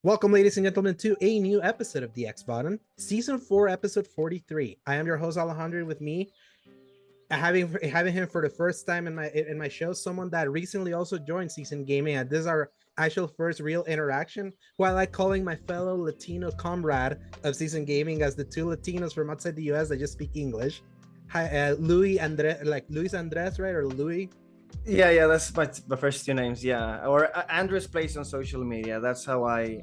Welcome, ladies and gentlemen, to a new episode of the X Button, Season 4, Episode 43. I am your host, Alejandro, with me, having him for the first time in my show, someone that recently also joined Season Gaming, and this is our actual first real interaction, who I like calling my fellow Latino comrade of Season Gaming, as the two Latinos from outside the US that just speak English. Hi, Louie Andre, like Luis Andres, right? Or Louie? Yeah, that's my first two names. Yeah, or Andres plays on social media. That's how I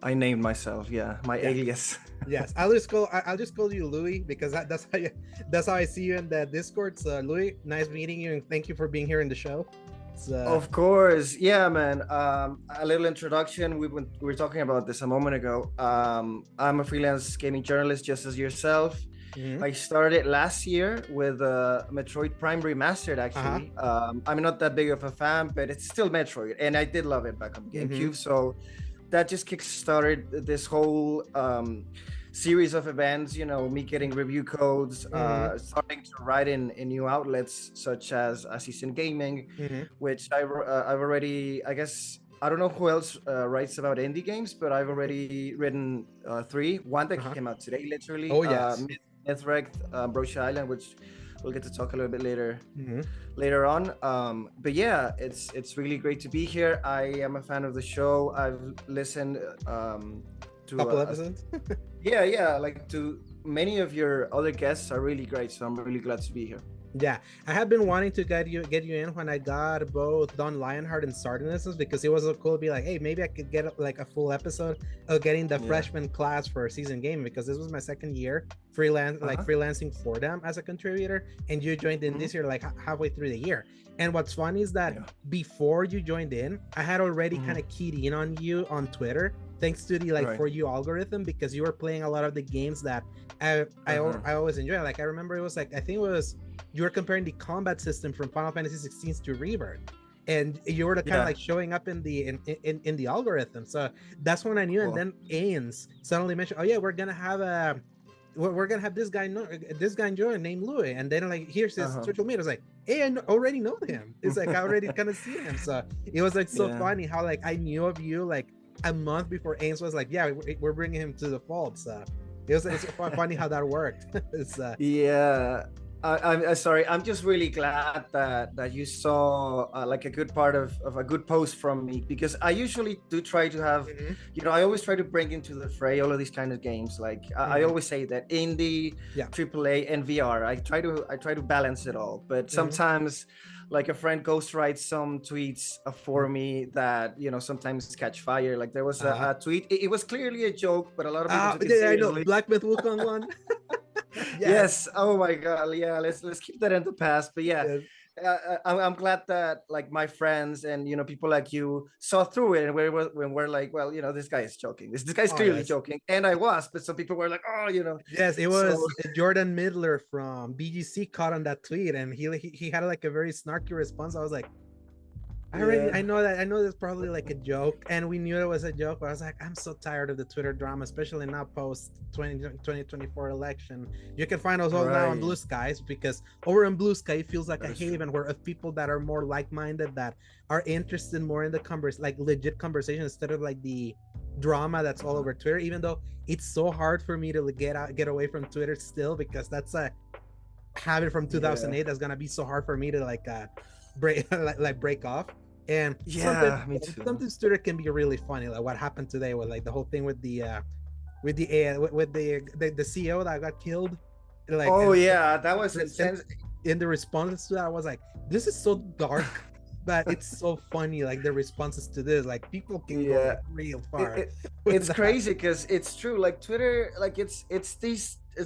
named myself. Yeah, my Yeah. alias. Yes, I'll just call you Louie because that's how I see you in the Discord. So Louie, nice meeting you, and thank you for being here in the show. Of course, yeah, man. A little introduction. We were talking about this a moment ago. I'm a freelance gaming journalist, just as yourself. I started last year with Metroid Prime Remastered, actually. I'm not that big of a fan, but it's still Metroid, and I did love it back on GameCube. So that just kickstarted this whole series of events, me getting review codes, starting to write in new outlets such as Season Gaming, which I've already, I guess, I don't know who else writes about indie games, but I've already written three. One that came out today, literally. Oh, yes. Mythwrecked, Brooch Island, which we'll get to talk a little bit later on. But yeah, it's really great to be here. I am a fan of the show. I've listened to couple episodes. yeah, like to many of your other guests are really great. So I'm really glad to be here. Yeah, I have been wanting to get you in when I got both Don Lionheart and Sardinisms, because it was so cool to be like, hey, maybe I could get like a full episode of getting the freshman class for Season Game, because this was my second year freelancing for them as a contributor, and you joined in this year like halfway through the year. And what's funny is that before you joined in, I had already kind of keyed in on you on Twitter, thanks to the For You algorithm, because you were playing a lot of the games that I always enjoy. Like, I remember it was like, I think it was, you were comparing the combat system from Final Fantasy 16 to Rebirth, and you were kind of like showing up in the algorithm. So that's when I knew. Cool. And then Ains suddenly mentioned, oh yeah, we're gonna have this guy join named Louie, and then like here's his social media. I was like, hey, I already know him. It's like I already kind of seen him. So it was like so funny how like I knew of you like a month before Ains was like, yeah, we're bringing him to the fold. So it's funny how that worked. I'm sorry. I'm just really glad that you saw like a good part of a good post from me, because I usually do try to have, I always try to bring into the fray all of these kind of games. Like I always say that indie, AAA, and VR, I try to balance it all. But sometimes, like a friend ghostwrites some tweets for me that sometimes catch fire. Like there was a tweet. It was clearly a joke, but a lot of people took it seriously. I know, Black Myth Wukong one. Yes. Oh my god. Yeah. Let's keep that in the past. But yeah, I'm glad that like my friends and people like you saw through it, and we're like, well, this guy is joking. This guy's clearly joking, and I was. But some people were like, oh, Yes, it was Jordan Midler from BGC caught on that tweet, and he had like a very snarky response. I was like, I know that's probably like a joke, and we knew it was a joke, but I was like, I'm so tired of the Twitter drama, especially now post 2024 election. You can find us all now on BlueSky, because over on BlueSky it feels like a haven where of people that are more like-minded, that are interested more in the like legit conversation, instead of like the drama that's all over Twitter. Even though it's so hard for me to get away from Twitter still, because that's a habit from 2008 that's gonna be so hard for me to like break off. And sometimes Twitter can be really funny, like what happened today with like the whole thing with the CEO that got killed. Like, that was intense. In the responses to that, I was like, this is so dark, but it's so funny. Like the responses to this, like people can go real far. It's crazy, because it's true. Like Twitter, like it's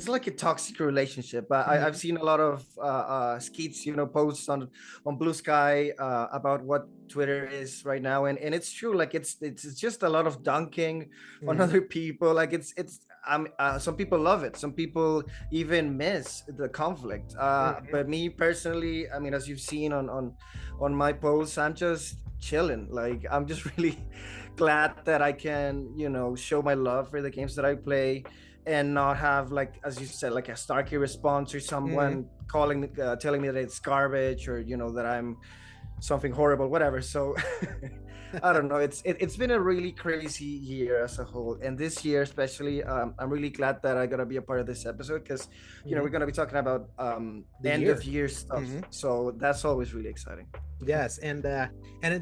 like a toxic relationship. I've seen a lot of Skeets, posts on BlueSky about what Twitter is right now, and it's true. Like it's just a lot of dunking on other people. Like it's some people love it, some people even miss the conflict. But me personally, I mean, as you've seen on my posts, I'm just chilling. Like I'm just really glad that I can show my love for the games that I play, and not have, like, as you said, like a snarky response, or someone telling me that it's garbage, or that I'm something horrible, whatever. So I don't know. It's been a really crazy year as a whole, and this year especially, I'm really glad that I gotta be a part of this episode because we're gonna be talking about the end year. of year stuff. So that's always really exciting. Yes, and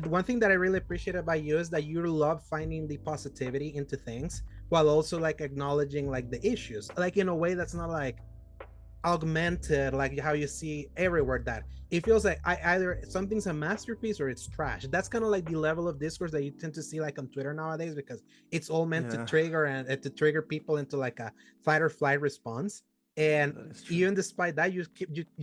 one thing that I really appreciate about you is that you love finding the positivity into things while also like acknowledging like the issues, like in a way that's not like augmented, like how you see everywhere. That it feels like either something's a masterpiece or it's trash. That's kind of like the level of discourse that you tend to see like on Twitter nowadays, because it's all meant to trigger and to trigger people into like a fight or flight response. And even despite that, you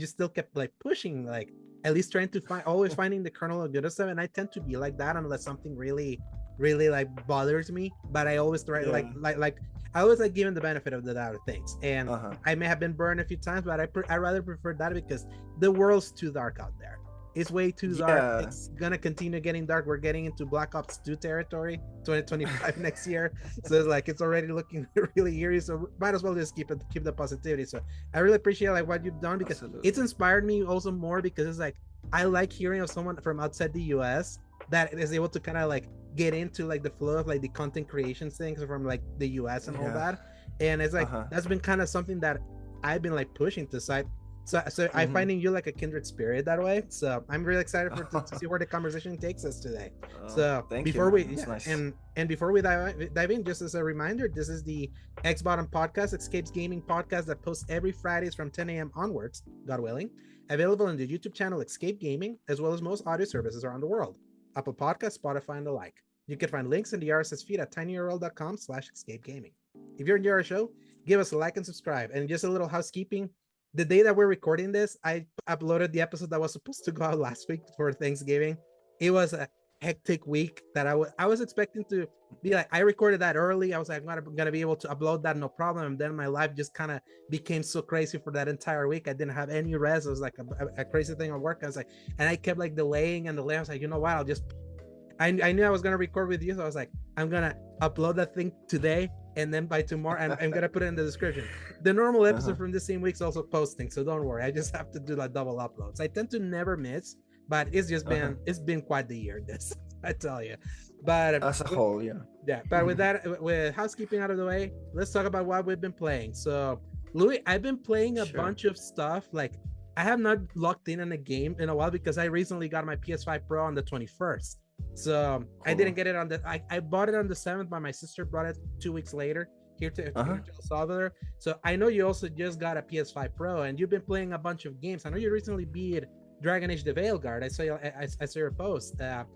still kept like pushing, like at least trying to find, always finding the kernel of good stuff. And I tend to be like that unless something really like bothers me, but I always try like I always like giving the benefit of the doubt of things. And I may have been burned a few times, but I rather prefer that because the world's too dark out there. It's way too dark. It's gonna continue getting dark. We're getting into Black Ops 2 territory, 2025 next year. So it's like it's already looking really eerie. So might as well just keep the positivity. So I really appreciate like what you've done, because it's inspired me also more, because it's like I like hearing of someone from outside the US that is able to kind of like get into like the flow of like the content creation things from like the US and all that. And it's like that's been kind of something that I've been like pushing to side. So I'm finding you like a kindred spirit that way. So I'm really excited to see where the conversation takes us today. So before we nice. and before we dive in, just as a reminder, this is the X Bottom Podcast, Escapes Gaming podcast that posts every Fridays from 10 a.m. onwards, God willing. Available on the YouTube channel Escape Gaming, as well as most audio services around the world, Apple Podcasts, Spotify, and the like. You can find links in the RSS feed at tinyurl.com/escapegaming. If you're enjoying our show, give us a like and subscribe. And just a little housekeeping. The day that we're recording this, I uploaded the episode that was supposed to go out last week for Thanksgiving. It was a hectic week that I was expecting to be like, I recorded that early. I was like, I'm gonna be able to upload that, no problem. And then my life just kind of became so crazy for that entire week. I didn't have any rest. It was like a crazy thing at work. I was like, and I kept like delaying. I was like, you know what? I knew I was gonna record with you, so I was like, I'm gonna upload that thing today, and then by tomorrow, I'm gonna put it in the description. The normal episode from the same week's also posting, so don't worry. I just have to do like double uploads. I tend to never miss, but it's just been it's been quite the year, this I tell you. But as a whole, But with that, with housekeeping out of the way, let's talk about what we've been playing. So, Louie, I've been playing a bunch of stuff. Like, I have not locked in on a game in a while because I recently got my PS5 Pro on the 21st. So I didn't get it on I bought it on the 7th, but my sister brought it 2 weeks later here to El Salvador. So I know you also just got a PS5 Pro, and you've been playing a bunch of games. I know you recently beat Dragon Age the Veilguard. I saw your post. What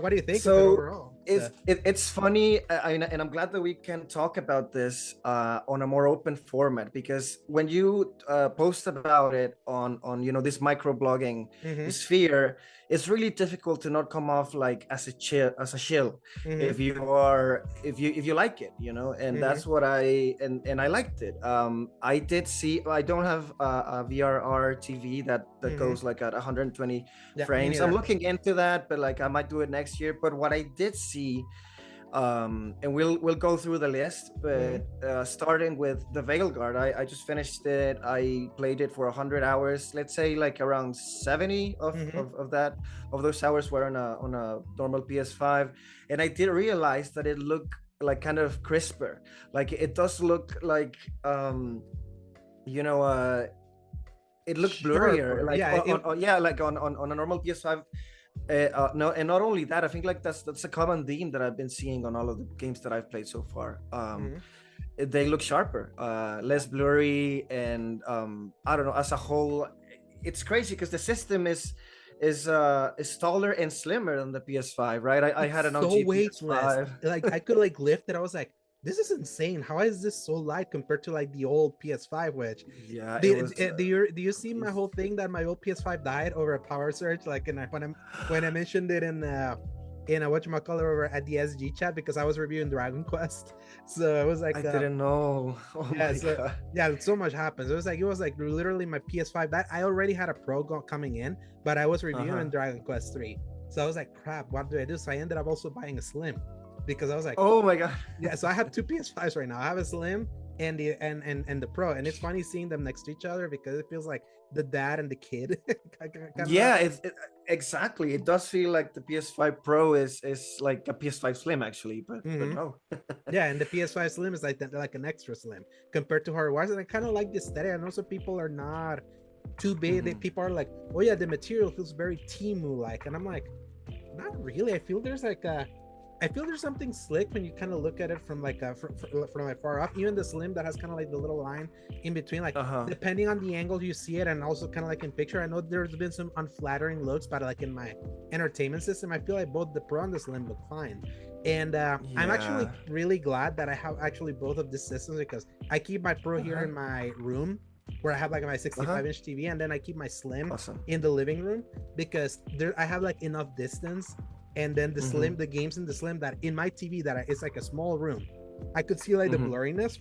do you think of it overall? It's funny, and I'm glad that we can talk about this on a more open format, because when you post about it on this microblogging sphere, it's really difficult to not come off like as a shill if you like it, and that's what and I liked it. I did see, I don't have a VRR TV that goes like at 120 frames. I'm looking into that, but like I might do it next year. But what I did see, and we'll go through the list, but starting with the Veilguard, I just finished it. I played it for 100 hours. Let's say like around 70 of those hours were on a normal PS5, and I did realize that it looked like kind of crisper. Like it does look like it looked blurrier, like on a normal PS5. No, and not only that, I think like that's a common theme that I've been seeing on all of the games that I've played so far. They look sharper, less blurry, and I don't know. As a whole, it's crazy because the system is taller and slimmer than the PS5, right? I had an OG weightless. Like I could like lift it. I was like, this is insane. How is this so light compared to like the old PS5? Which do you see my whole thing that my old PS5 died over a power surge? Like, when I mentioned it in whatchamacallit over at the SG chat, because I was reviewing Dragon Quest. So it was like I didn't know. So much happens. It was like literally my PS5 that I already had a Pro coming in, but I was reviewing Dragon Quest 3. So I was like, crap, what do I do? So I ended up also buying a Slim, because I was like, oh my god. So I have two PS5s right now. I have a Slim and the Pro, and it's funny seeing them next to each other because it feels like the dad and the kid. Yeah, exactly. It does feel like the PS5 Pro is like a PS5 Slim actually, but no. Yeah, and the PS5 Slim is like an extra slim compared to how it was, and I kind of like the aesthetic. I know some people are not too big. People are like, oh yeah, the material feels very Timu like, and I'm like, not really. I feel there's something slick when you kind of look at it from like from like far off. Even the slim that has kind of like the little line in between, like depending on the angle you see it, and also kind of like in picture. I know there's been some unflattering looks, but like in my entertainment system, I feel like both the Pro and the Slim look fine. And I'm actually really glad that I have actually both of these systems, because I keep my Pro here in my room where I have like my 65-inch TV, and then I keep my Slim in the living room, because I have like enough distance. And then the Slim, the games in the Slim, that in my TV it's like a small room, I could see like the blurriness.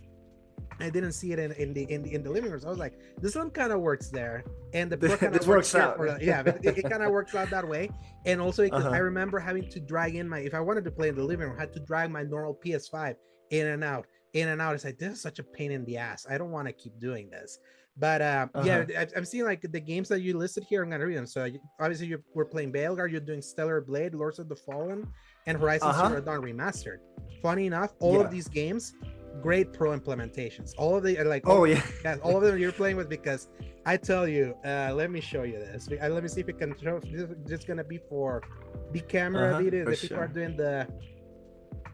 I didn't see it in the living room. So I was like, the Slim kind of works there, and the Pro kind of works out. It kind of works out that way. And also because I remember having to drag in if I wanted to play in the living room, I had to drag my normal PS5 in and out. It's like, this is such a pain in the ass. I don't want to keep doing this. But yeah, I'm seeing like the games that you listed here. I'm gonna read them. So obviously we're playing Baelgar, you're doing Stellar Blade, Lords of the Fallen, and Horizon Zero Dawn Remastered. Funny enough, all of these games, great Pro implementations. All of the all of them you're playing with, because I tell you, let me show you this. Let me see if it can show. This is gonna be for the camera video. The people are doing the.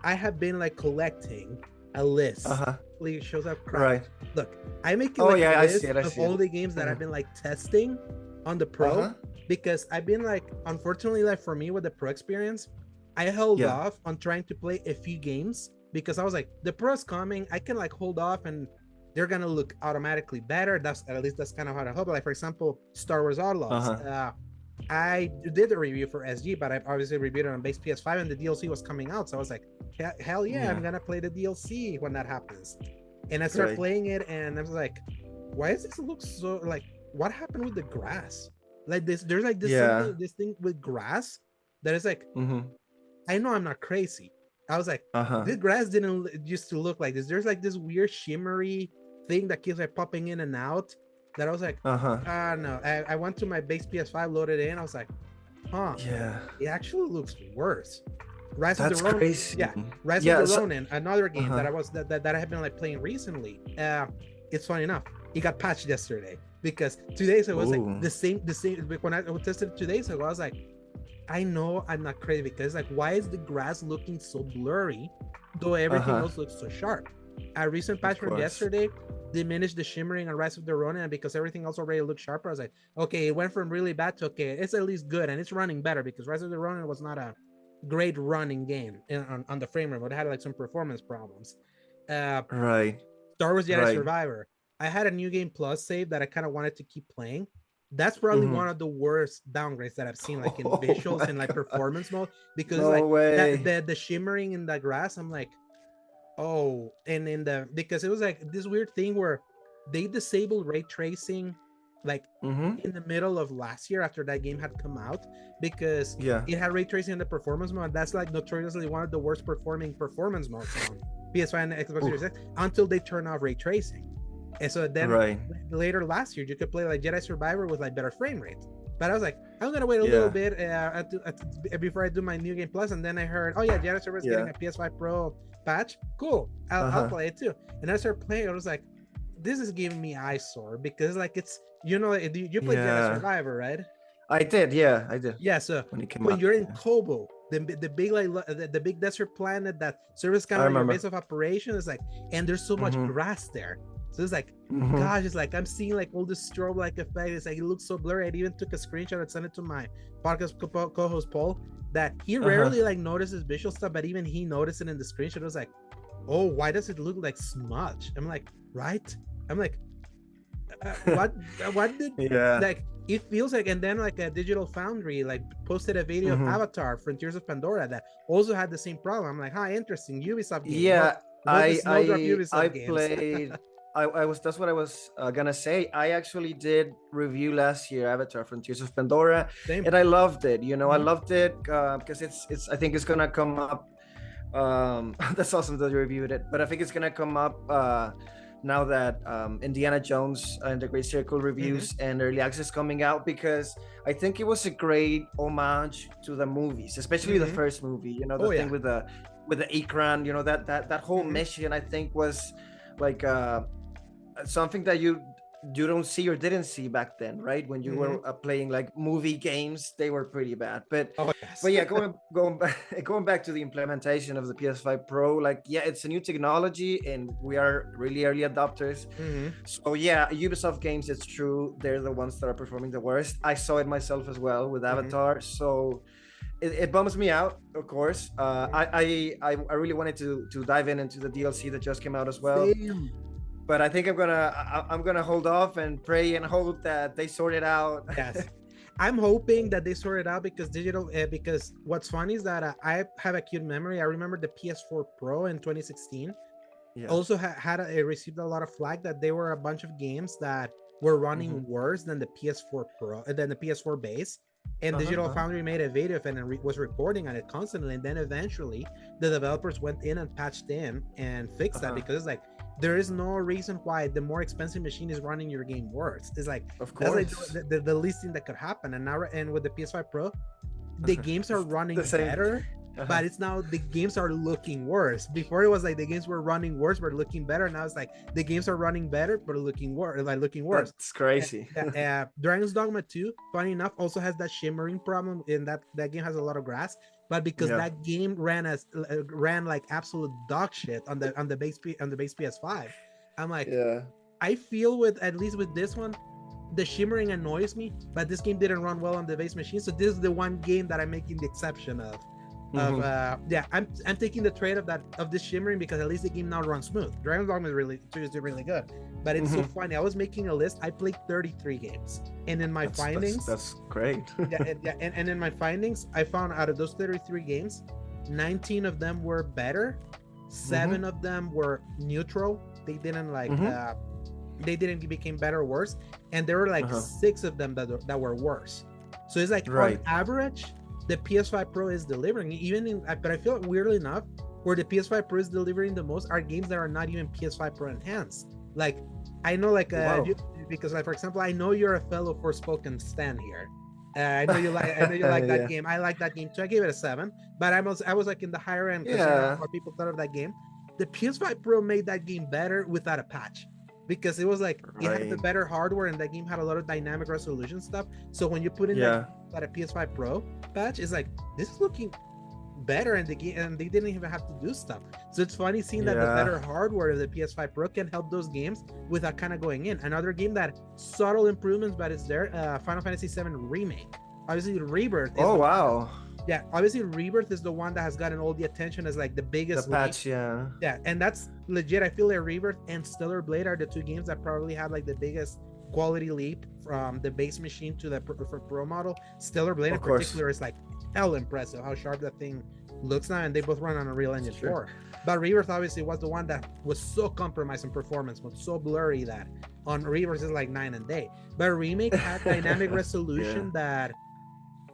I have been like collecting a list. It shows up crap. Right. Look, I make a list of all the games that I've been like testing on the Pro, because I've been like, unfortunately, like for me with the Pro experience, I held off on trying to play a few games, because I was like, the Pro's coming, I can like hold off and they're gonna look automatically better. That's kind of how I hope. Like for example, Star Wars Outlaws. I did a review for SG, but I obviously reviewed it on base PS5, and the DLC was coming out, so I was like, hell yeah, I'm gonna play the DLC when that happens. And I started playing it, and I was like, why does this look so like, what happened with the grass? Like there's like this thing with grass that is like, I know I'm not crazy. I was like, this grass didn't used to look like this. There's like this weird shimmery thing that keeps like popping in and out, that I was like, no. I went to my base PS5, loaded it in. I was like, it actually looks worse. Rise of the Ronin. Crazy. Rise of the Ronin, another game that I have been like playing recently. It's funny enough, it got patched yesterday, because 2 days ago it was like the same. When I tested it 2 days ago, I was like, I know I'm not crazy, because like, why is the grass looking so blurry, though everything else looks so sharp? A recent patch from yesterday diminished the shimmering on Rise of the Ronin, and because everything else already looked sharper, I was like, okay, it went from really bad to okay, it's at least good, and it's running better, because Rise of the Ronin was not a great running game on the frame rate, but it had like some performance problems. Star Wars Jedi Survivor, I had a New Game Plus save that I kind of wanted to keep playing. That's probably one of the worst downgrades that I've seen, like in visuals and like performance mode, because the shimmering in the grass, I'm like, and because it was like this weird thing where they disabled ray tracing like in the middle of last year, after that game had come out, because it had ray tracing in the performance mode. That's like notoriously one of the worst performing performance modes on PS5 and Xbox Series X, until they turn off ray tracing. And so then later last year, you could play like Jedi Survivor with like better frame rates. But I was like, I'm gonna wait a little bit before I do my New Game Plus, and then I heard, Jedi Survivor is getting a PS5 Pro patch. Cool, I'll play it too. And I started playing. I was like, this is giving me eyesore, because like it's, you played Jedi Survivor, right? I did, I did. Yeah, so when you're in Kobo, the big like the big desert planet that serves kind of your base of operation, is like, and there's so much grass there. So it's like, gosh, it's like I'm seeing like all this strobe like effect. It's like, it looks so blurry. I even took a screenshot and sent it to my podcast co-host Paul, that he rarely like notices visual stuff, but even he noticed it in the screenshot. It was like, oh, why does it look like smudge? I'm like, right? I'm like, what did like, it feels like. And then like a Digital Foundry like posted a video of Avatar Frontiers of Pandora that also had the same problem. I'm like, interesting, Ubisoft game. I played that's what I was gonna say. I actually did review last year Avatar Frontiers of Pandora. And I loved it. I loved it because it's I think it's gonna come up. That's awesome that you reviewed it, but I think it's gonna come up now that Indiana Jones and the Great Circle reviews and early access coming out, because I think it was a great homage to the movies, especially the first movie. You know, the thing with the Ikran. You know, that whole mission, I think, was like something that you don't see or didn't see back then, right? When you were playing like movie games, they were pretty bad. But yeah, going back to the implementation of the PS5 Pro, like it's a new technology and we are really early adopters. So yeah, Ubisoft games, it's true, they're the ones that are performing the worst. I saw it myself as well with Avatar. So it bums me out, of course. I really wanted to dive into the DLC that just came out as well. Same. But I think I'm gonna hold off and pray and hope that they sort it out. Yes, I'm hoping that they sort it out because because what's funny is that I have a cute memory. I remember the PS4 Pro in 2016. Also received a lot of flack that there were a bunch of games that were running worse than the PS4 Pro than the PS4 base. And Digital Foundry made a video of it and was reporting on it constantly. And then eventually the developers went in and patched in and fixed that, because it's like, there is no reason why the more expensive machine is running your game worse. It's like, of course, that's like the least thing that could happen. And now, and with the PS5 Pro, the games are running better, but it's now the games are looking worse. Before it was like the games were running worse but looking better. Now it's like the games are running better but looking worse. That's crazy. Dragon's Dogma 2, funny enough, also has that shimmering problem in that game has a lot of grass. But because that game ran like absolute dog shit on the base PS5, I'm like, I feel with at least with this one, the shimmering annoys me, but this game didn't run well on the base machine. So this is the one game that I'm making the exception of. I'm taking the trade of this shimmering because at least the game now runs smooth. Dragon's Dogma is really good, but it's so funny. I was making a list. I played 33 games, and in my findings, that's great. and in my findings, I found out of those 33 games, 19 of them were better, 7 of them were neutral. They didn't they didn't become better or worse, and there were like 6 of them that were worse. So it's like on average, the PS5 Pro is delivering, but I feel weirdly enough, where the PS5 Pro is delivering the most are games that are not even PS5 Pro enhanced. Like, I know, like, because, like, for example, I know you're a fellow Forspoken stan here. I know you like that game. I like that game too. I gave it a 7, but I was like in the higher end because what people thought of that game. The PS5 Pro made that game better without a patch, because it was like it had the better hardware and that game had a lot of dynamic resolution stuff. So when you put in that a PS5 Pro patch, it's like, this is looking better in the game, and they didn't even have to do stuff. So it's funny seeing that the better hardware of the PS5 Pro can help those games without kind of going in. Another game that subtle improvements, but it's there, Final Fantasy VII Remake. Obviously, Rebirth. Obviously Rebirth is the one that has gotten all the attention as like the biggest patch. And that's legit. I feel like Rebirth and Stellar Blade are the 2 games that probably had like the biggest quality leap from the base machine to the Pro model. Stellar Blade in particular is like hell impressive how sharp that thing looks now, and they both run on a Real Engine 4. But Rebirth obviously was the one that was so compromised in performance, was so blurry that on Rebirth is like 9 and day. But Remake had dynamic resolution that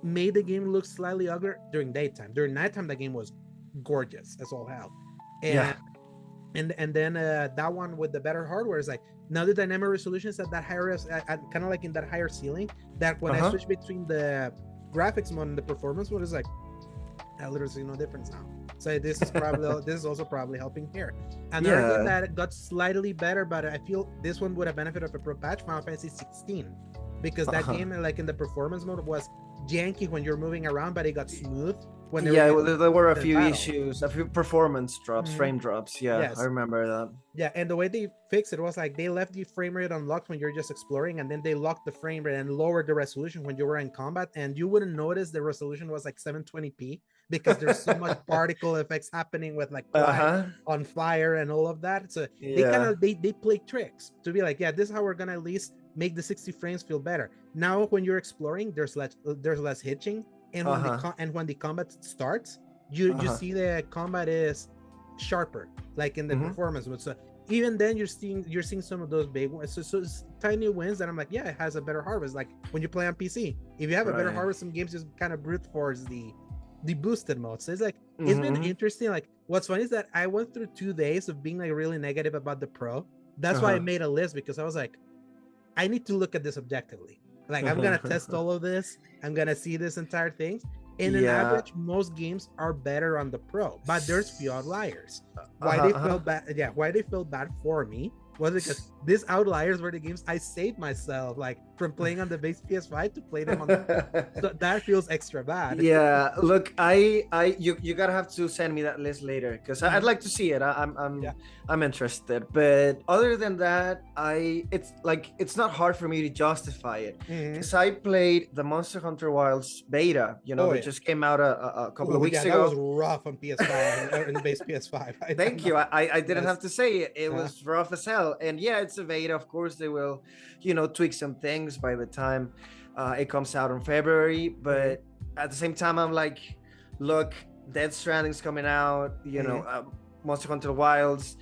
made the game look slightly uglier during daytime. During nighttime, the game was gorgeous as all hell. And then that one with the better hardware is like, now the dynamic resolution is at that higher, kind of like in that higher ceiling, that when I switch between the graphics mode and the performance mode, is like, I literally see no difference now. So this is also probably helping here. Another game that got slightly better, but I feel this one would have benefited of a pro patch, Final Fantasy 16, because that game, like in the performance mode, was janky when you're moving around, but it got smooth when there were a few issues, a few performance drops, frame drops. I remember that. And the way they fixed it was like they left the frame rate unlocked when you're just exploring, and then they locked the frame rate and lowered the resolution when you were in combat, and you wouldn't notice the resolution was like 720p because there's so much particle effects happening with like on fire and all of that. So they kind of they play tricks to be like, this is how we're gonna at least make the 60 frames feel better. Now when you're exploring, there's less hitching, and when the combat starts, you see the combat is sharper, like in the performance mode. So even then you're seeing some of those big ones. So it's tiny wins that I'm like, it has a better hardware. It's like when you play on PC, if you have a better hardware, some games just kind of brute force the boosted mode. So it's like it's been interesting. Like what's funny is that I went through 2 days of being like really negative about the Pro, That's why I made a list, because I was like, I need to look at this objectively. Like, I'm gonna test all of this. I'm gonna see this entire thing. In an average, most games are better on the Pro, but there's few outliers. Why they felt bad? Yeah, why they felt bad for me was because these outliers were the games I saved myself, like from playing on the base PS5 to play them on the so that feels extra bad. Yeah, look, you gotta have to send me that list later, because I'd like to see it. I'm interested. But other than that, it's not hard for me to justify it, because I played the Monster Hunter Wilds beta, that just came out a couple of weeks ago. That was rough on PS5 in the base PS5. Thank you. I didn't have to say it. It was rough as hell. And yeah, it's a beta. Of course, they will, tweak some things by the time it comes out in February. But at the same time, I'm like, look, Death Stranding's coming out. Monster Hunter Wilds.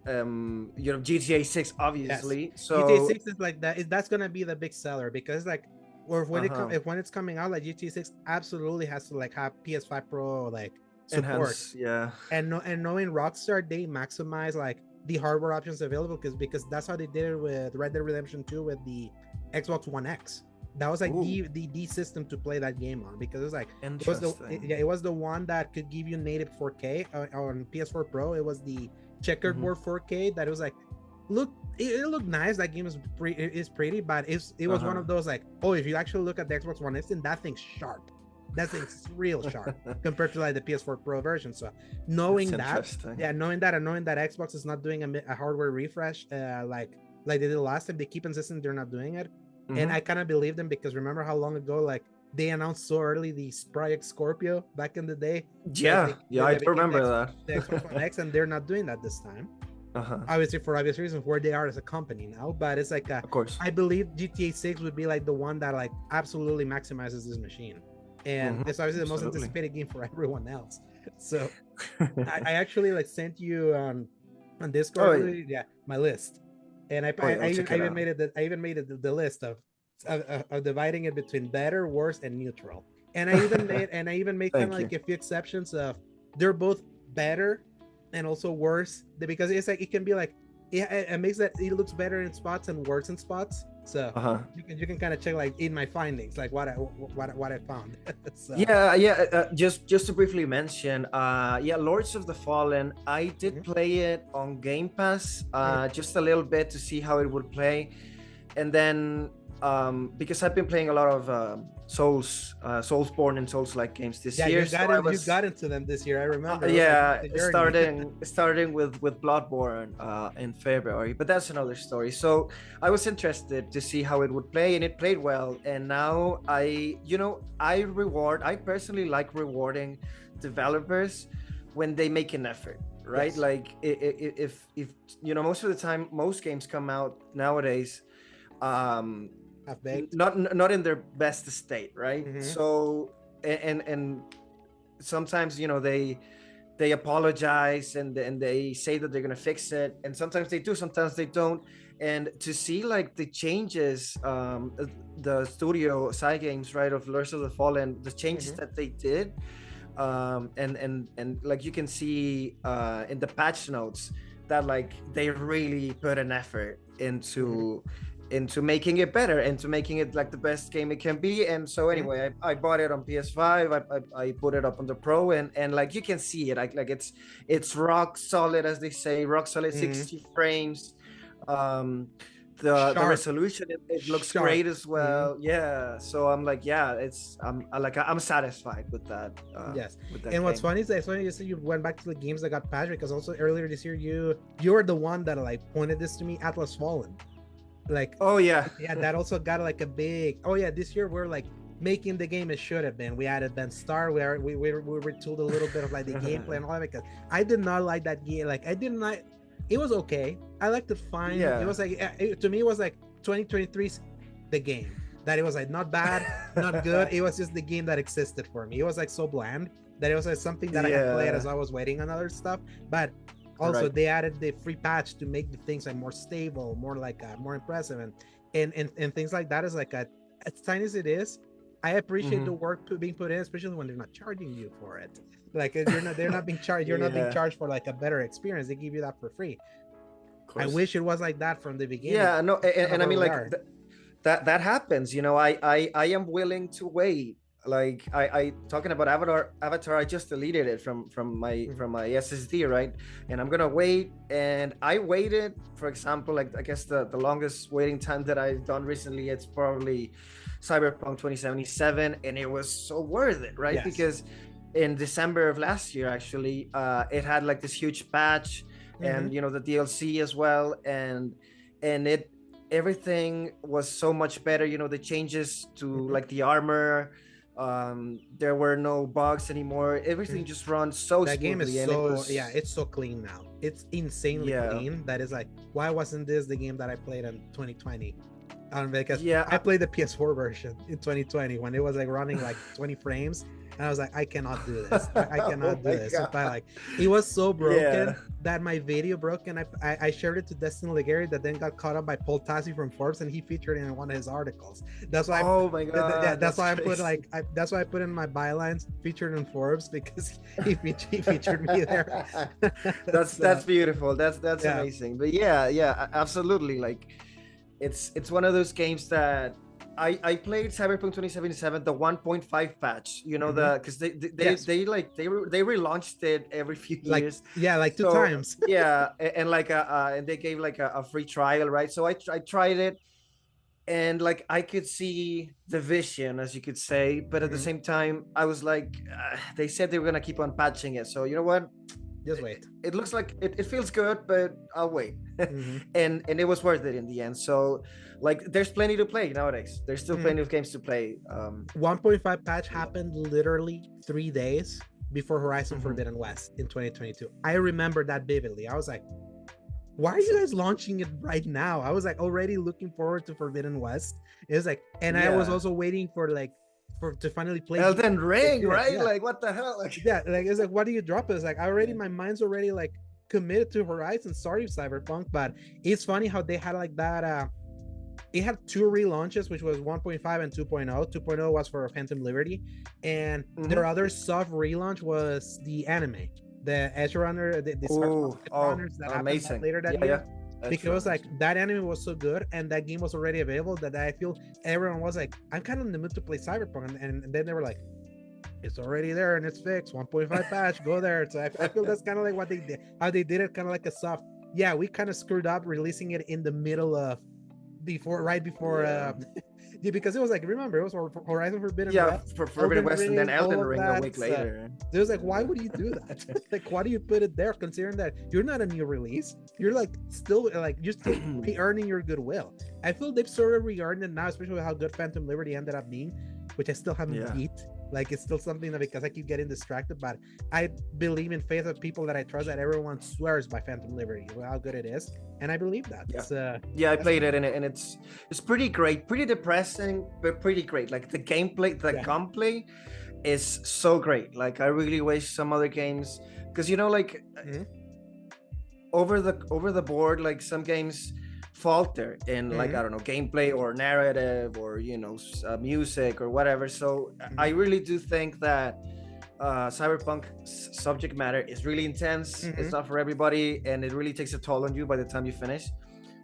GTA 6, obviously. Yes. So GTA 6 is like that. That's gonna be the big seller, because like, or when when it's coming out, like GTA 6 absolutely has to like have PS5 Pro like support. Enhance, yeah. And knowing Rockstar, they maximize like the hardware options available, because that's how they did it with Red Dead Redemption 2 with the Xbox One X. That was like the system to play that game on, because it was like it was the one that could give you native 4K on PS4 Pro. It was the checkerboard 4K that it was like, look, it looked nice. That game is pretty, but it was one of those like, oh, if you actually look at the Xbox One X, then that thing's sharp. That thing's real sharp compared to like the PS4 Pro version. So knowing that Xbox is not doing a hardware refresh like they did last time, they keep insisting they're not doing it. And I kind of believe them, because remember how long ago like they announced so early the Project Scorpio back in the day? I remember that. The Xbox One X, and they're not doing that this time. Obviously, for obvious reasons, where they are as a company now. But it's like, of course, I believe GTA 6 would be like the one that like absolutely maximizes this machine, and it's obviously the most anticipated game for everyone else. So I actually like sent you on Discord, my list, and I even made it. I even made it the list of dividing it between better, worse, and neutral. And I even made kind of like a few exceptions of they're both better and also worse, because it's like it can be like it makes that it looks better in spots and worse in spots. So you can kind of check like in my findings like what I found. So. Just to briefly mention, Lords of the Fallen, I did play it on Game Pass just a little bit to see how it would play, and then because I've been playing a lot of Soulsborne and Souls-like games this year. You got into them this year, I remember. Starting with Bloodborne in February, but that's another story. So I was interested to see how it would play, and it played well. And now I personally like rewarding developers when they make an effort, right? Yes. Like if most of the time, most games come out nowadays not in their best state, right? So and sometimes they apologize and they say that they're gonna fix it, and sometimes they do, sometimes they don't. And to see like the changes, the studio side games, right, of Lords of the Fallen, the changes that they did, and like you can see in the patch notes that like they really put an effort into making it better, and to making it like the best game it can be. And so anyway, I bought it on PS5. I put it up on the Pro, and like you can see it, like it's rock solid, as they say, rock solid, 60 frames. The resolution, it looks great as well. So I'm like, I'm satisfied with that. With that what's funny is that you said you went back to the games that got patched, because also earlier this year you were the one that like pointed this to me, Atlas Fallen. Like, that also got like a big this year we're like making the game it should have been. We added Ben Star, we retooled a little bit of like the gameplay and all that, because I did not like that game. Like it was okay, I liked it fine. It was like to me it was like 2023's the game, that it was like not bad, not good. It was just the game that existed for me. It was like so bland that it was like something that I had played as I was waiting on other stuff. But also, they added the free patch to make the things like more stable, more like more impressive, and things like that. Is like as tiny as it is, I appreciate the work being put in, especially when they're not charging you for it. Like they're not being charged. You're not being charged for like a better experience. They give you that for free. I wish it was like that from the beginning. Yeah, no, and I mean, like that happens. I am willing to wait. Like I talking about Avatar, I just deleted it from my SSD, right? And I'm gonna wait. And I waited, for example, like I guess the longest waiting time that I've done recently, it's probably Cyberpunk 2077, and it was so worth it, right? Yes. Because in December of last year, actually, it had like this huge patch, and the DLC as well, and everything was so much better. The changes to like the armor, there were no bugs anymore. Everything just runs so that smoothly. Game is so it's so clean now. It's insanely clean. That is like, why wasn't this the game that I played in 2020? Because I played the PS4 version in 2020 when it was like running like 20 frames. And I was like, I cannot do this. I cannot do this. But like, it was so broken that my video broke, and I shared it to Destin Legary, that then got caught up by Paul Tassi from Forbes, and he featured it in one of his articles. That's why. That's why I put that's why I put in my bylines featured in Forbes, because he featured me there. That's beautiful. That's amazing. But yeah, absolutely. Like, it's one of those games that. I played Cyberpunk 2077, the 1.5 patch, because they relaunched it every few years. Like two times. And they gave like a free trial, right? So I tried it, and like I could see the vision, as you could say, but at the same time, I was like, they said they were gonna keep on patching it, so you know what? Just wait. It looks like it feels good, but I'll wait. And it was worth it in the end. So like, there's plenty to play nowadays. There's still plenty of games to play. 1.5 patch happened literally 3 days before Horizon Forbidden West in 2022. I remember that vividly. I was like, why are you guys launching it right now? I was like already looking forward to Forbidden West. It was like, and I was also waiting for to finally play Elden Ring, right? Yeah. Like, what the hell? Like, it's like, what do you drop? It's like, my mind's already like committed to Horizon. Sorry, Cyberpunk, but it's funny how they had like that. It had two relaunches, which was 1.5 and 2.0. 2.0 was for Phantom Liberty, and their other soft relaunch was the anime, the Edge Runner, the runners that happened later that year. Because like that anime was so good and that game was already available, that I feel everyone was like, I'm kind of in the mood to play Cyberpunk, and then they were like, it's already there and it's fixed, 1.5 patch, go there. So I feel that's kind of like what they did, how they did it, kind of like a soft. Yeah, we kind of screwed up releasing it in the middle of right before because it was like, remember, it was Horizon Forbidden West, for Forbidden West, and then Elden Ring a week later. It was like, why would you do that? Like, why do you put it there, considering that you're not a new release? You're like still like, you're still re-earning your goodwill. I feel they've sort of re-earned it now, especially with how good Phantom Liberty ended up being, which I still haven't beat. Like, it's still something that, because I keep getting distracted, but I believe in faith of people that I trust, that everyone swears by Phantom Liberty, how good it is, and I believe that. I played it, and it's pretty great, pretty depressing, but pretty great. Like, the gameplay, the gunplay is so great. Like, I really wish some other games, because like over the board, like some games falter in like, I don't know, gameplay or narrative or music or whatever. So I really do think that Cyberpunk subject matter is really intense. It's not for everybody, and it really takes a toll on you by the time you finish,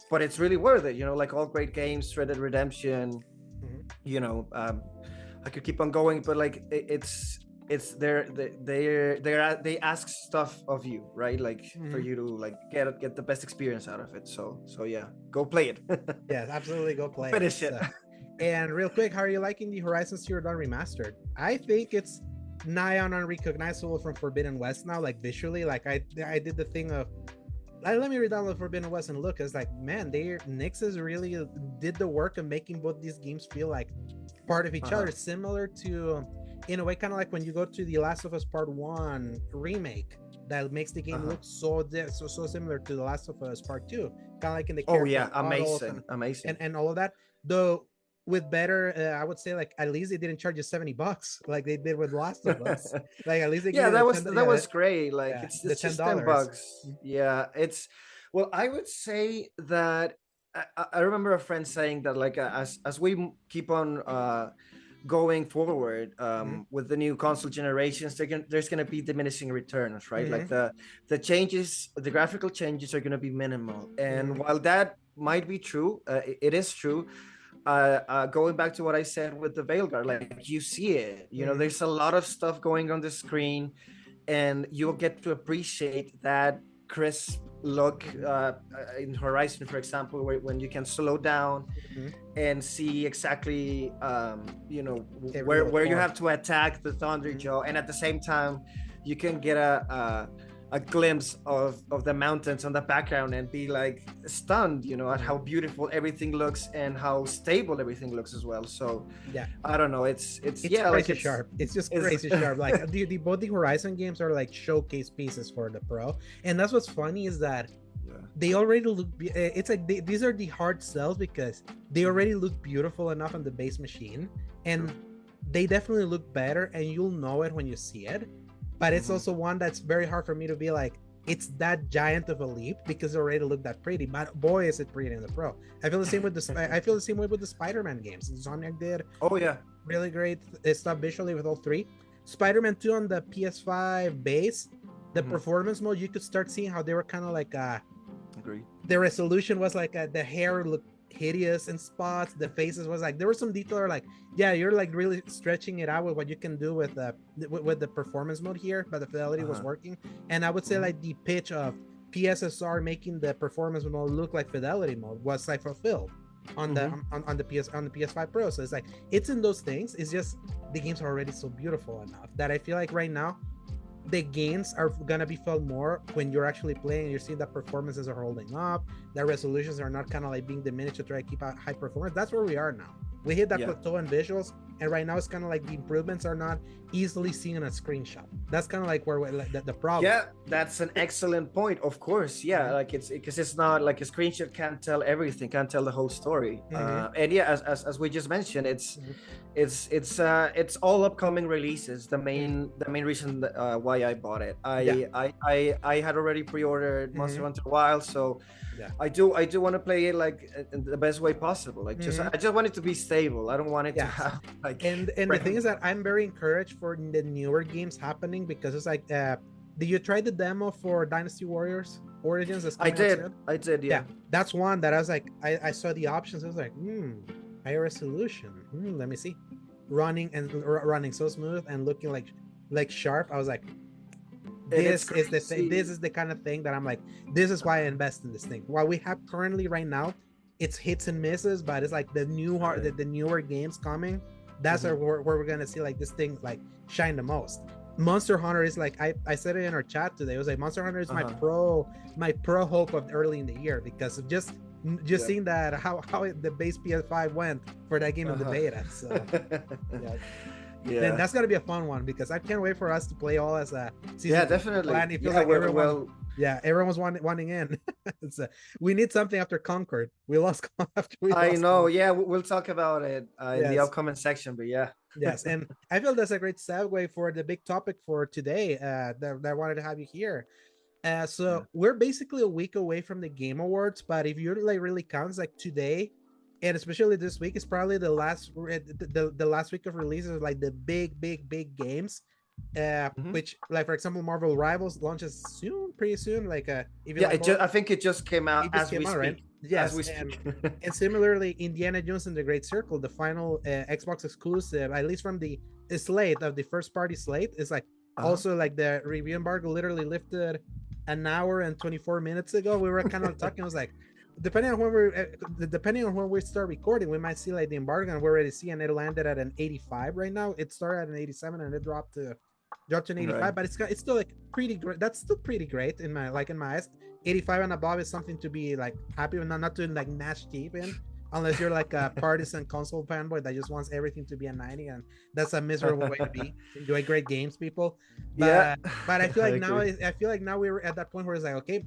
but it's really worth it. Like all great games, Red Dead Redemption, I could keep on going, but like they ask stuff of you, right? Like for you to like get the best experience out of it. So yeah, go play it. Yes, absolutely, go play Finish it. And real quick, how are you liking the Horizon Zero Dawn remastered? I think it's nigh on unrecognizable from Forbidden West now, like visually. Like I did the thing of, let me re-download Forbidden West and look. It's like, man, Nixes really did the work of making both these games feel like part of each other, similar to, in a way, kind of like when you go to the Last of Us Part 1 remake, that makes the game look so similar to the Last of Us Part 2, kind of like in the amazing and all of that, though with better I would say, like, at least they didn't charge you $70 like they did with Last of Us. Like, at least they that was great. Like, it's just $10. It's, well, I would say that I remember a friend saying that, like, as we keep on going forward with the new console generations, there's going to be diminishing returns, right? Like the changes, the graphical changes are going to be minimal. And while that might be true, it is true. Going back to what I said with the Veilguard, like you see it, you know, there's a lot of stuff going on the screen, and you'll get to appreciate that crisp look in Horizon, for example, when you can slow down and see exactly you know, where you have to attack the Thunderjaw, and at the same time you can get a glimpse of the mountains on the background and be like stunned, you know, at how beautiful everything looks and how stable everything looks as well. So yeah, I don't know, it's yeah, crazy like sharp. It's just crazy sharp. Like both the Horizon games are like showcase pieces for the Pro, and that's what's funny is that they already look. It's like these are the hard sells because they already look beautiful enough on the base machine, and they definitely look better, and you'll know it when you see it. But it's also one that's very hard for me to be like, it's that giant of a leap because it already looked that pretty. But boy, is it pretty in the Pro. I feel the same with I feel the same way with the Spider-Man games. Insomniac did really great stuff visually with all three. Spider-Man 2 on the PS5 base, the performance mode, you could start seeing how they were kind of like the resolution was like the hair looked hideous in spots, the faces was like there was some detail or like you're like really stretching it out with what you can do with the performance mode here, but the fidelity was working. And I would say like the pitch of PSSR making the performance mode look like fidelity mode was like fulfilled on the on the PS5 Pro. So it's like it's in those things, it's just the games are already so beautiful enough that I feel like right now the gains are gonna be felt more when you're actually playing and you're seeing that performances are holding up, that resolutions are not kind of like being diminished to try to keep a high performance. That's where we are now. We hit that plateau in visuals, and right now it's kind of like the improvements are not easily seen in a screenshot. That's kind of like where like, the problem. Yeah, that's an excellent point. Of course, like it's because it's not like a screenshot can't tell everything, can't tell the whole story. And as we just mentioned, it's all upcoming releases. The main reason why I bought it. I had already pre-ordered Monster Hunter Wild, so I do want to play it like in the best way possible. Like I just want it to be stable. I don't want it to have like. And the thing is that I'm very encouraged for the newer games happening because it's like, did you try the demo for Dynasty Warriors Origins? I did. Yeah. That's one that I was like, I saw the options. I was like, higher resolution. Let me see. Running so smooth and looking like sharp. I was like, this is the kind of thing that I'm like, this is why I invest in this thing. What we have currently right now, it's hits and misses, but it's like the newer games coming. That's where we're gonna see like this thing like shine the most. Monster Hunter is like I said it in our chat today. It was like Monster Hunter is my pro hope of early in the year because of just seeing that how the base PS5 went for that game in the beta. So then that's gonna be a fun one because I can't wait for us to play all as a season. Definitely. It feels like everyone's wanting in. We need something after Concord. We lost after we I lost know. Concord. Yeah, we'll talk about it in the upcoming section. But yes, and I feel that's a great segue for the big topic for today. That I wanted to have you here. We're basically a week away from the Game Awards, but if you're like really counts, like today, and especially this week, is probably the last week of releases, like the big games. Which, like for example, Marvel Rivals launches pretty soon. Like I think it just came out as we speak. Right? Yes, as we speak. And similarly, Indiana Jones and the Great Circle, the final Xbox exclusive, at least from the slate of the first party slate, is like also like the review embargo literally lifted an hour and 24 minutes ago. We were kind of talking. I was like, depending on when we start recording, we might see like the embargo, and we're already seeing it landed at an 85 right now. It started at an 87 and it dropped to an 85, but it's still like pretty great. That's still pretty great in my eyes. 85 and above is something to be like happy with, not to like gnash teeth in, unless you're like a partisan console fanboy that just wants everything to be a 90, and that's a miserable way to be. Enjoy great games, people. But I feel like now we're at that point where it's like, okay,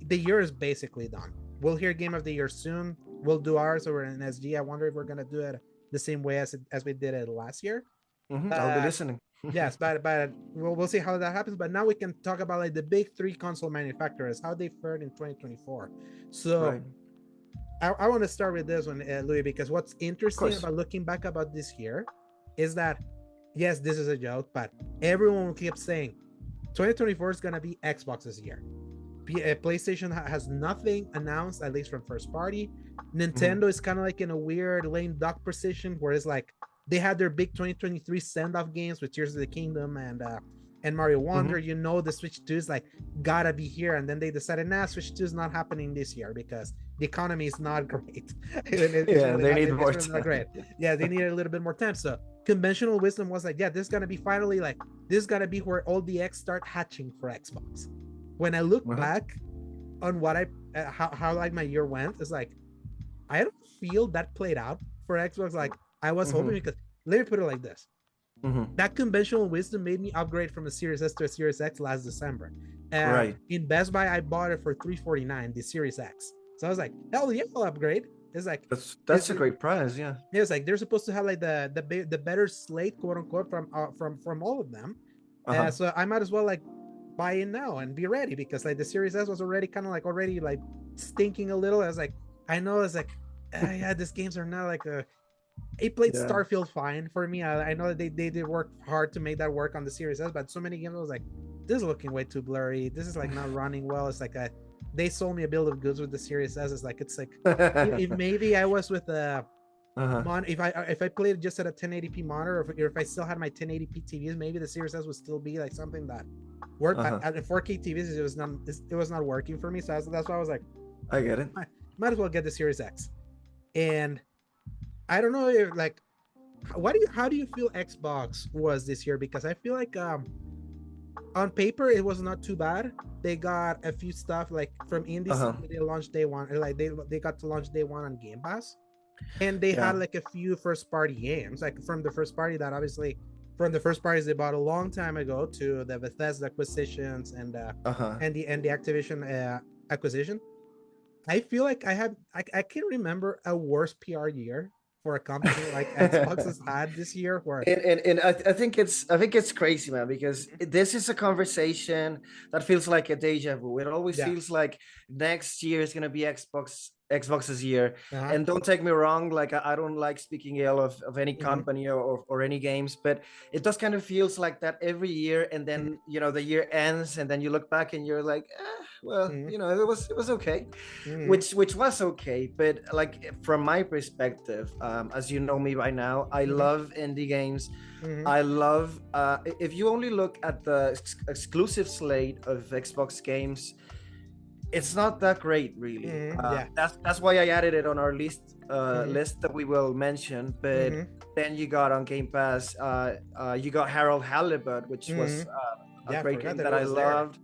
the year is basically done. We'll hear Game of the Year soon. We'll do ours over in SG. I wonder if we're gonna do it the same way as we did it last year. I'll be listening. Yes, but we'll see how that happens. But now we can talk about like the big three console manufacturers, how they fared in 2024. So I want to start with this one, Louie, because what's interesting about looking back about this year is that yes, this is a joke, but everyone keeps saying 2024 is gonna be Xbox's year. PlayStation has nothing announced, at least from first party. Nintendo is kind of like in a weird lame duck position where it's like they had their big 2023 send-off games with Tears of the Kingdom and Mario Wonder. You know, the Switch 2 is like gotta be here, and then they decided, nah, Switch 2 is not happening this year because the economy is not great. They need more time. Not great. Yeah, they needed a little bit more time. So conventional wisdom was like, yeah, this is gonna be finally like this is gonna be where all the X start hatching for Xbox. When I look back on what how like my year went, it's like I don't feel that played out for Xbox like I was hoping, because let me put it like this. That conventional wisdom made me upgrade from a Series S to a Series X last December. In Best Buy, I bought it for $349, the Series X. So I was like, hell yeah, I'll upgrade. It's like that's a great price, yeah. It's like they're supposed to have like the better slate, quote unquote, from all of them. So I might as well like buy in now and be ready, because like the Series S was already kind of like stinking a little. I was like, I know it's like yeah, these games are not like it played Starfield fine for me. I know that they did work hard to make that work on the Series S, but so many games I was like, this is looking way too blurry. This is like not running well. It's like they sold me a bill of goods with the Series S. It's like if maybe I was with if I played it just at a 1080p monitor, or if I still had my 1080p TVs, maybe the Series S would still be like something that worked. At 4K TVs, it was not working for me. So that's why I was like, I get it. Might as well get the Series X. And I don't know if like how do you feel Xbox was this year? Because I feel like on paper it was not too bad. They got a few stuff like from indies. They launched day one, like they got to launch day one on Game Pass, and they had like a few first party games, like from the first party that obviously from the first parties they bought a long time ago, to the Bethesda acquisitions and the Activision acquisition. I feel like I can't remember a worse PR year for a company like Xbox has had this year. Where and I think it's crazy, man, because this is a conversation that feels like a deja vu. It always feels like next year is gonna be Xbox's year. And don't take me wrong, like I don't like speaking ill of any company or any games, but it does kind of feels like that every year. And then you know the year ends, and then you look back and you're like, well, you know, it was okay, which was okay. But like from my perspective, as you know me by now, I love indie games. I love if you only look at the exclusive slate of Xbox games, it's not that great, really. That's why I added it on our list that we will mention. But then you got on Game Pass, you got Harold Halibut, which was a great game that I loved.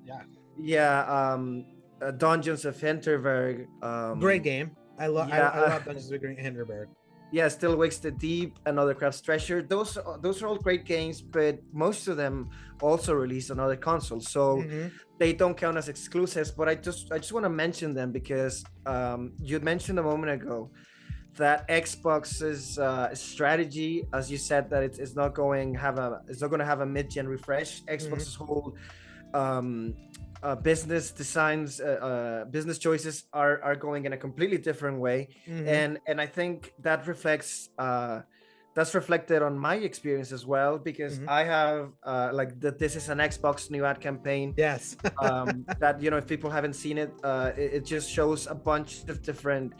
Dungeons of Hinterberg. Great game. I love Dungeons of Hinterberg. Yeah, Still Wakes the Deep, Another Craft's Treasure. Those are all great games, but most of them also released on other consoles, so they don't count as exclusives. But I just want to mention them because you mentioned a moment ago that Xbox's strategy, as you said, that it's not going to have a mid-gen refresh. Xbox's whole business designs, business choices are going in a completely different way, and I think that reflects that's reflected on my experience as well, because I have this is an Xbox new ad campaign. Yes. That, you know, if people haven't seen it, it just shows a bunch of different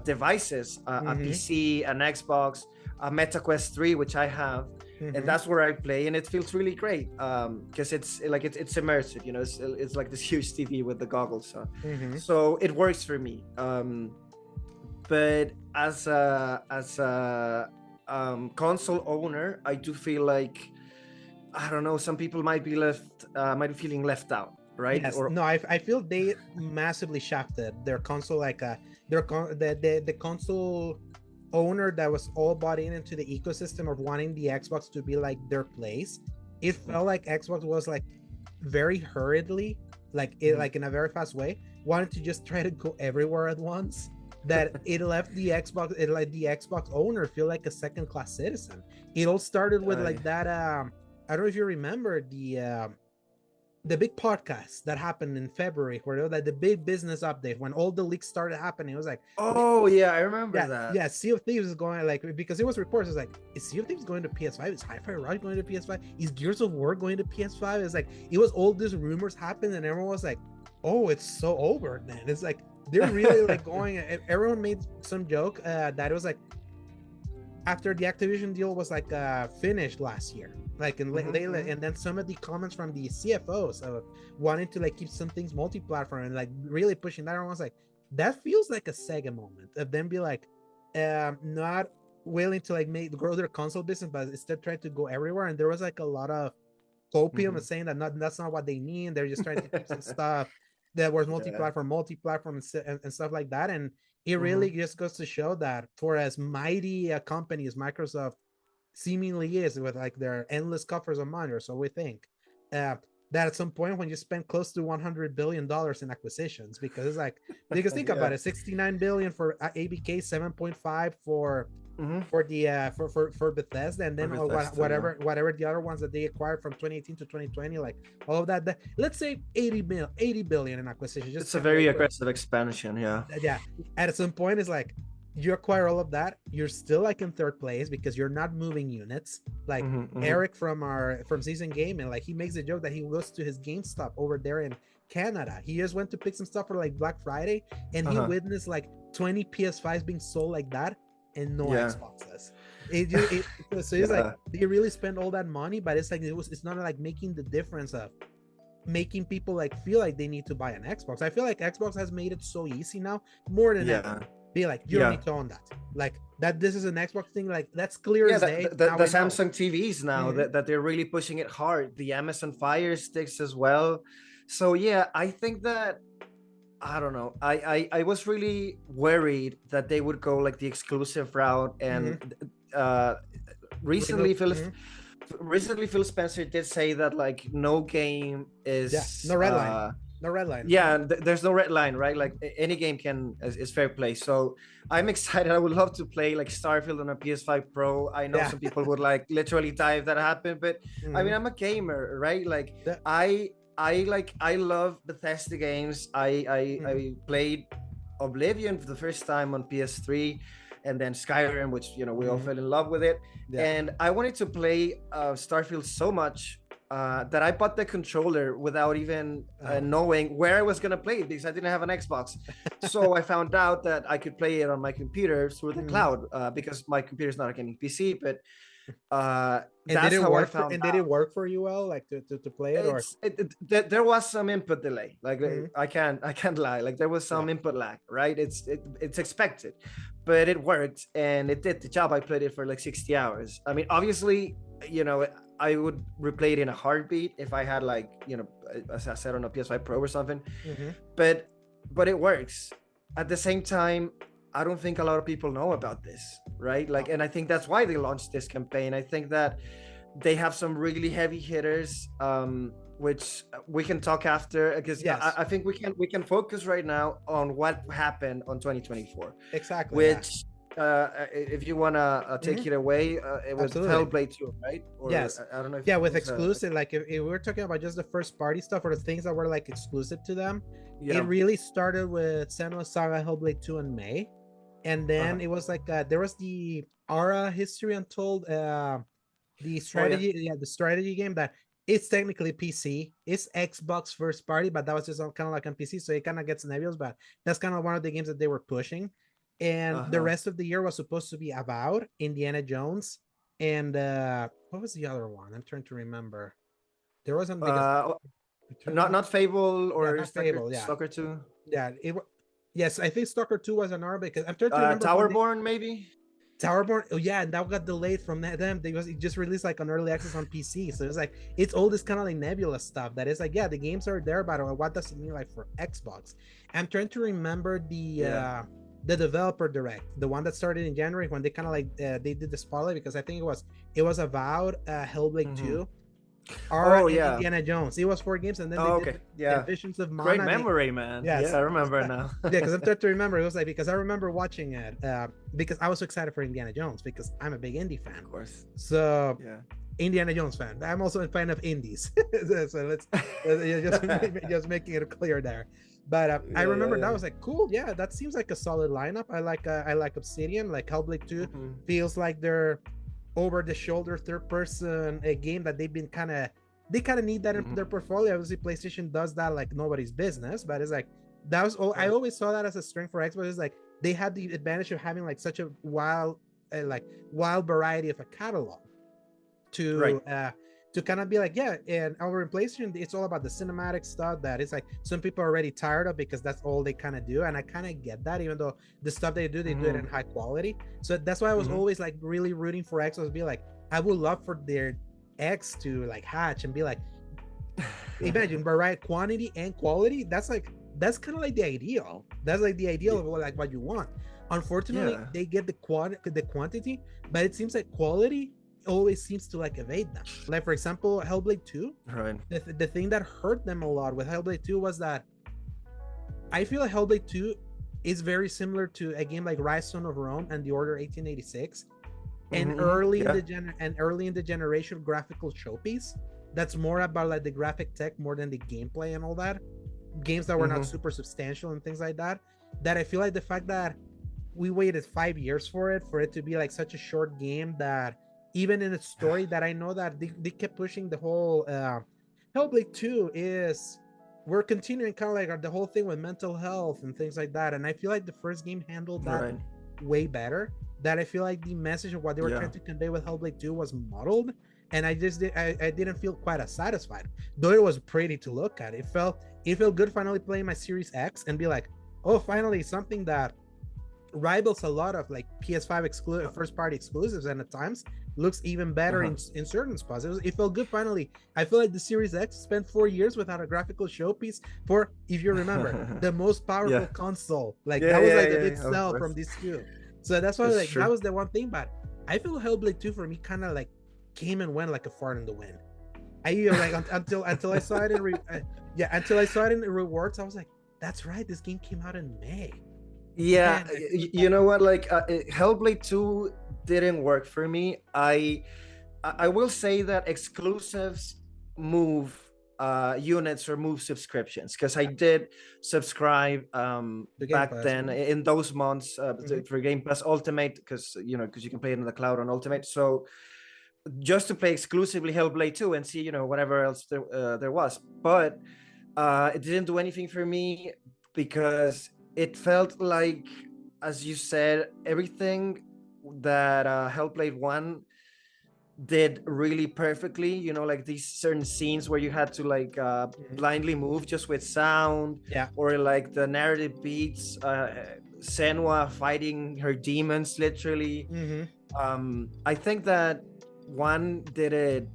devices, a PC, an Xbox, a MetaQuest 3, which I have. And that's where I play, and it feels really great because it's immersive, you know. It's like this huge TV with the goggles, so it works for me. But as a console owner, I do feel like, I don't know, some people might be feeling left out, right? Yes. I feel they massively shafted their console, like the console owner that was all bought into the ecosystem of wanting the Xbox to be like their place. It felt like Xbox was like very hurriedly, like in a very fast way, wanted to just try to go everywhere at once, that it left the Xbox owner feel like a second class citizen. It all started with like that I don't know if you remember the big podcast that happened in February, where it was like the big business update when all the leaks started happening. It was like, oh yeah, I remember that. yeah. Sea of Thieves is going like, because it was reports. It's like, is Sea of Thieves going to PS5? Is Hi-Fi Rush going to PS5? Is Gears of War going to PS5? It's like it was all these rumors happened, and everyone was like, oh, it's so over. Then it's like they're really like going. Everyone made some joke that it was like after the Activision deal was like finished last year, like in and then some of the comments from the CFOs of wanting to like keep some things multi-platform and like really pushing that. Everyone's like, that feels like a Sega moment of them be like not willing to like grow their console business, but instead trying to go everywhere. And there was like a lot of copium of saying that that's not what they mean. They're just trying to keep some stuff that was multi-platform and stuff like that. And it really just goes to show that for as mighty a company as Microsoft seemingly is, with like their endless coffers of money, or so we think, that at some point when you spend close to $100 billion in acquisitions, because it's like, because think about it, 69 billion for ABK, 7.5 for the for Bethesda, and then whatever the other ones that they acquired from 2018 to 2020, like all of that, let's say 80 billion in acquisitions. It's a very aggressive expansion. Yeah, at some point it's like you acquire all of that, you're still like in third place because you're not moving units. Like Eric from Season Gaming, like he makes a joke that he goes to his GameStop over there in Canada. He just went to pick some stuff for like Black Friday, and he witnessed like 20 PS5s being sold like that, and no Xboxes. So it's like they really spend all that money, but it's like it's not like making the difference of making people like feel like they need to buy an Xbox. I feel like Xbox has made it so easy now, more than ever. Be like, you don't need to own that. Like that, this is an Xbox thing. Like that's clear as day. The Samsung TVs now that they're really pushing it hard. The Amazon Fire Sticks as well. So yeah, I think that, I don't know. I was really worried that they would go like the exclusive route, and recently Phil Spencer did say that like no game is no red line. No red line. Yeah, there's no red line, right? Like any game is fair play. So I'm excited. I would love to play like Starfield on a PS5 Pro. I know some people would like literally die if that happened, but I mean, I'm a gamer, right? Like I love Bethesda games. I played Oblivion for the first time on PS3, and then Skyrim, which we all fell in love with it. And I wanted to play Starfield so much that I bought the controller without even knowing where I was gonna play it, because I didn't have an Xbox. So I found out that I could play it on my computer through the cloud, because my computer is not a gaming PC. But that's how I found out. Did it work for you well, like to play it? There was some input delay. Like I can't lie. Like there was some input lag, right? It's expected, but it worked and it did the job. I played it for like 60 hours. I mean, obviously, I would replay it in a heartbeat if I had like, as I said, on a PS5 Pro or something. But it works. At the same time, I don't think a lot of people know about this, right? Like, and I think that's why they launched this campaign. I think that they have some really heavy hitters, which we can talk after, because I think we can focus right now on what happened on 2024. Exactly. Which, if you wanna take it away, it was Hellblade 2, right? Or, yes. I don't know. If with exclusive, like if we're talking about just the first party stuff or the things that were like exclusive to them, it really started with Senua's Saga Hellblade 2 in May, and then it was like there was the Ara History Untold, the strategy, the strategy game that it's technically PC. It's Xbox first party, but that was just kind of like on PC, so it kind of gets nebulous. But that's kind of one of the games that they were pushing. And the rest of the year was supposed to be Avowed, Indiana Jones, and what was the other one? I'm trying to remember. There wasn't not Fable or not Stalker, Fable, Stalker 2. Yeah, yes, I think Stalker 2 was an R, because I'm trying to remember. Towerborn, maybe. Towerborn, and that got delayed from them. It just released like on early access on PC, so it's like it's all this kind of like nebula stuff that is like, the games are there, but what does it mean like for Xbox? I'm trying to remember the developer direct, the one that started in January, when they kind of like they did the spotlight, because I think it was Avowed, Hellblade 2, Indiana Jones. It was 4 games, and then they did Visions of Mana. Great memory, man. Yes, I remember now. Because I'm trying to remember. It was like, because I remember watching it because I was so excited for Indiana Jones, because I'm a big indie fan. Of course. So Indiana Jones fan. I'm also a fan of indies. So let's just making it clear there. But I remember that was like, cool. Yeah, that seems like a solid lineup. I like Obsidian. Like Hellblade 2 feels like they're over the shoulder third person, a game that they've been kind of need that in their portfolio. Obviously, PlayStation does that like nobody's business, but it's like that was I always saw that as a strength for Xbox. It's like they had the advantage of having like such a wild variety of a catalog to kind of be like, yeah, and over in PlayStation, it's all about the cinematic stuff that it's like some people are already tired of because that's all they kind of do. And I kind of get that, even though the stuff they do it in high quality. So that's why I was always like really rooting for Xbox to be like, I would love for their X to like hatch and be like, imagine variety, quantity and quality. That's kind of like the ideal. That's like the ideal of what you want. Unfortunately, they get the quantity, but it seems like quality always seems to like evade them. Like for example, Hellblade 2. Right. The thing that hurt them a lot with Hellblade 2 was that I feel like Hellblade 2 is very similar to a game like Rise Son of Rome and The Order 1886, and early in the generation graphical showpiece. That's more about like the graphic tech more than the gameplay and all that. Games that were not super substantial and things like that. That I feel like the fact that we waited 5 years for it to be like such a short game that even in its story that I know that they kept pushing the whole Hellblade 2 is we're continuing kind of like the whole thing with mental health and things like that. And I feel like the first game handled that way better. That I feel like the message of what they were trying to convey with Hellblade 2 was muddled. And I didn't feel quite as satisfied. Though it was pretty to look at. It felt good finally playing my Series X and be like, oh, finally something that rivals a lot of like PS5 first party exclusives, and at times looks even better in certain spots. It felt good finally. I feel like the Series X spent 4 years without a graphical showpiece for, if you remember, the most powerful console. Like that was like the big sell from this two. So that's why that was the one thing. But I feel Hellblade 2 for me kind of like came and went like a fart in the wind. I like until I saw it in rewards, I was like, that's right, this game came out in May. Yeah, you know what? Like Hellblade 2 didn't work for me. I will say that exclusives move units or move subscriptions, because I did subscribe back then in those months for Game Pass Ultimate, because you can play it in the cloud on Ultimate. So just to play exclusively Hellblade 2 and see whatever else there was, but it didn't do anything for me because it felt like, as you said, everything that Hellblade 1 did really perfectly, like these certain scenes where you had to like blindly move just with sound, or like the narrative beats, Senua fighting her demons literally. I think that one did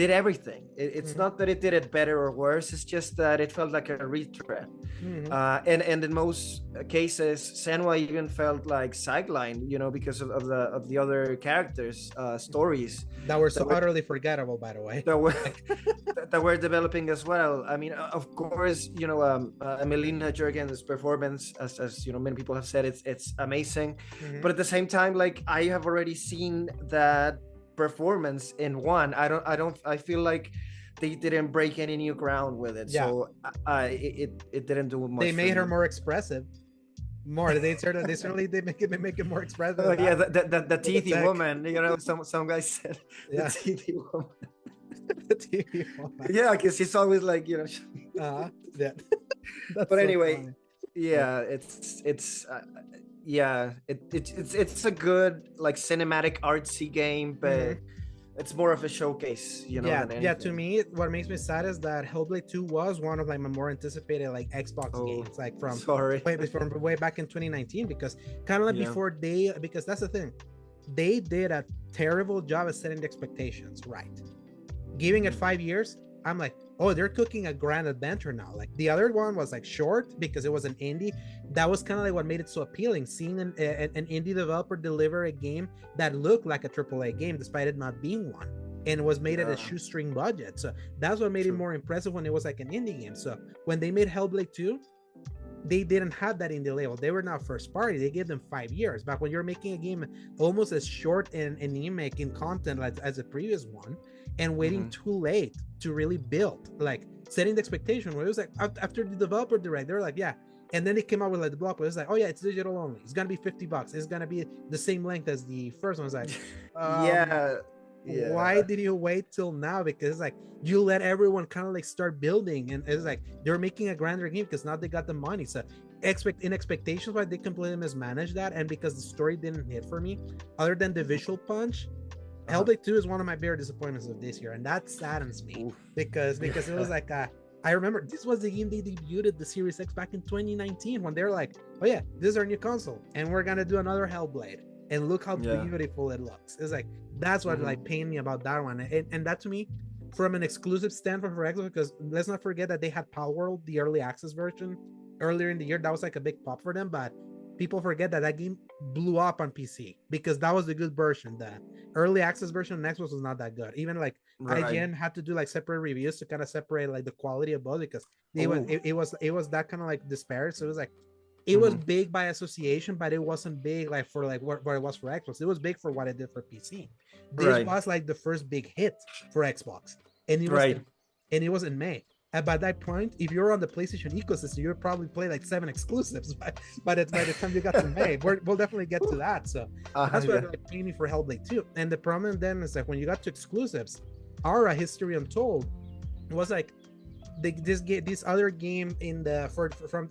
everything. It's not that it did it better or worse, it's just that it felt like a retread. And in most cases Senua even felt like sidelined, because of the other characters' stories that were utterly forgettable, by the way, that were developing as well. I mean, of course, Melina Jurgen's performance, as many people have said, it's amazing. But at the same time, like, I have already seen that performance in one. I feel like they didn't break any new ground with it. So it didn't do much. They made her more expressive. They certainly did make it more expressive. The teethy woman, some guys said the teethy woman. The teethy woman. Yeah, because she's always like, but anyway, funny. It's a good like cinematic artsy game, but it's more of a showcase, than anything. To me, what makes me sad is that Hellblade 2 was one of like my more anticipated like Xbox games, like from way back in 2019, because kind of like because that's the thing, they did a terrible job of setting the expectations right. Giving it 5 years, I'm like, oh, they're cooking a grand adventure now. Like the other one was like short because it was an indie. That was kind of like what made it so appealing, seeing an indie developer deliver a game that looked like a AAA game despite it not being one, and was made at a shoestring budget. So that's what made it more impressive when it was like an indie game. So when they made Hellblade 2, they didn't have that indie label. They were not first party. They gave them 5 years. But when you're making a game almost as short and anemic in content as the previous one, and waiting too late to really build, like setting the expectation where it was like after the developer direct, they were like, yeah. And then they came out with like the blog, but it's like, oh yeah, it's digital only. It's gonna be $50. It's gonna be the same length as the first one. It's like, yeah. Why did you wait till now? Because it's like you let everyone kind of like start building, and it's like they're making a grander game because now they got the money. So expectations wise, they completely mismanaged that, and because the story didn't hit for me, other than the visual punch. Hellblade 2 is one of my bigger disappointments of this year, and that saddens me because it was like I remember this was the game they debuted the Series X back in 2019 when they're like, oh yeah, this is our new console and we're gonna do another Hellblade, and look how beautiful it looks. It's like that's what like pained me about that one, and that to me, from an exclusive standpoint for Xbox, because let's not forget that they had Palworld, the early access version, earlier in the year. That was like a big pop for them, but people forget that game blew up on PC because that was the good version. The early access version on Xbox was not that good. Even like IGN had to do like separate reviews to kind of separate like the quality of both, because it was that kind of like disparate. So it was like it was big by association, but it wasn't big like for like what it was for Xbox. It was big for what it did for PC. This was like the first big hit for Xbox, and it was it was in May. And by that point, if you're on the PlayStation ecosystem, you'll probably play like 7 exclusives by the time you got to May. We'll definitely get to that. So that's what like paid me for Hellblade 2. And the problem then is like when you got to exclusives, Aura History Untold was like this other game in the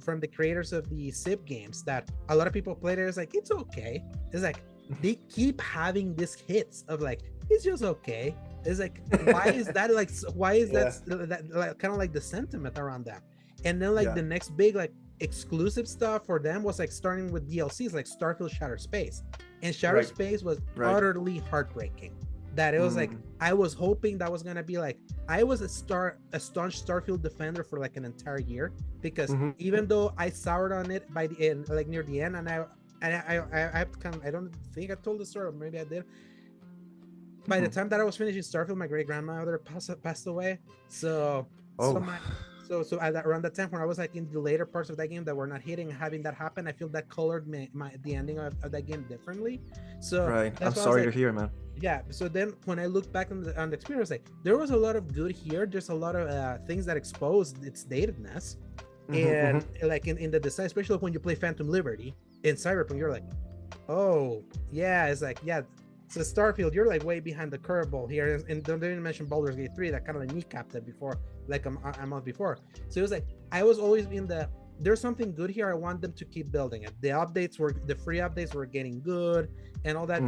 from the creators of the SIP games that a lot of people played. It's like it's okay. It's like they keep having these hits of like it's just okay. It's like why is that like why is that like, kind of like the sentiment around that? And then like the next big like exclusive stuff for them was like starting with DLCs like Starfield Shattered Space, and Shattered Space was utterly heartbreaking. That it was like I was hoping that was gonna be like I was a staunch Starfield defender for like an entire year, because even though I soured on it by the end, like near the end, and I don't think I told the story, or maybe I did. By the time that I was finishing Starfield, my great grandmother passed away. So around that time when I was like in the later parts of that game that were not hitting, having that happen, I feel that colored the ending of that game differently. So I'm sorry to hear, man. Yeah. So then when I look back on the experience, like there was a lot of good here. There's a lot of things that exposed its datedness, and like in the design, especially when you play Phantom Liberty in Cyberpunk, you're like, oh yeah, it's like So Starfield, you're like way behind the curveball here, and don't even mention Baldur's Gate 3 that kind of like kneecapped it before, like a month before. So it was like I was always in there's something good here. I want them to keep building it. The free updates were getting good, and all that.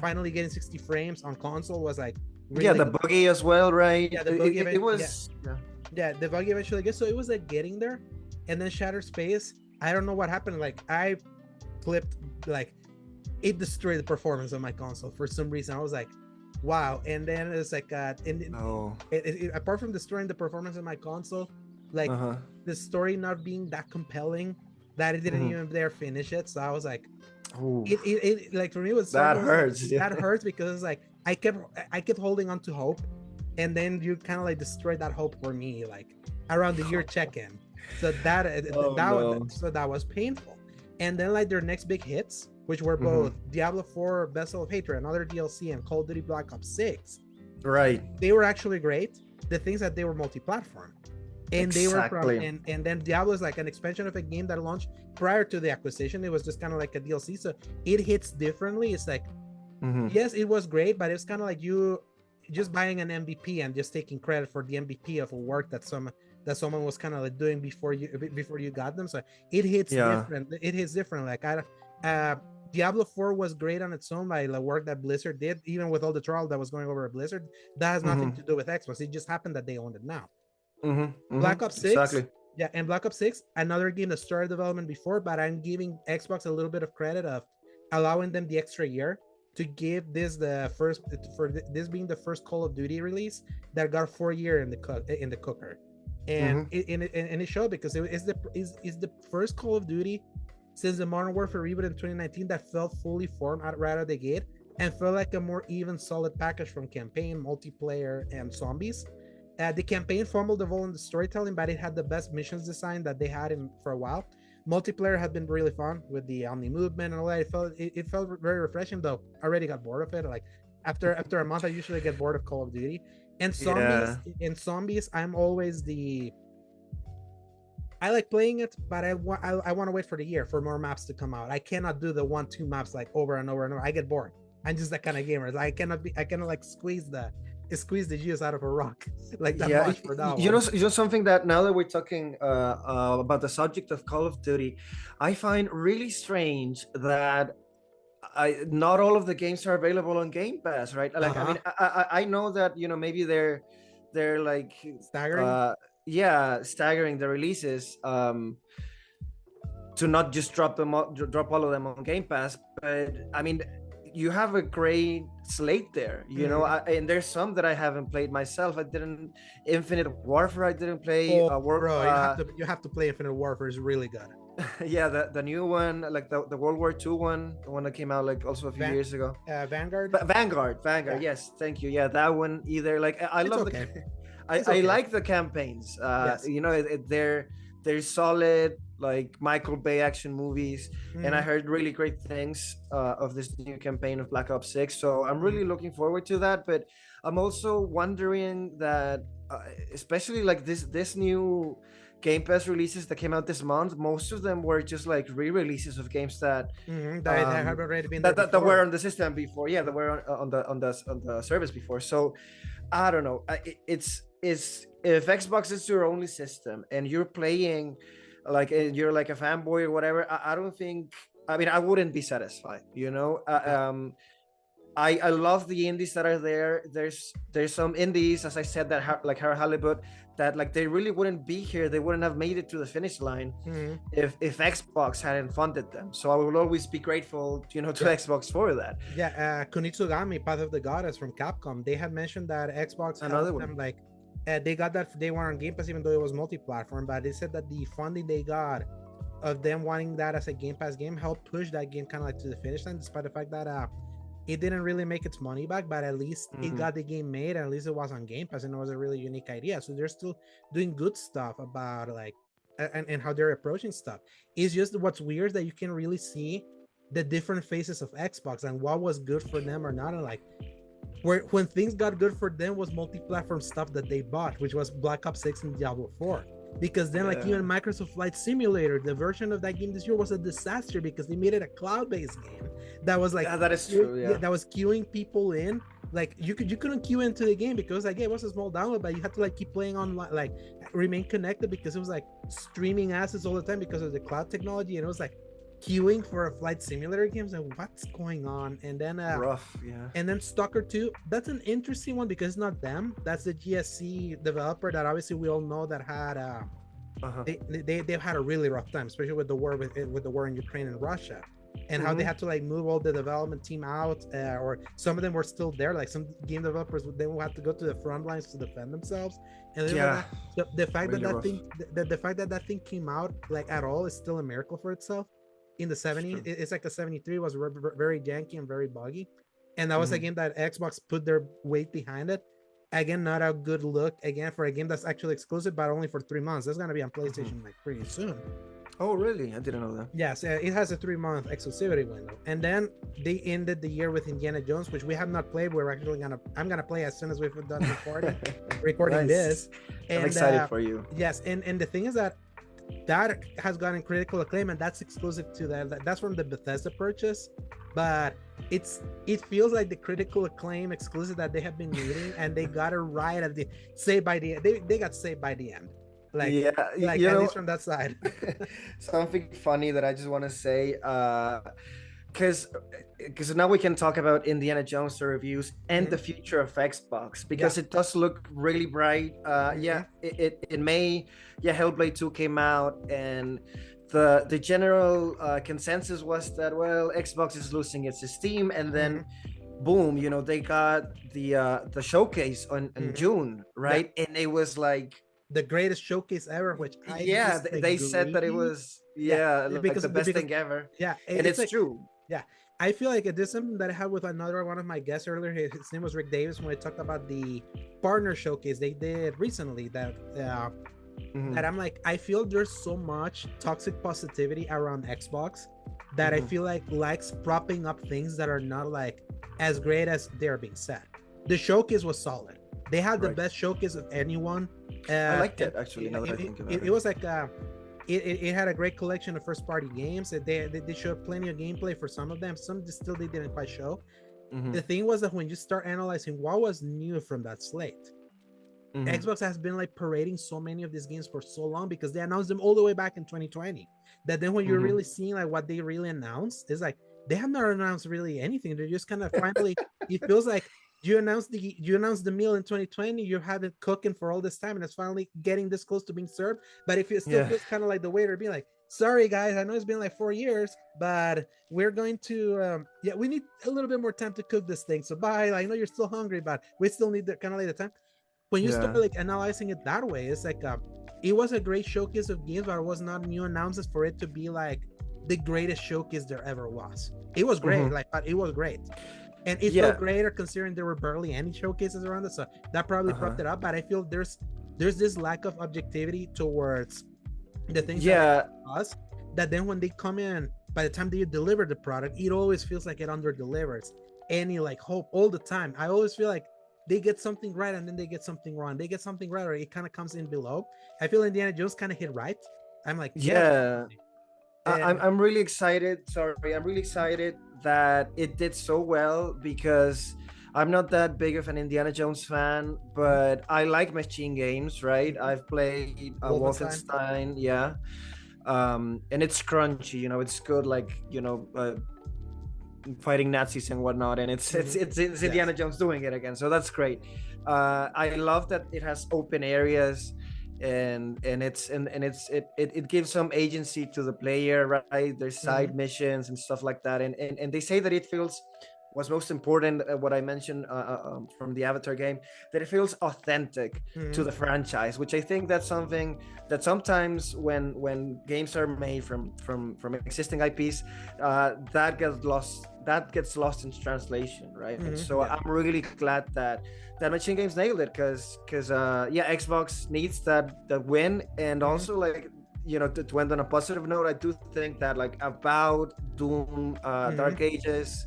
Finally getting 60 frames on console was like really the buggy as well, right? Yeah, the buggy it was. Yeah, the buggy eventually gets. So it was like getting there, and then Shattered Space. I don't know what happened. Like I flipped like. It destroyed the performance of my console for some reason. I was like, wow. And then it's like apart from destroying the performance of my console, like the story not being that compelling, that it didn't even dare finish it. So I was like, it like for me it was that hurts. That hurts because it's like I kept holding on to hope, and then you kind of like destroyed that hope for me like around the year check-in. So that was painful. And then like their next big hits, which were both Diablo 4, Vessel of Hatred, another DLC, and Call of Duty Black Ops 6. Right. They were actually great. The things that they were multi-platform. And they were and then Diablo is like an expansion of a game that launched prior to the acquisition. It was just kind of like a DLC. So it hits differently. It's like, yes, it was great, but it's kind of like you just buying an MVP and just taking credit for the MVP of a work that someone was kind of like doing before you got them. So it hits different. It hits different. Like Diablo 4 was great on its own by the work that Blizzard did, even with all the trial that was going over at Blizzard. That has nothing to do with Xbox. It just happened that they owned it now. Black Ops 6, and Black Ops 6, another game that started development before, but I'm giving Xbox a little bit of credit of allowing them the extra year to give this this being the first Call of Duty release that got 4 years in the cooker, and it showed because it's the first Call of Duty since the Modern Warfare reboot in 2019 that felt fully formed right out of the gate and felt like a more even, solid package from campaign, multiplayer, and zombies. The campaign fumbled the ball in the storytelling, but it had the best missions design that they had for a while. multiplayer had been really fun with the omni movement and all that. It felt very refreshing, though. I already got bored of it. Like after a month, I usually get bored of Call of Duty. And Yeah. zombies, I'm always I like playing it, but I want to wait for the year for more maps to come out. I cannot do the 1-2 maps like over and over and over. I get bored. I'm just that kind of gamer. I cannot like squeeze the juice out of a rock like that much for that you one. know, something that now that we're talking about the subject of Call of Duty, I find really strange that not all of the games are available on Game Pass, right? Like, I mean, I know that, you know, maybe they're like Staggering. staggering the releases to not just drop all of them on Game Pass, but I mean, you have a great slate there, you know. And there's some that I haven't played myself. I didn't Infinite Warfare. I didn't play. Bro, you have to play Infinite Warfare. It's really good. Yeah, the new one, like the World War II one, the one that came out like also a few years ago. Vanguard. Vanguard. Yeah. Yes, thank you. Yeah, that one either. Like I love I like the campaigns. Yes. You know, they're solid, like Michael Bay action movies, and I heard really great things of this new campaign of Black Ops 6. So I'm really looking forward to that. But I'm also wondering that, especially like this new Game Pass releases that came out this month, most of them were just like re-releases of games that have already been that were on the system before. Yeah, that were on the service before. So I don't know. It's if Xbox is your only system and you're playing like you're like a fanboy or whatever, I don't think. I mean, I wouldn't be satisfied. You know. I love the indies that are there. There's some indies, as I said, that like Halibut, that like they really wouldn't be here. They wouldn't have made it to the finish line if Xbox hadn't funded them. So I will always be grateful, you know, to Xbox for that. Yeah, Kunitsugami, Path of the Goddess from Capcom, they had mentioned that Xbox helped them like they got that they were on Game Pass even though it was multi-platform, but they said that the funding they got of them wanting that as a Game Pass game helped push that game kind of like to the finish line, despite the fact that it didn't really make its money back, but at least it got the game made, and at least it was on Game Pass, and it was a really unique idea. So they're still doing good stuff about like and how they're approaching stuff. It's just what's weird that you can really see the different phases of Xbox and what was good for them or not, and like when things got good for them was multi-platform stuff that they bought, which was Black Ops 6 and Diablo 4. Because then like even Microsoft Flight Simulator, the version of that game this year was a disaster because they made it a cloud-based game that was like that is true, that was queuing people in. Like you couldn't queue into the game because like it was a small download, but you had to like keep playing online, like remain connected because it was like streaming assets all the time because of the cloud technology, and it was like queuing for a flight simulator game. So what's going on? And then rough, and then Stalker 2, that's an interesting one because it's not them, that's the GSC developer that obviously we all know that had they've had a really rough time, especially with the war with the war in Ukraine and Russia, and how they had to like move all the development team out, or some of them were still there, like some game developers they will have to go to the front lines to defend themselves. And the fact really that the fact that that thing came out like at all is still a miracle for itself. In the 70s, it's like the 73 was very janky and very buggy, and that was a game that Xbox put their weight behind it. Again, not a good look again for a game that's actually exclusive, but only for 3 months. That's gonna be on PlayStation like pretty soon. Oh really? I didn't know that. Yes, it has a 3-month exclusivity window. And then they ended the year with Indiana Jones, which we have not played. I'm gonna play as soon as we've done recording this. And, I'm excited for you. Yes, and the thing is that has gotten critical acclaim, and that's exclusive to that's from the Bethesda purchase, but it feels like the critical acclaim exclusive that they have been needing, and they got it right at the they got saved by the end, like at least from that side. Something funny that I just want to say, because now we can talk about Indiana Jones, the reviews, and the future of Xbox, because it does look really bright. In May, Hellblade 2 came out, and the general consensus was that, well, Xbox is losing its esteem, and then boom, you know, they got the showcase in June, right? And it was like the greatest showcase ever, which they said that it was because the best thing ever. And it's like, true. I feel like it is something that I had with another one of my guests earlier. His name was Rick Davis, when we talked about the partner showcase they did recently, that that I'm like, I feel there's so much toxic positivity around Xbox that I feel like likes propping up things that are not like as great as they're being said. The showcase was solid. They had the best showcase of anyone. I liked it actually. Now that I think about it, it was like it had a great collection of first party games. They showed plenty of gameplay for some of them. Some still they didn't quite show. The thing was that when you start analyzing what was new from that slate, Xbox has been like parading so many of these games for so long because they announced them all the way back in 2020. That then when you're really seeing like what they really announced, is like they have not announced really anything. They're just kind of finally. It feels like you announced the meal in 2020. You had it cooking for all this time, and it's finally getting this close to being served. But if it still feels kind of like the waiter being like, "Sorry guys, I know it's been like 4 years, but we're going to we need a little bit more time to cook this thing. So bye. I know you're still hungry, but we still need the kind of like the time." When you start like analyzing it that way, it's like it was a great showcase of games, but it was not new announcements for it to be like the greatest showcase there ever was. It was great, but it was great. And it felt greater considering there were barely any showcases around it. So that probably propped it up. But I feel there's this lack of objectivity towards the things that us, that then when they come in, by the time they deliver the product, it always feels like it under delivers any like hope all the time. I always feel like they get something right and then they get something wrong. They get something right or it kind of comes in below. I feel Indiana Jones kind of hit right. I'm like, I'm really excited. Sorry, I'm really excited that it did so well because I'm not that big of an Indiana Jones fan, but I like machine games, right? I've played Wolfenstein, and it's crunchy, you know, it's good, like, you know, fighting Nazis and whatnot, and it's Indiana Jones doing it again, so that's great. I love that it has open areas and it gives some agency to the player, right? There's side missions and stuff like that, and they say that it feels, what's most important, what I mentioned from the Avatar game, that it feels authentic to the franchise, which I think that's something that sometimes when games are made from existing IPs, that gets lost in translation, right? And so I'm really glad that Machine Games nailed it, because Xbox needs that win. And also, like, you know, to end on a positive note, I do think that like about Doom, Dark Ages,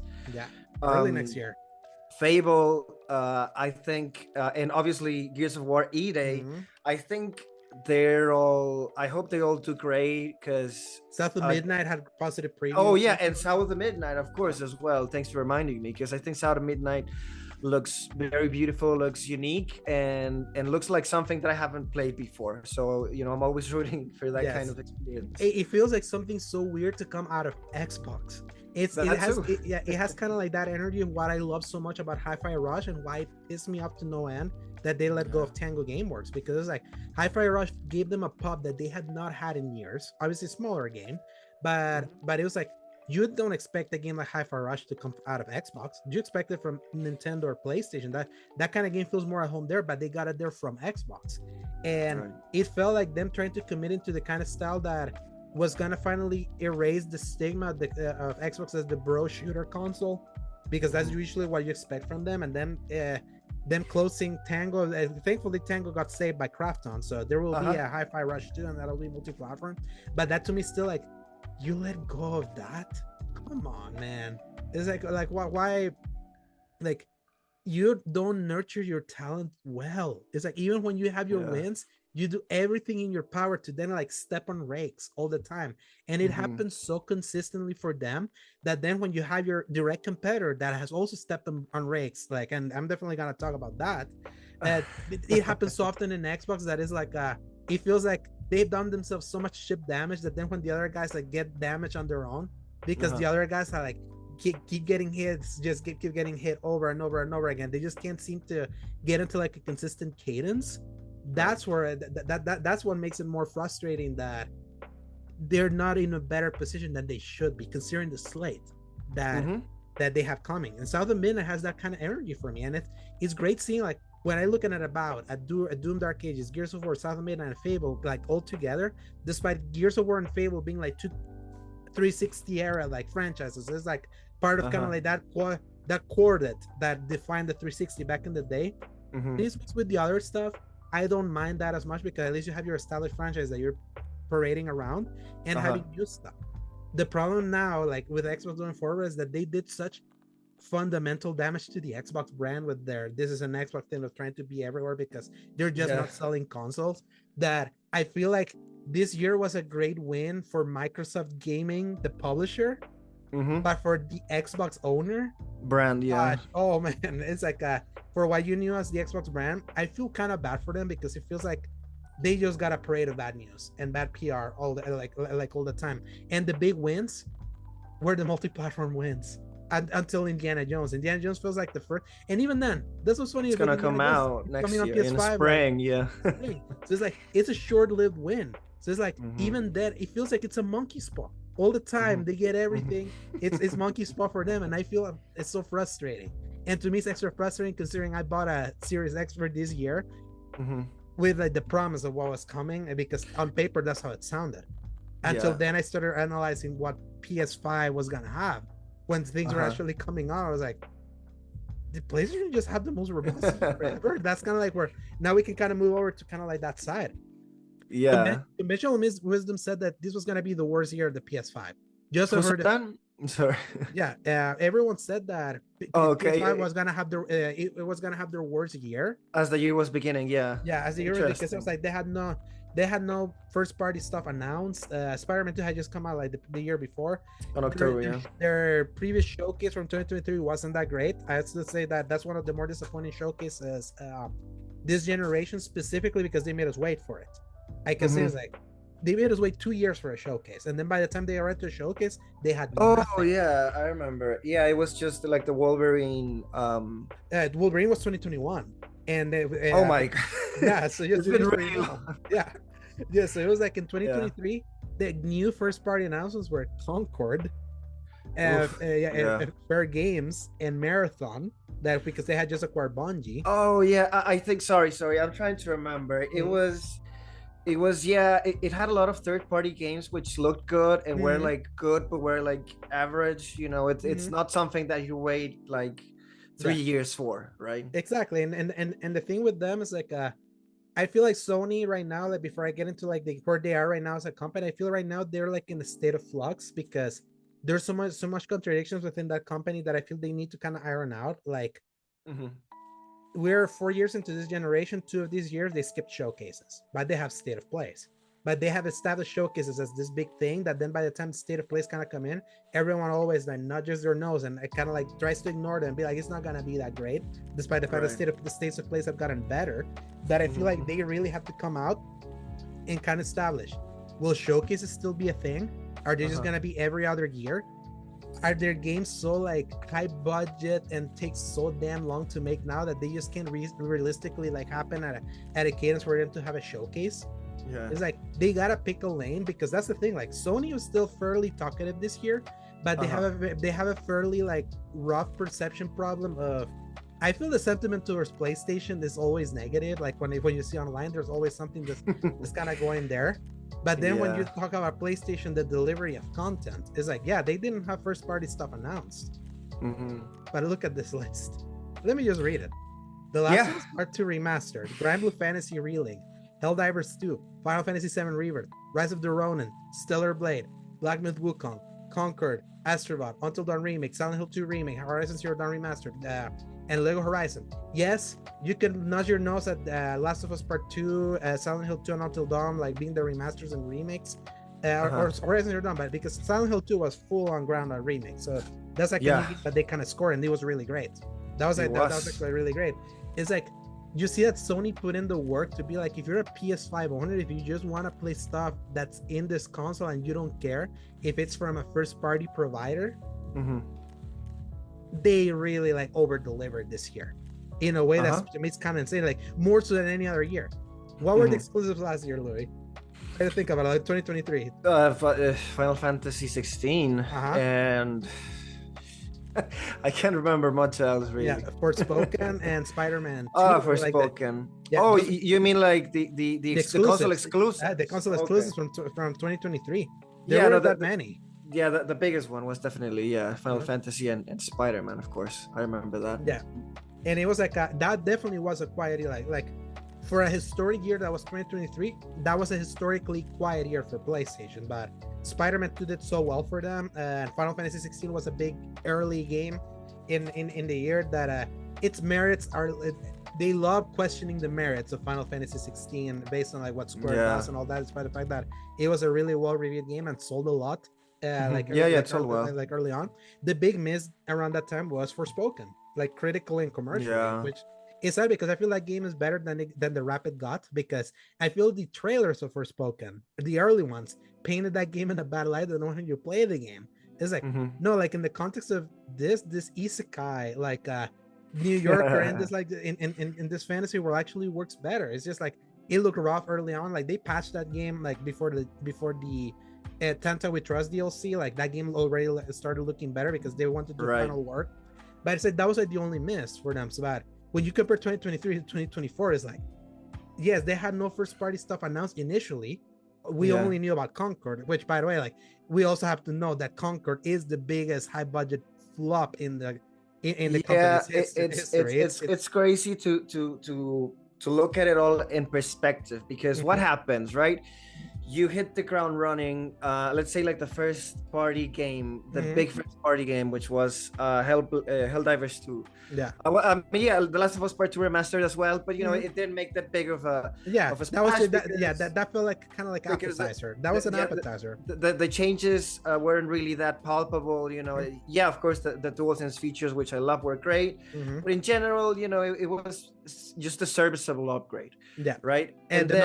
early next year, Fable, I think, and obviously Gears of War E-Day, I think I hope they all do great, because South of Midnight had positive previews. Oh yeah, and South of Midnight, of course, as well. Thanks for reminding me, because I think South of Midnight looks very beautiful, looks unique, and looks like something that I haven't played before. So, you know, I'm always rooting for that kind of experience. It feels like something so weird to come out of Xbox. It has kind of like that energy of what I love so much about Hi-Fi Rush, and why it pissed me off to no end that they let go of Tango Gameworks, because it's like Hi-Fi Rush gave them a pub that they had not had in years. Obviously smaller game, but it was like, you don't expect a game like Hi-Fi Rush to come out of Xbox. You expect it from Nintendo or PlayStation. That kind of game feels more at home there, but they got it there from Xbox. And it felt like them trying to commit into the kind of style that was gonna finally erase the stigma of Xbox as the bro shooter console, because that's usually what you expect from them. And then them closing Tango, thankfully Tango got saved by Krafton, so there will be a Hi-Fi Rush 2, and that'll be multi-platform. But that to me still like, you let go of that? Come on, man. It's like why like, you don't nurture your talent well. It's like, even when you have your wins, you do everything in your power to then like step on rakes all the time. And it happens so consistently for them that then when you have your direct competitor that has also stepped on rakes, like, and I'm definitely gonna talk about that, it happens so often in Xbox that is like it feels like they've done themselves so much ship damage that then when the other guys like get damage on their own, because the other guys are like keep getting hits, just keep getting hit over and over and over again, they just can't seem to get into like a consistent cadence. That's where that's what makes it more frustrating, that they're not in a better position than they should be, considering the slate that they have coming. And South of Midnight has that kind of energy for me, and it's great seeing, like, when I look at it at Doom Dark Ages, Gears of War, South of Midnight, and Fable, like, all together, despite Gears of War and Fable being like two 360 era like franchises, it's like part of kind of like that quartet that defined the 360 back in the day. This mixed with the other stuff, I don't mind that as much because at least you have your established franchise that you're parading around and having new stuff. The problem now, like with Xbox going forward, is that they did such fundamental damage to the Xbox brand with their this is an Xbox thing of trying to be everywhere because they're just not selling consoles, that I feel like this year was a great win for Microsoft Gaming, the publisher, but for the Xbox owner brand, oh man, it's like for what you knew as the Xbox brand, I feel kind of bad for them because it feels like they just got a parade of bad news and bad PR all the like all the time, and the big wins were the multi-platform wins. Until Indiana Jones feels like the first, and even then, this was funny. It's gonna come out next year in the spring, like, so it's like it's a short-lived win. So it's like even then, it feels like it's a monkey paw all the time. They get everything. It's monkey paw for them, and I feel it's so frustrating. And to me, it's extra frustrating considering I bought a Series X for this year with like the promise of what was coming, and because on paper that's how it sounded. Until then, I started analyzing what PS5 was gonna have. When things were actually coming out, I was like, did PlayStation just have the most robust ever? That's kind of like where now we can kind of move over to kind of like that side. Conventional wisdom said that this was going to be the worst year of the PS5. Just over the I'm sorry. Everyone said that PS5 was going to have their it was going to have their worst year as the year was beginning. As the year was, because it was like they had no first party stuff announced. Spider-Man 2 had just come out like the year before on October. Their previous showcase from 2023 wasn't that great. I have to say that's one of the more disappointing showcases this generation, specifically because they made us wait for it. I can say it's like they made us wait 2 years for a showcase, and then by the time they arrived to a showcase, they had nothing. I remember. It was just like the Wolverine. Wolverine was 2021. And oh my god, so it's been really long. So it was like in 2023 the new first party announcements were Concord, Fair Games, and Marathon, that because they had just acquired Bungie. I think sorry I'm trying to remember. It was it had a lot of third-party games which looked good and were like good but were like average. It's not something that you wait like 3 years for, right? Exactly. And the thing with them is like I feel like Sony right now, like before I get into like where they are right now as a company, I feel right now they're like in a state of flux because there's so much contradictions within that company that I feel they need to kind of iron out. Like we're 4 years into this generation. 2 of these years they skipped showcases, but they have state of plays. But they have established showcases as this big thing that then by the time the state of plays kind of come in, everyone always like nudges their nose and it kind of like tries to ignore them and be like, it's not going to be that great, despite the fact that the states of plays have gotten better. That I feel like they really have to come out and kind of establish, will showcases still be a thing? Are they just going to be every other year? Are their games so like high budget and takes so damn long to make now that they just can't realistically like happen at a cadence for them to have a showcase? It's like they gotta pick a lane, because that's the thing. Like Sony was still fairly talkative this year, but they have a fairly like rough perception problem of. I feel the sentiment towards PlayStation is always negative. Like when you see online, there's always something that's kind of going there. But then when you talk about PlayStation, the delivery of content is like, they didn't have first party stuff announced. But look at this list. Let me just read it. The Last of Us Part 2 Remastered, Grand Blue Fantasy Relink, Helldivers 2, Final Fantasy VII Rebirth, Rise of the Ronin, Stellar Blade, Black Myth Wukong, Concord, Astrobot, Until Dawn Remake, Silent Hill 2 Remake, Horizon Zero Dawn Remastered, and Lego Horizon. Yes, you can nudge your nose at Last of Us Part 2, Silent Hill 2, and Until Dawn, like being the remasters and remakes, or Horizon Zero Dawn, but because Silent Hill 2 was full on ground on remake, so that's like but they kind of scored, and it was really great. That was actually really great. It's like, you see that Sony put in the work to be like, if you're a PS5 owner, if you just want to play stuff that's in this console and you don't care if it's from a first party provider, they really like over delivered this year in a way that's to me it's kind of insane, like more so than any other year. What were the exclusives last year, Louie? I had to think about it, like 2023. Final Fantasy 16 and I can't remember much else really. Forspoken and Spider-Man 2. Forspoken. Like you mean like the console exclusives? The console exclusives from 2023. There weren't that many. Yeah, the biggest one was definitely Final Fantasy and Spider-Man, of course. I remember that. Yeah, and it was like that definitely was a quiet like for a historic year that was 2023, that was a historically quiet year for PlayStation. But Spider-Man 2 did so well for them, and Final Fantasy 16 was a big early game in the year that its merits are. They love questioning the merits of Final Fantasy 16 based on like what Square does and all that, despite the fact that it was a really well-reviewed game and sold a lot. Like early on. The big miss around that time was Forspoken, like critically and commercially, which is sad because I feel that game is better than the rap it got, because I feel the trailers of Forspoken, the early ones, painted that game in a bad light. And when you play the game, it's like no, like in the context of this isekai, like New Yorker and this like in this fantasy world actually works better. It's just like it looked rough early on. Like they patched that game like before the Tanta We Trust DLC. Like that game already started looking better because they wanted to do final work. But I said that was like the only miss for them. So that when you compare 2023 to 2024, it's like, yes, they had no first party stuff announced initially. We only knew about Concord, which by the way, like we also have to know that Concord is the biggest high budget flop in the company's history. It's crazy to look at it all in perspective, because what happens, right? You hit the ground running. Let's say like the first party game, the big first party game, which was Helldivers 2. Yeah. The Last of Us Part 2 remastered as well, but you know it didn't make that big of a that felt like kind of like appetizer. That was an appetizer. The changes weren't really that palpable. You know, of course the DualSense features, which I love, were great, but in general, you know, it was just a serviceable upgrade. Yeah. Right. And the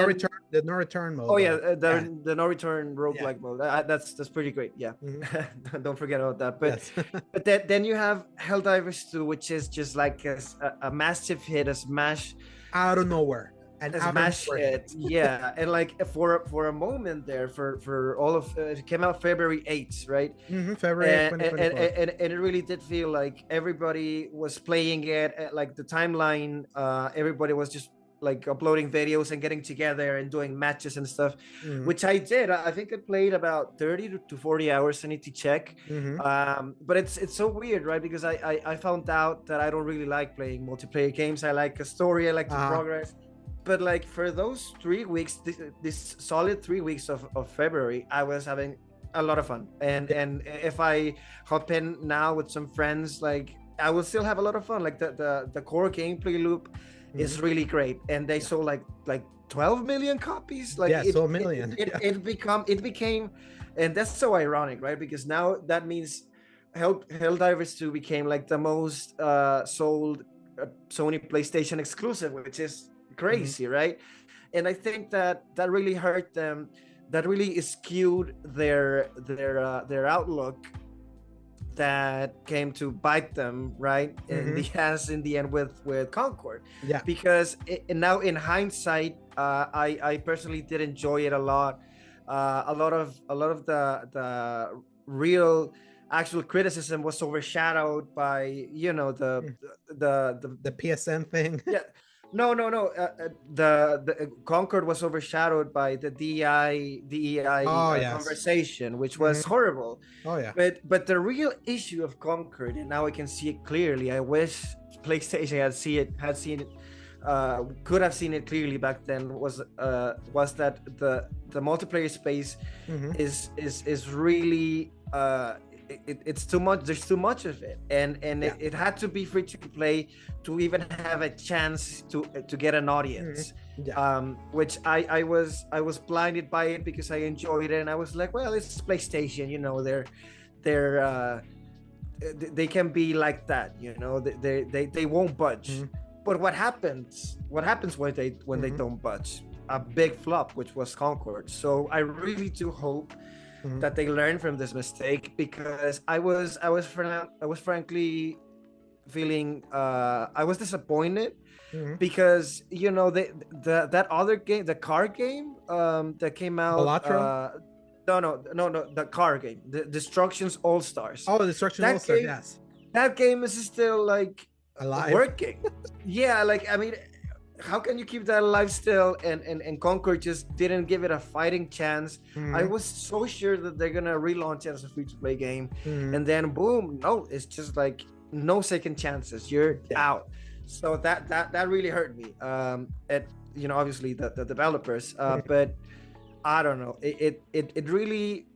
no return mode. Oh yeah, the no return roguelike mode. That's pretty great. Yeah. Don't forget about that. But but then you have Helldivers 2, which is just like a massive hit, a smash out of nowhere. And smash hit. Yeah. And like for a moment there, for all of it came out February 8th, right? February 2024. And it really did feel like everybody was playing it. Like the timeline, everybody was just like uploading videos and getting together and doing matches and stuff, which I did. I think I played about 30 to 40 hours. I need to check. But it's so weird, right? Because I found out that I don't really like playing multiplayer games. I like a story. I like to progress. But like for those 3 weeks, this solid 3 weeks of February, I was having a lot of fun. And if I hop in now with some friends, like I will still have a lot of fun. Like the core gameplay loop is really great, and they sold like 12 million copies. Like so million. It became, and that's so ironic, right? Because now that means Helldivers 2 became like the most sold Sony PlayStation exclusive, which is crazy, right? And I think that really hurt them. That really skewed their outlook. That came to bite them right in the ass in the end with Concord. Yeah. Because now in hindsight, I personally did enjoy it a lot. A lot of the real actual criticism was overshadowed by, you know, the PSN thing. Yeah. No. The Concord was overshadowed by the DEI conversation, which was horrible. Oh yeah. But the real issue of Concord, and now I can see it clearly. I wish PlayStation could have seen it clearly back then. Was that the multiplayer space is really it's too much. There's too much of it, and it had to be free to play to even have a chance to get an audience. Which I was blinded by it because I enjoyed it, and I was like, well, it's PlayStation, you know, they can be like that, you know, they won't budge. But what happens when they don't budge? A big flop, which was Concord. So I really do hope that they learn from this mistake, because I was frankly feeling I was disappointed because, you know, that other game, the car game that came out, no, the car game, the Destructions All Stars. Oh, Destruction All Stars, yes. That game is still like alive, working. Yeah, like I mean, how can you keep that alive still? And Concord just didn't give it a fighting chance. I was so sure that they're gonna relaunch it as a free-to-play game, and then boom, no, it's just like no second chances. You're out. So that really hurt me. Obviously the developers, but I don't know. It really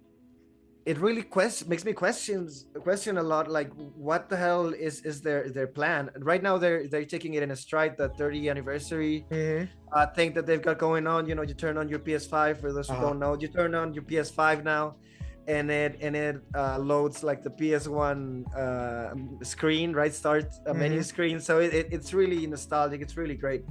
makes me question a lot. Like, what the hell is their plan right now? They're taking it in a stride, the 30th anniversary thing that they've got going on. You know, you turn on your PS5. For those who don't know, you turn on your PS5 now, and it loads like the PS1 screen, right? Start a menu screen. So it's really nostalgic. It's really great,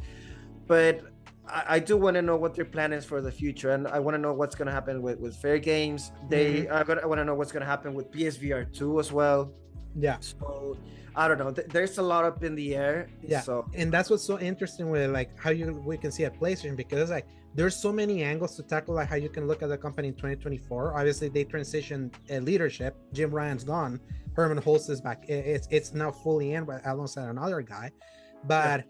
but I do want to know what their plan is for the future, and I want to know what's going to happen with Fair Games. I want to know what's going to happen with PSVR 2 as well. Yeah. So I don't know. There's a lot up in the air. Yeah. So, and that's what's so interesting with like how we can see at PlayStation, because like there's so many angles to tackle, like how you can look at the company in 2024. Obviously, they transitioned leadership. Jim Ryan's gone. Herman Holtz is back. It's now fully in, but alongside another guy. But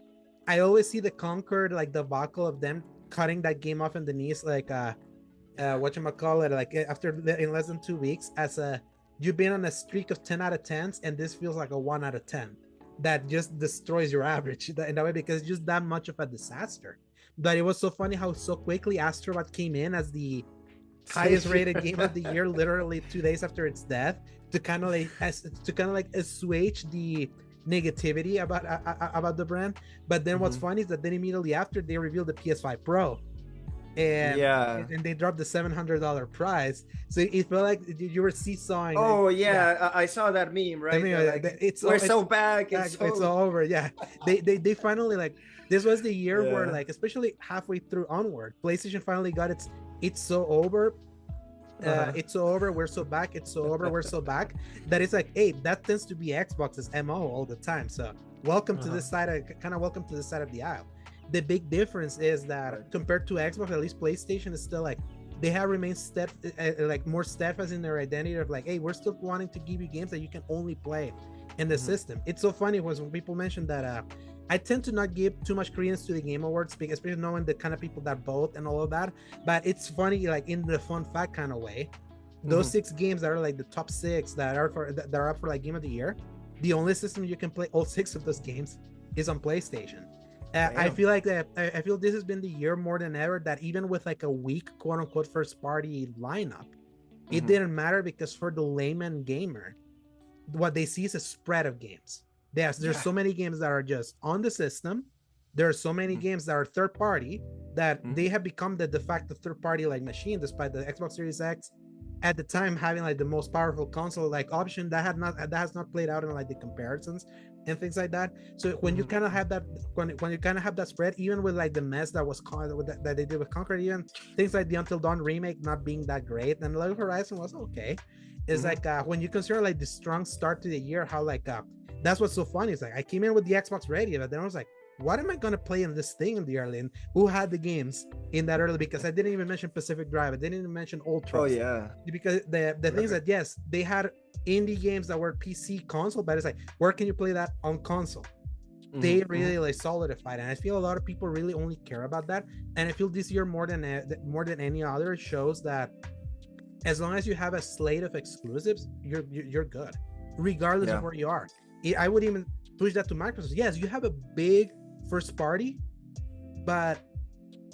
I always see the Concord like debacle of them cutting that game off in the knees, like whatchamacallit, like after in less than 2 weeks, as you've been on a streak of 10 out of 10s, and this feels like a 1 out of 10 that just destroys your average in that way, because it's just that much of a disaster. But it was so funny how so quickly Astrobot came in as the highest rated game of the year, literally 2 days after its death, to kind of like assuage the negativity about the brand. But then what's funny is that then immediately after, they revealed the PS5 Pro, and they dropped the $700 price, so it felt like you were seesawing. I saw that meme, right? We're so back, it's over. They finally, like, this was the year where, like, especially halfway through onward, PlayStation finally got it's so over. It's so over, we're so back, it's so over, we're so back, that it's like, hey, that tends to be Xbox's MO all the time. So welcome to this side of the aisle. The big difference is that compared to Xbox, at least PlayStation is still like, they have remained more steadfast in their identity of like, hey, we're still wanting to give you games that you can only play in the system. It's so funny was when people mentioned that I tend to not give too much credence to the Game Awards, because especially knowing the kind of people that vote and all of that. But it's funny, like in the fun fact kind of way, those 6 games that are like the top 6 that are up for like Game of the Year, the only system you can play all 6 of those games is on PlayStation. I feel like I feel this has been the year more than ever that even with like a weak quote unquote first party lineup, it didn't matter, because for the layman gamer, what they see is a spread of games. There's so many games that are just on the system. There are so many games that are third party that they have become the de facto third party like machine, despite the Xbox Series X at the time having like the most powerful console like option that has not played out in like the comparisons and things like that. So when you kind of have that, when you kind of have that spread, even with like the mess that was that they did with Conquer, even things like the Until Dawn remake not being that great, and Love Horizon was okay. It's like when you consider like the strong start to the year, how like that's what's so funny. It's like I came in with the Xbox ready, but then I was like, what am I gonna play in this thing in the early? And who had the games in that early? Because I didn't even mention Pacific Drive. I didn't even mention Ultra. Oh yeah. Because the things that, yes, they had indie games that were PC console, but it's like, where can you play that on console? They really like solidified, and I feel a lot of people really only care about that. And I feel this year more than any other shows that as long as you have a slate of exclusives, you're good, regardless of where you are. I would even push that to Microsoft. Yes, you have a big first party, but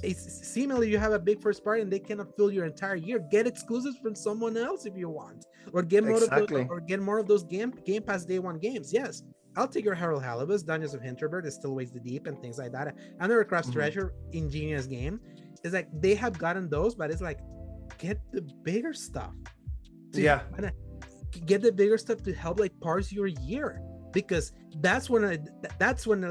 it's seemingly you have a big first party and they cannot fill your entire year. Get exclusives from someone else if you want, or get more of those Game Pass day one games. Yes, I'll take your Harold Halibus, Dungeons of Hinterberg, It Still Waits the Deep, and things like that. Another Craft Treasure, ingenious game. It's like they have gotten those, but it's like, get the bigger stuff. Get the bigger stuff to help like parse your year, because that's when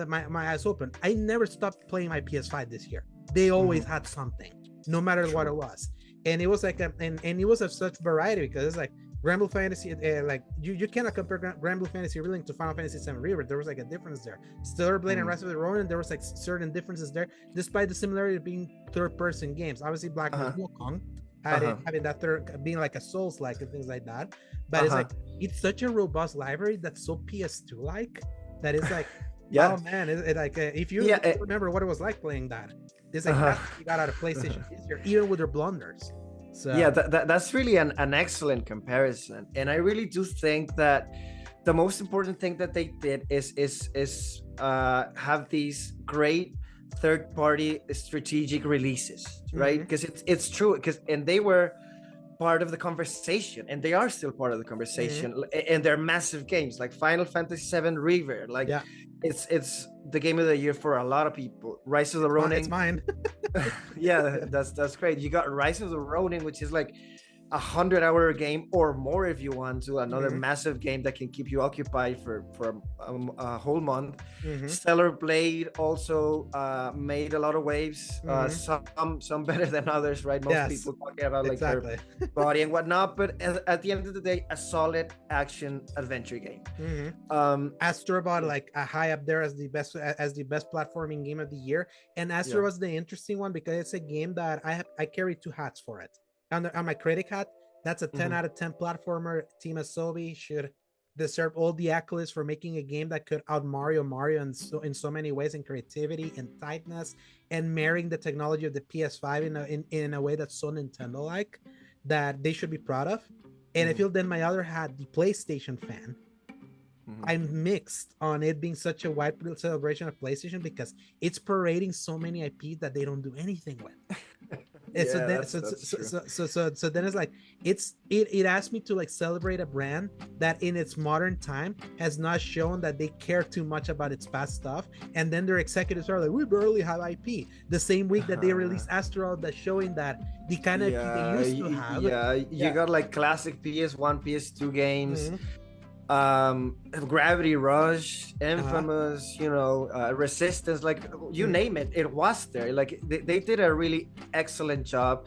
my eyes open. I never stopped playing my PS5 this year. They always had something, no matter what it was, and it was like and it was of such variety, because it's like Granblue Fantasy, like you cannot compare Granblue Fantasy Relink to Final Fantasy VII Rebirth. There was like a difference there. Stellar Blade and Rise of the Ronin, there was like certain differences there, despite the similarity of being third-person games. Obviously, Black Myth Wukong having that third, being like a Souls-like and things like that. But it's like, it's such a robust library that's so PS2 like that it's like, oh man, it like if you remember what it was like playing that, it's like that's what you got out of PlayStation this year, even with their blunders. So yeah, that's really an excellent comparison, and I really do think that the most important thing that they did is have these great third-party strategic releases, right? Because it's true, and they were part of the conversation, and they are still part of the conversation, and they're massive games like Final Fantasy VII Reaver. Like, it's the game of the year for a lot of people. Rise of the Ronin. It's mine. Yeah, that's great. You got Rise of the Ronin, which is like 100-hour game or more if you want to, another massive game that can keep you occupied for a whole month. Stellar Blade also made a lot of waves, some better than others, right? Most people talking about like their body and whatnot, but at the end of the day, a solid action adventure game. Astrobot, like high up there as the best platforming game of the year. And Astrobot's the interesting one because it's a game that I carry two hats for it. On my critic hat, that's a 10 out of 10 platformer. Team Asobi should deserve all the accolades for making a game that could out Mario in so many ways, in creativity and tightness, and marrying the technology of the PS5 in a way that's so Nintendo-like, that they should be proud of. And I feel then my other hat, the PlayStation fan, I'm mixed on it being such a wide celebration of PlayStation because it's parading so many IPs that they don't do anything with. So then it's like it asked me to like celebrate a brand that in its modern time has not shown that they care too much about its past stuff, and then their executives are like, we barely have IP. The same week that they released Astro, that's showing that the kind of IP they used to have. You got like classic PS1, PS2 games. Gravity Rush, Infamous, Resistance, like you name it, it was there. Like they did a really excellent job,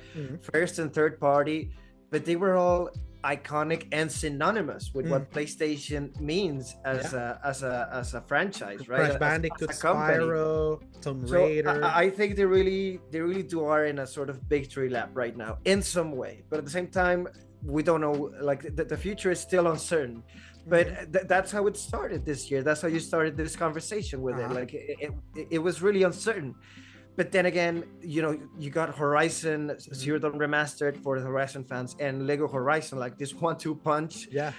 first and third party, but they were all iconic and synonymous with what PlayStation means as a franchise, right? Crash Bandicoot, Spyro, Tomb Raider. I think they really are in a sort of victory lap right now in some way, but at the same time, we don't know. Like the future is still uncertain. But that's how it started this year. That's how you started this conversation with it. Like it was really uncertain. But then again, you got Horizon Zero Dawn Remastered for the Horizon fans, and Lego Horizon, like this 1-2 punch. Yeah.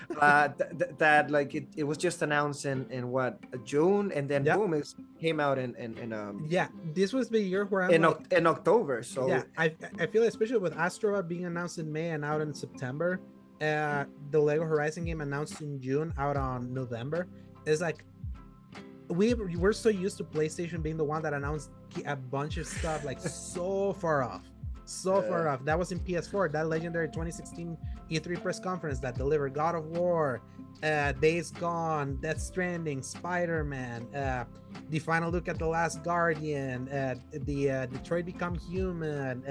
That like it was just announced in what, June, and then boom, it came out in this was the year where in October. So yeah, I feel especially with Astro being announced in May and out in September. The Lego Horizon game announced in June, out on November. It's like we're so used to PlayStation being the one that announced a bunch of stuff like so far off. That was in PS4, that legendary 2016 E3 press conference that delivered God of War, Days Gone, Death Stranding, Spider-Man, the final look at The Last Guardian, the Detroit Become Human,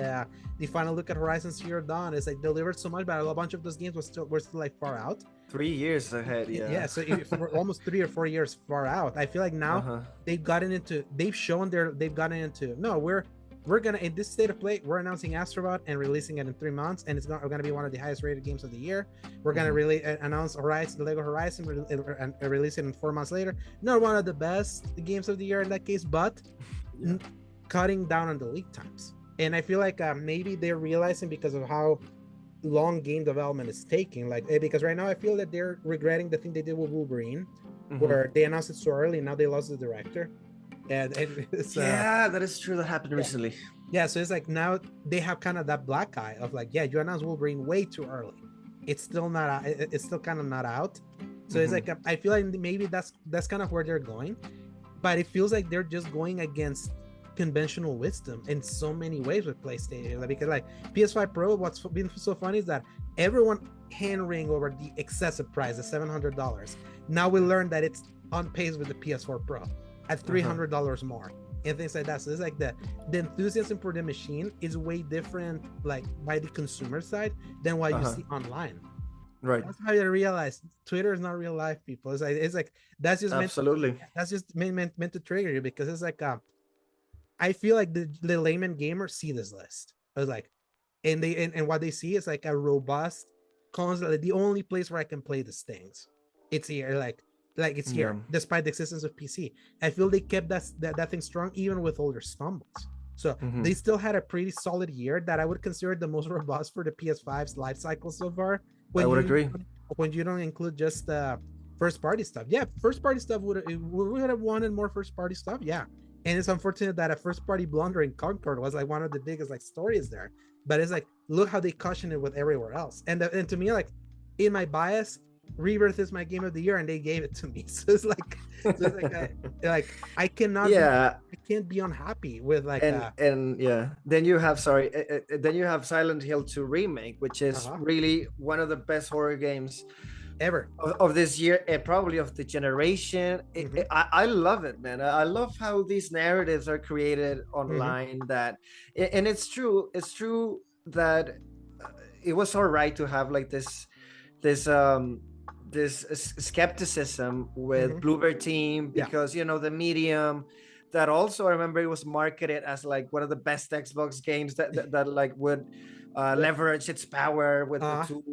the final look at Horizon Zero Dawn. Is like delivered so much, but a bunch of those games were still like far out. 3 years ahead, so for almost 3 or 4 years far out. I feel like now they've gotten into we're gonna, in this state of play, we're announcing Astrobot and releasing it in 3 months, and it's gonna be one of the highest rated games of the year. We're gonna really announce the Lego Horizon and release it in 4 months later. Not one of the best games of the year in that case, but cutting down on the lead times. And I feel like maybe they're realizing, because of how long game development is taking, like because right now I feel that they're regretting the thing they did with Wolverine, where they announced it so early and now they lost the director. And it's, that is true. That happened recently. Yeah, so it's like now they have kind of that black eye of like, you announced Wolverine way too early. It's still not. It's still kind of not out. So it's like I feel like maybe that's kind of where they're going, but it feels like they're just going against conventional wisdom in so many ways with PlayStation. Like, because like PS5 Pro, what's been so funny is that everyone hand-wring over the excessive price, the $700. Now we learned that it's on pace with the PS4 Pro at $300 more and things like that. So it's like the enthusiasm for the machine is way different, like by the consumer side, than what you see online. Right. That's how you realize Twitter is not real life, people. It's like that's just absolutely meant to trigger you, because it's like I feel like the layman gamers see this list. I was like, and what they see is like a robust console. Like the only place where I can play these things, it's here. Like it's here, despite the existence of PC. I feel they kept that thing strong even with all their stumbles. So they still had a pretty solid year that I would consider the most robust for the PS5's life cycle so far. I would agree. When you don't include just first party stuff. Yeah, first party stuff would have wanted more first party stuff. Yeah, and it's unfortunate that a first party blunder in Concord was like one of the biggest like stories there. But it's like, look how they caution it with everywhere else. And to me, like, in my bias, Rebirth is my game of the year, and they gave it to me. So it's like, like I cannot. Yeah, I can't be unhappy with like. And yeah, then you have then you have Silent Hill 2 remake, which is really one of the best horror games ever of this year, and probably of the generation. I love it, man. I love how these narratives are created online. That, and it's true that it was all right to have like this skepticism with Bluebird Team, because the medium that also, I remember, it was marketed as like one of the best Xbox games that like would leverage its power with the two.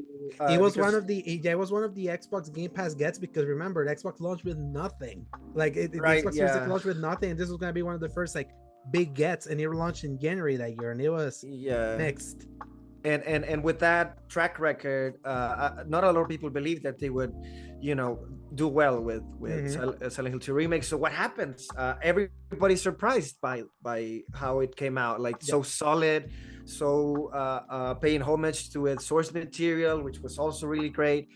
It was one of the Xbox Game Pass gets, because remember, the Xbox launched with nothing. Like the Xbox Series X launched with nothing, and this was gonna be one of the first like big gets, and it launched in January that year, and it was mixed. And with that track record, not a lot of people believe that they would, do well with Silent Hill 2 remake. So what happens? Everybody's surprised by how it came out, like so solid, so paying homage to its source material, which was also really great.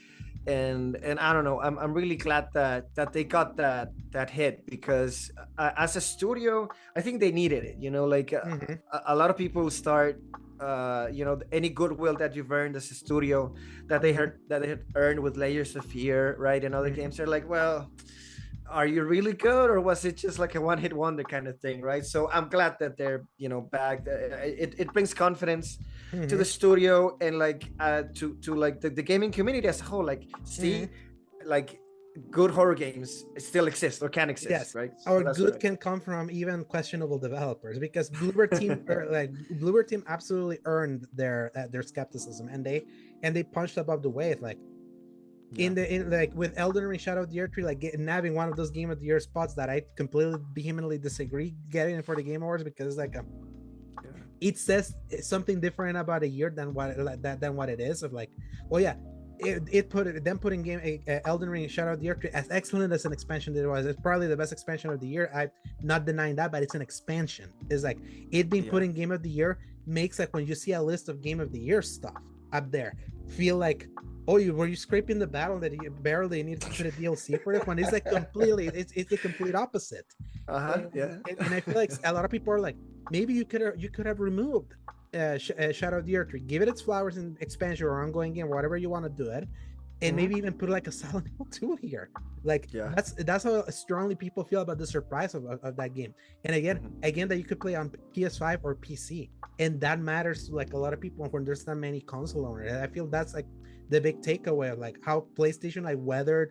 And I don't know, I'm really glad that they got that hit, because as a studio, I think they needed it. Like a lot of people start. Any goodwill that you've earned as a studio that they had earned with Layers of Fear, right, and other games, they're like, well, are you really good, or was it just like a one-hit wonder kind of thing, right? So I'm glad that they're back. It brings confidence to the studio, and like to like the gaming community as a whole, like see like good horror games still exist or can exist, right? Or good can come from even questionable developers, because Bluebird Team absolutely earned their skepticism, and they punched above the weight, like in like with Elden Ring Shadow of the Earth Tree, like nabbing one of those Game of the Year spots that I completely vehemently disagree getting it for the Game Awards, because like it says something different about a year than what it is, of like, well, yeah, putting game Elden Ring Shadow of the Earth Tree, as excellent as an expansion that it was, it's probably the best expansion of the year. I'm not denying that, but it's an expansion. It's like it being put in Game of the Year makes, like, when you see a list of Game of the Year stuff up there, feel like, oh, were you scraping the battle that you barely need to put a DLC for it, when it's like completely it's the complete opposite. And I feel like a lot of people are like, maybe you could have removed Shadow of the Earth Tree, give it its flowers in expansion or ongoing game, whatever you want to do it, and maybe even put like a Silent Hill 2 here. Like that's how strongly people feel about the surprise of that game. And again that you could play on PS5 or PC, and that matters to like a lot of people when there's not many console owners. And I feel that's like the big takeaway of like how PlayStation like weathered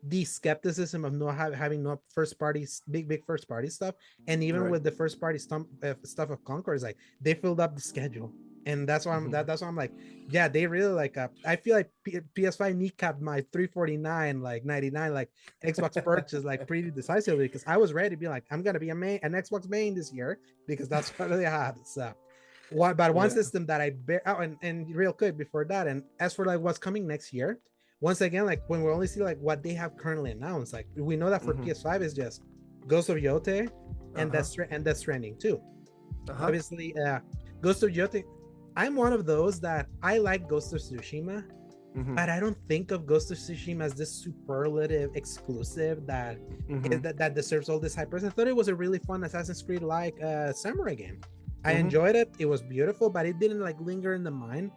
the skepticism of not having no first parties, big first party stuff, and even with the first party stuff of Concord, is like they filled up the schedule, and that's why I'm like, yeah, they really like. I feel like PS5 kneecapped my 349 like 99 like Xbox purchase like pretty decisively, because I was ready to be like, I'm gonna be an Xbox main this year, because that's what they had. So one system that I and real quick before that, and as for like what's coming next year, once again, like when we only see like what they have currently announced, like we know that for PS5 is just Ghost of Yote and Death Stranding 2. Obviously, Ghost of Yote, I'm one of those that I like Ghost of Tsushima, but I don't think of Ghost of Tsushima as this superlative exclusive that that deserves all this hype. I thought it was a really fun Assassin's Creed like samurai game. I enjoyed it. It was beautiful, but it didn't like linger in the mind.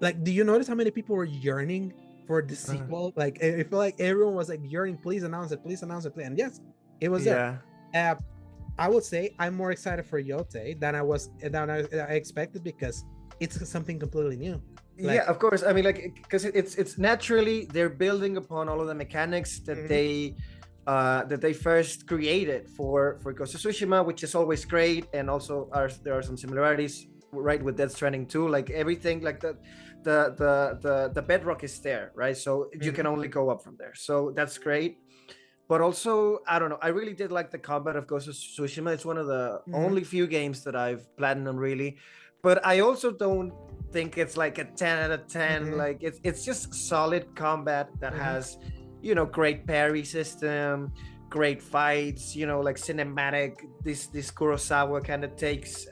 Like, do you notice how many people were yearning for the sequel? Like, I feel like everyone was like yearning, please announce it, and yes, it was there. I would say I'm more excited for Yote than I expected, because it's something completely new. Like, yeah, of course. I mean, like, because it's naturally they're building upon all of the mechanics that they first created for Ghost of Tsushima, which is always great, and also there are some similarities, right, with Death Stranding 2. Like everything, like the bedrock is there, right? So you can only go up from there. So that's great. But also, I don't know, I really did like the combat of Ghost of Tsushima. It's one of the only few games that I've platinumed, really. But I also don't think it's like a 10 out of 10. Like it's just solid combat that has you know, great parry system, great fights, you know, like cinematic, this Kurosawa kind of takes,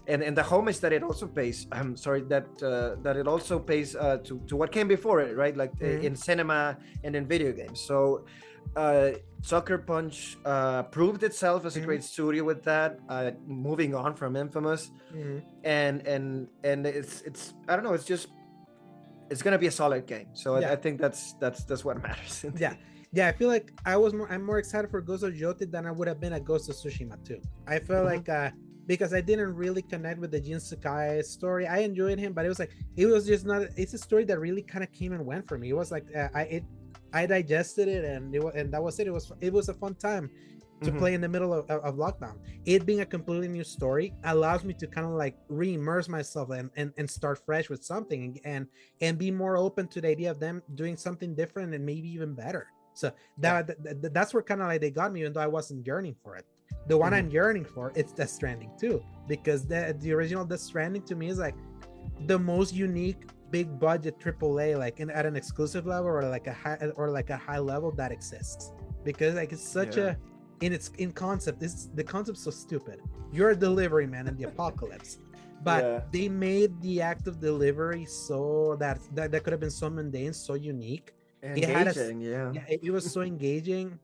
and the homage that it also pays. I'm sorry, that it also pays to what came before it, right? Like in cinema and in video games. So Sucker Punch proved itself as a great studio with that. Moving on from Infamous, and it's I don't know, it's gonna be a solid game. So I think that's what matters. Yeah, I feel like I'm more excited for Ghost of Jyoti than I would have been at Ghost of Tsushima too. I feel like because I didn't really connect with the Jin Sakai story. I enjoyed him, but it was just not. It's a story that really kind of came and went for me. It was like I digested it, and that was it. It was a fun time to play in the middle of lockdown. It being a completely new story allows me to kind of like re-immerse myself and start fresh with something and be more open to the idea of them doing something different and maybe even better. So that's where kind of like they got me, even though I wasn't yearning for it. The one I'm yearning for, it's Death Stranding too, because the original Death Stranding to me is like the most unique big budget AAA, like at an exclusive level or like a high level that exists, because like it's such a in concept, the concept's so stupid. You're a delivery man in the apocalypse, but they made the act of delivery so that could have been so mundane, so unique. Engaging, it was so engaging,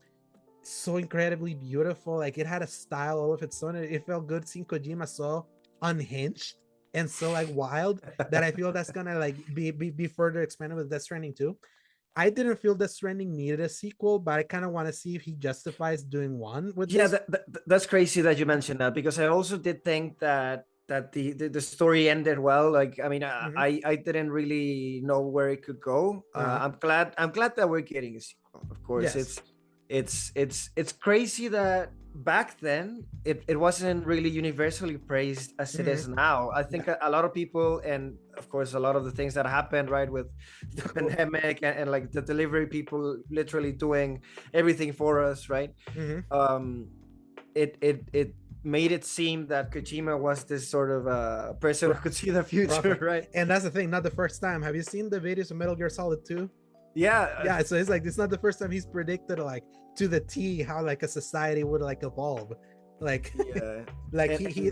so incredibly beautiful. Like it had a style all of its own. It felt good seeing Kojima so unhinged and so like wild that I feel that's gonna like be further expanded with Death Stranding 2. I didn't feel Death Stranding needed a sequel, but I kind of want to see if he justifies doing one with this. That's crazy that you mentioned that, because I also did think that the story ended well. Like, I mean, I didn't really know where it could go. I'm glad that we're getting a sequel. Of course, it's crazy that back then it wasn't really universally praised as it is now. I think a lot of people, and of course a lot of the things that happened, right, with the pandemic and like the delivery people literally doing everything for us, right? It made it seem that Kojima was this sort of person who could see the future, right? And that's the thing, not the first time. Have you seen the videos of Metal Gear Solid 2? Yeah. So it's like, it's not the first time he's predicted like to the T how like a society would like evolve. Like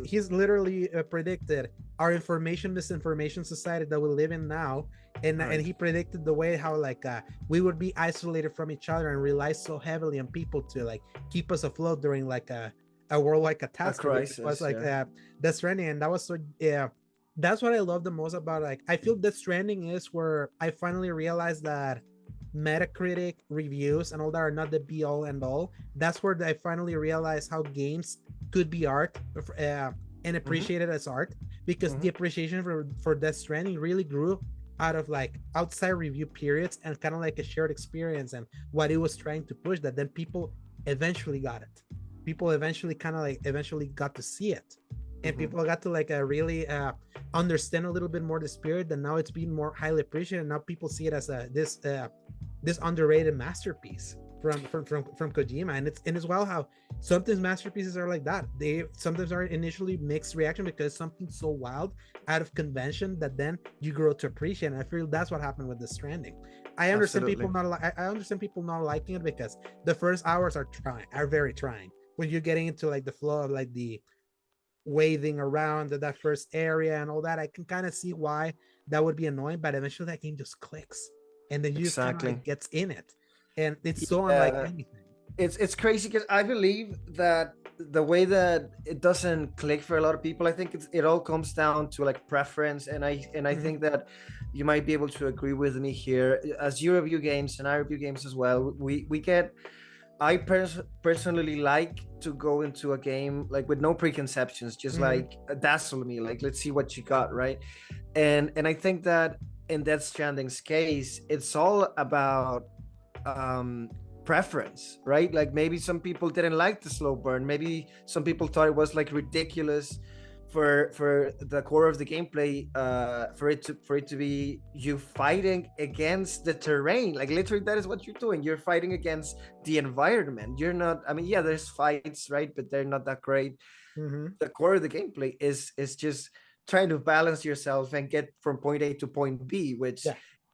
he's literally predicted our misinformation society that we live in now, and he predicted the way how like we would be isolated from each other and rely so heavily on people to like keep us afloat during like a worldwide catastrophe. It was like Death Stranding, and that was so that's what I love the most about, like, I feel Death Stranding is where I finally realized that Metacritic reviews and all that are not the be all and all. That's where I finally realized how games could be art and appreciated as art, because the appreciation for Death Stranding really grew out of like outside review periods and kind of like a shared experience and what it was trying to push, that then people eventually got it. People eventually got to see it, and people got to like really understand a little bit more the spirit, and now it's being more highly appreciated, and now people see it as this underrated masterpiece from Kojima. And it's well how sometimes masterpieces are like that. They sometimes are initially mixed reaction because something's so wild out of convention that then you grow to appreciate. And I feel that's what happened with The Stranding. I understand people not liking it because the first hours are very trying when you're getting into like the flow of like the waving around that first area and all that. I can kind of see why that would be annoying, but eventually that game just clicks, and then you just kind of like gets in it, and it's so unlike anything. It's crazy because I believe that the way that it doesn't click for a lot of people, I think it all comes down to like preference, and I think that you might be able to agree with me here. As you review games and I review games as well, I personally like to go into a game like with no preconceptions, just like dazzle me, like let's see what you got, right? And I think that in Death Stranding's case, it's all about preference, right? Like maybe some people didn't like the slow burn, maybe some people thought it was like ridiculous for the core of the gameplay, for it to be you fighting against the terrain. Like literally that is what you're doing. You're fighting against the environment. You're not, I mean, yeah, there's fights, right, but they're not that great. The core of the gameplay is just trying to balance yourself and get from point A to point B, which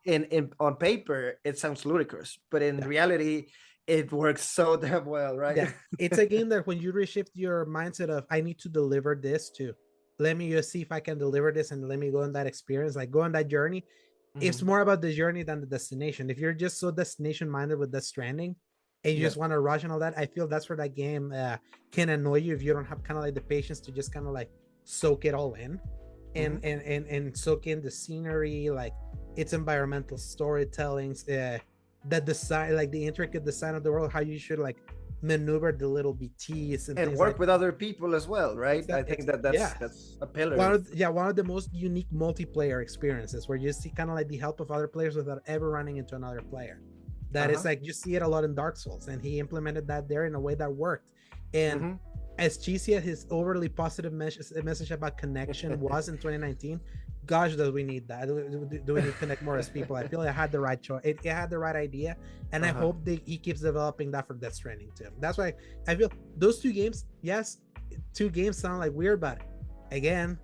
in on paper it sounds ludicrous, but in reality it works so damn well, right? Yeah, it's a game that when you reshift your mindset of I need to deliver this to, let me just see if I can deliver this and let me go on that experience, like go on that journey. It's more about the journey than the destination. If you're just so destination minded with Death Stranding and you just want to rush and all that, I feel that's where that game can annoy you if you don't have kind of like the patience to just kind of like soak it all in and soak in the scenery, like its environmental storytellings, the design, like the intricate design of the world, how you should like maneuver the little BTs and work like with other people as well, right? I think that's a pillar. One of the most unique multiplayer experiences where you see kind of like the help of other players without ever running into another player. That is like, you see it a lot in Dark Souls, and he implemented that there in a way that worked. And as cheesy as his overly positive message about connection was in 2019, gosh, do we need that? Do we need to connect more as people? I feel like it had the right choice. It had the right idea, and I hope he keeps developing that for Death Stranding too. That's why I feel those two games, yes, two games sound like weird, but again,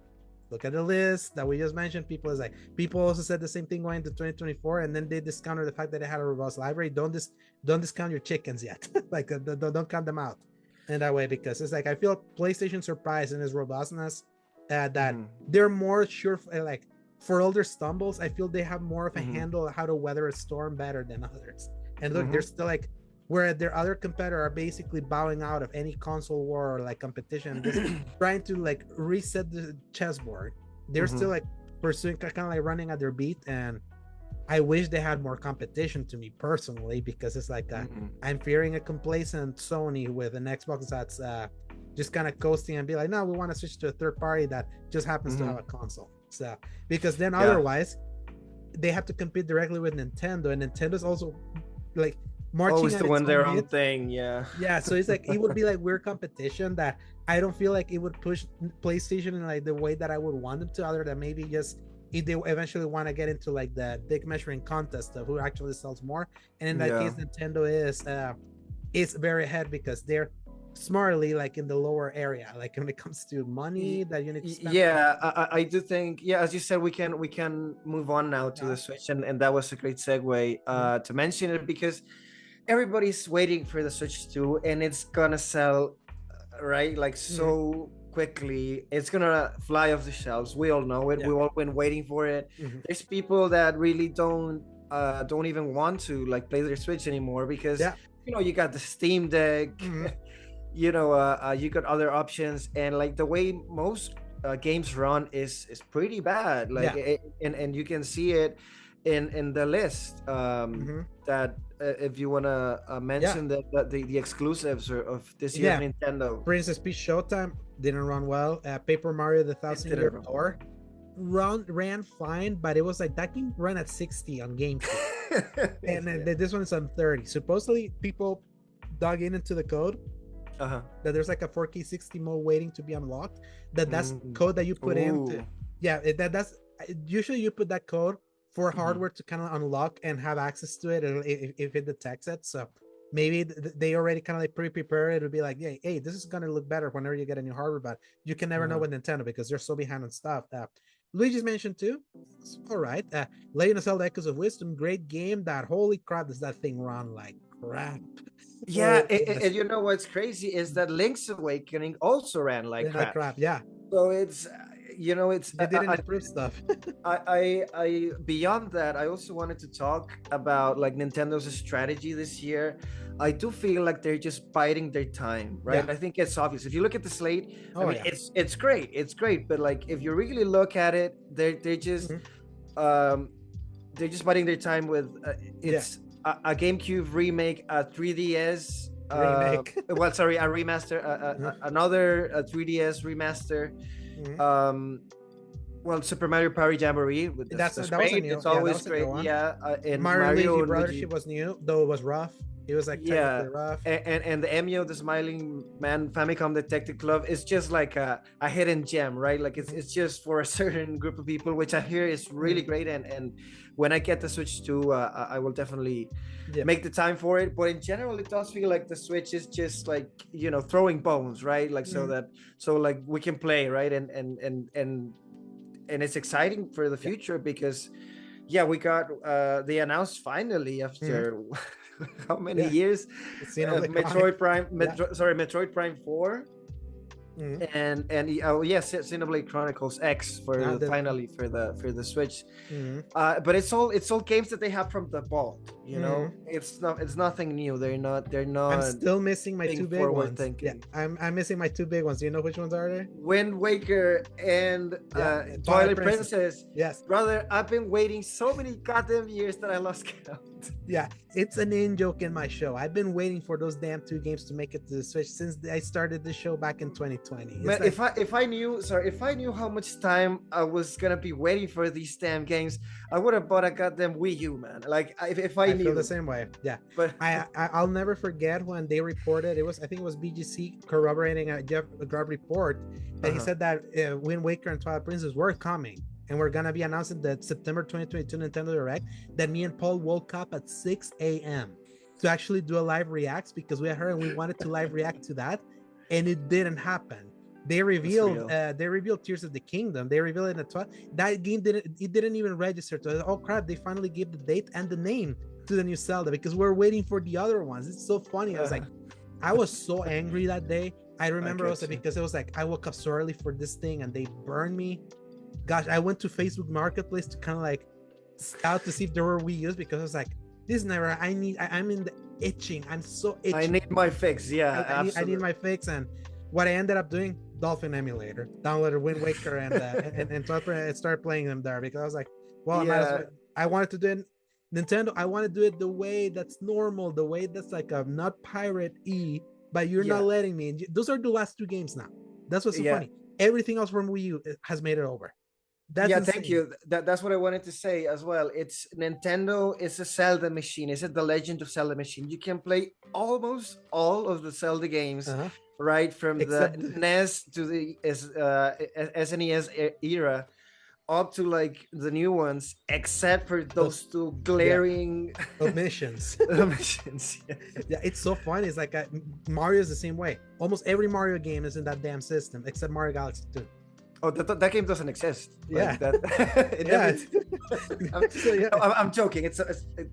look at the list that we just mentioned. People also said the same thing going into 2024, and then they discounted the fact that it had a robust library. Don't discount your chickens yet. Like don't count them out in that way, because it's like I feel PlayStation surprised in its robustness. That they're more sure, like for older stumbles, I feel they have more of a handle on how to weather a storm better than others. And look, they're still like, where their other competitor are basically bowing out of any console war or like competition, just trying to like reset the chessboard. They're still like pursuing, kind of like running at their beat, and I wish they had more competition, to me personally, because it's like I'm fearing a complacent Sony with an Xbox that's just kind of coasting and be like, no, we want to switch to a third party that just happens to have a console. So because then otherwise they have to compete directly with Nintendo, and Nintendo's also like marching to win their own thing. So it's like it would be like weird competition that I don't feel like it would push PlayStation in like the way that I would want them to, other than maybe just if they eventually want to get into like the big measuring contest of who actually sells more. And in that case, Nintendo is very ahead because they're smartly like in the lower area, like when it comes to money that you need to spend. I do think, as you said, we can move on now to the Switch, and that was a great segue to mention it, because everybody's waiting for the Switch 2, and it's gonna sell right like so quickly. It's gonna fly off the shelves. We all know it. We've all been waiting for it. There's people that really don't even want to like play their Switch anymore, because you got the Steam Deck. You got other options, and like the way most games run is pretty bad, like and you can see it in the list that if you want to mention the exclusives of this year's Nintendo. Princess Peach Showtime didn't run well. Paper Mario the Thousand Year Door ran fine, but it was like that game ran at 60 on GameCube. And this one is on 30. Supposedly people dug into the code that there's like a 4K 60 mode waiting to be unlocked. That's code that you put in. That's usually you put that code for hardware to kind of unlock and have access to it if it detects it. So maybe they already kind of like pre-prepared. It'll be like, hey, this is gonna look better whenever you get a new hardware, but you can never know with Nintendo because they're so behind on stuff. Luigi's mentioned too. All right. Legend of Zelda Echoes of Wisdom, great game. That holy crap, does that thing run like crap? And you know what's crazy is that Link's Awakening also ran like crap. So it's they didn't improve stuff. I beyond that, I also wanted to talk about like Nintendo's strategy this year. I do feel like they're just biding their time, right? I think it's obvious. If you look at the slate, it's great, but like if you really look at it, they're just biding their time with a GameCube remake, a 3DS remake. A remaster, another 3DS remaster. Super Mario Party Jamboree. That's great. It's always great. And Mario Luigi was new, though it was rough. It was like rough. And the Emio, the Smiling Man Famicom Detective Club, is just like a hidden gem, right? Like it's just for a certain group of people, which I hear is really great. And when I get the Switch 2, I will definitely make the time for it. But in general, it does feel like the Switch is just like throwing bones, right? Like so like we can play, right? And it's exciting for the future because Yeah, we got they announced finally after how many years? Metroid Prime, Metroid Prime 4. And oh yes, Xenoblade Chronicles X for finally for the Switch. But it's all games that they have from the vault. You know, it's nothing new. They're not. I'm still missing my two big ones. Thinking. Yeah, I'm missing my two big ones. Do you know which ones are they? Wind Waker and Twilight Princess. Yes, brother, I've been waiting so many goddamn years that I lost count. Yeah, it's an in-joke in my show. I've been waiting for those damn two games to make it to the Switch since I started the show back in 2020. Man, like, if I knew how much time I was gonna be waiting for these damn games, I would have bought a goddamn Wii U, man. Like if I knew. Feel the same way. Yeah, but I'll never forget when they reported I think it was BGC corroborating a Jeff Grubb report that he said that Wind Waker and Twilight Princess were coming. And we're gonna be announcing that September 2022 Nintendo Direct, that me and Paul woke up at 6 a.m. to actually do a live react because we had heard and we wanted to live react to that, and it didn't happen. They revealed Tears of the Kingdom. They revealed it in that game didn't even register. So oh crap! They finally gave the date and the name to the new Zelda because we're waiting for the other ones. It's so funny. I was so angry that day. I remember also because it was like I woke up so early for this thing and they burned me. Gosh, I went to Facebook Marketplace to kind of like scout to see if there were Wii U's because I was like, this is never. I'm in the itching. I'm so itching. I need my fix. Yeah, I need my fix. And what I ended up doing, Dolphin emulator, downloaded Wind Waker and started playing them there because I was like, well, I wanted to do it. Nintendo, I want to do it the way that's normal, the way that's like a not pirate but you're not letting me. And those are the last two games now. That's what's so funny. Everything else from Wii U has made it over. Insane. Thank you. That's what I wanted to say as well. It's Nintendo is a Zelda machine. It's the Legend of Zelda machine. You can play almost all of the Zelda games, right from the NES to the SNES era, up to like the new ones, except for those two glaring omissions. Yeah, it's so funny. It's like Mario's the same way. Almost every Mario game is in that damn system, except Mario Galaxy 2. Oh, that game doesn't exist. Yeah, I'm joking. It's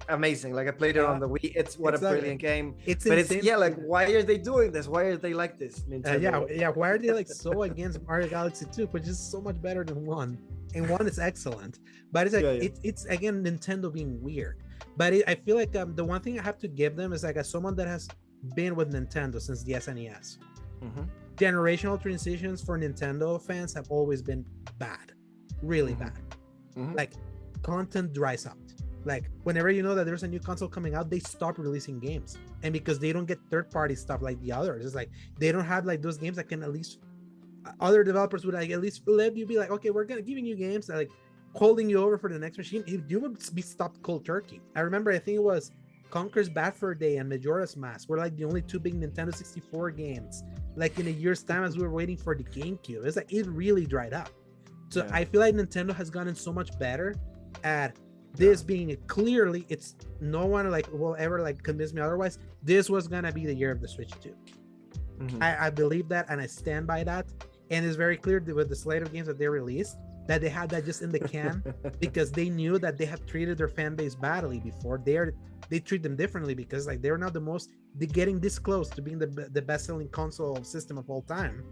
amazing. Like I played it on the Wii. It's a brilliant game. It's like why are they doing this? Why are they like this? Nintendo? Why are they like so against Mario Galaxy 2, which is so much better than 1? And 1 is excellent, but it's like it's again Nintendo being weird. But I feel like the one thing I have to give them is like as someone that has been with Nintendo since the SNES. Generational transitions for Nintendo fans have always been bad, really bad. Like content dries out. Like whenever you know that there's a new console coming out, they stop releasing games, and because they don't get third-party stuff like the others, it's like they don't have like those games that can at least other developers would like at least let you be like, okay, we're gonna giving you games that like holding you over for the next machine. You would be stopped cold turkey. I remember I think it was Conker's Bad Fur Day and Majora's Mask were like the only two big Nintendo 64 games like in a year's time as we were waiting for the GameCube. It's like it really dried up. So I feel like Nintendo has gotten so much better at this being clearly, it's no one like will ever like convince me otherwise. This was gonna be the year of the Switch 2. I believe that and I stand by that. And it's very clear with the slate of games that they released that they had that just in the can because they knew that they have treated their fan base badly before. They treat them differently because like they're not they're getting this close to being the best-selling console system of all time.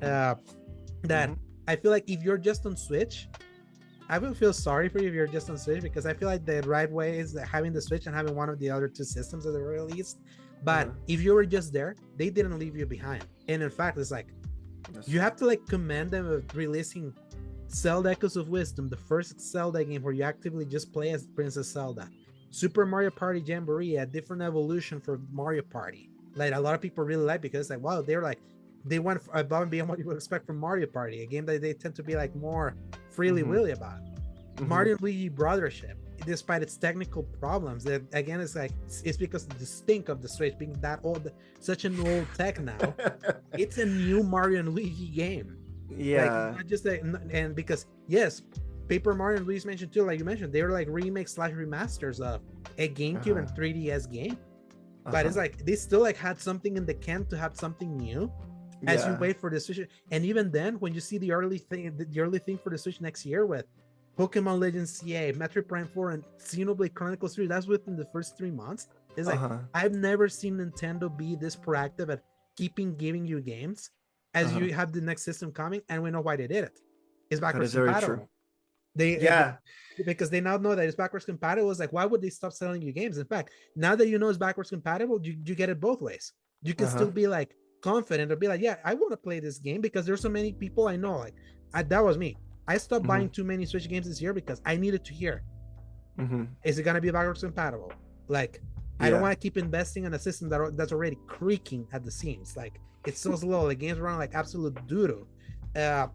I feel like if you're just on Switch, I would feel sorry for you if you're just on Switch because I feel like the right way is having the Switch and having one of the other two systems that they released. But if you were just there, they didn't leave you behind. And in fact, it's like you have to like commend them of releasing Zelda Echoes of Wisdom, the first Zelda game where you actively just play as Princess Zelda. Super Mario Party Jamboree, a different evolution for Mario Party. Like a lot of people really like because like wow, they went above and beyond what you would expect from Mario Party, a game that they tend to be like more freely willy about. Mario and Luigi Brothership, despite its technical problems, that again it's like it's because of the stink of the Switch being that old, such an old tech now. It's a new Mario and Luigi game. Like, not just and because Paper Mario and Luigi's Mansion 2, like you mentioned, they were like remakes / remasters of a GameCube and 3DS game. But it's like they still like had something in the can to have something new as you wait for the Switch. And even then, when you see the early thing for the Switch next year with Pokemon Legends CA, Metroid Prime 4, and Xenoblade Chronicles 3. That's within the first 3 months. It's like I've never seen Nintendo be this proactive at keeping giving you games as you have the next system coming, and we know why they did it. It's backwards compatible. Because they now know that it's backwards compatible. It's like, why would they stop selling you games? In fact, now that you know it's backwards compatible, you get it both ways. You can still be like confident or be like, yeah, I want to play this game because there's so many people I know. Like that was me. I stopped buying too many Switch games this year because I needed to hear, is it going to be backwards compatible? Like, I don't want to keep investing in a system that's already creaking at the seams. Like, it's so slow. The games run like absolute doodle. And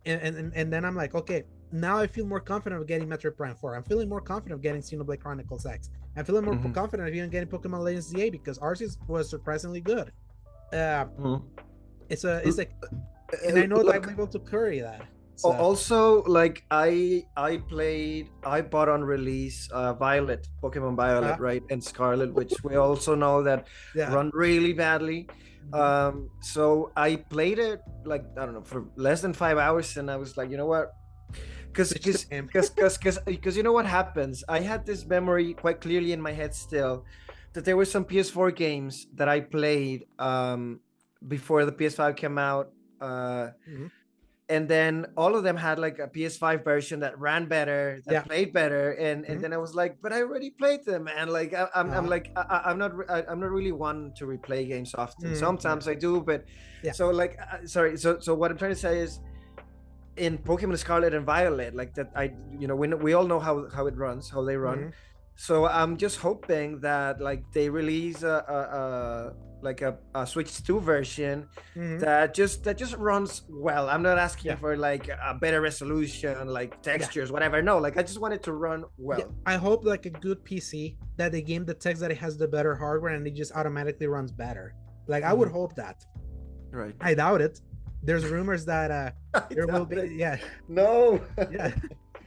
then I'm like, okay, now I feel more confident of getting Metroid Prime 4. I'm feeling more confident of getting Xenoblade Chronicles X. I'm feeling more confident of even getting Pokemon Legends ZA because ours was surprisingly good. It's like, and I know that I'm able to curry that. So. Also, like I bought on release Violet, Pokemon Violet, right, and Scarlet, which we also know that run really badly. So I played it like, I don't know, for less than 5 hours, and I was like, you know what? Because you know what happens? I had this memory quite clearly in my head still that there were some PS4 games that I played before the PS5 came out. And then all of them had like a PS5 version that ran better, that played better, and then I was like, but I already played them, and like I'm not really one to replay games often. Sometimes I do, but so like so what I'm trying to say is, in Pokemon Scarlet and Violet, like that, we all know how it runs, how they run. So I'm just hoping that like they release a Switch 2 version that just runs well. I'm not asking for like a better resolution, like textures, whatever. No, like I just want it to run well. I hope like a good PC that the game detects that it has the better hardware and it just automatically runs better. Like I would hope that. Right. I doubt it. There's rumors that there will be No.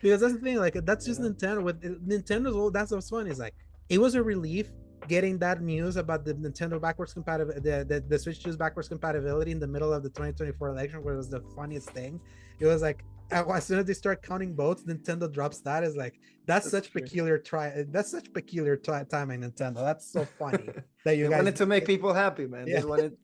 Because that's the thing, like that's just Nintendo. With Nintendo's, that's what's funny, is like it was a relief getting that news about the Nintendo backwards compatibility, the Switch 2's backwards compatibility in the middle of the 2024 election, where it was the funniest thing. It was like as soon as they start counting votes, Nintendo drops that. Is like that's such peculiar timing, Nintendo. That's so funny that you guys wanted to make people happy, man. They wanted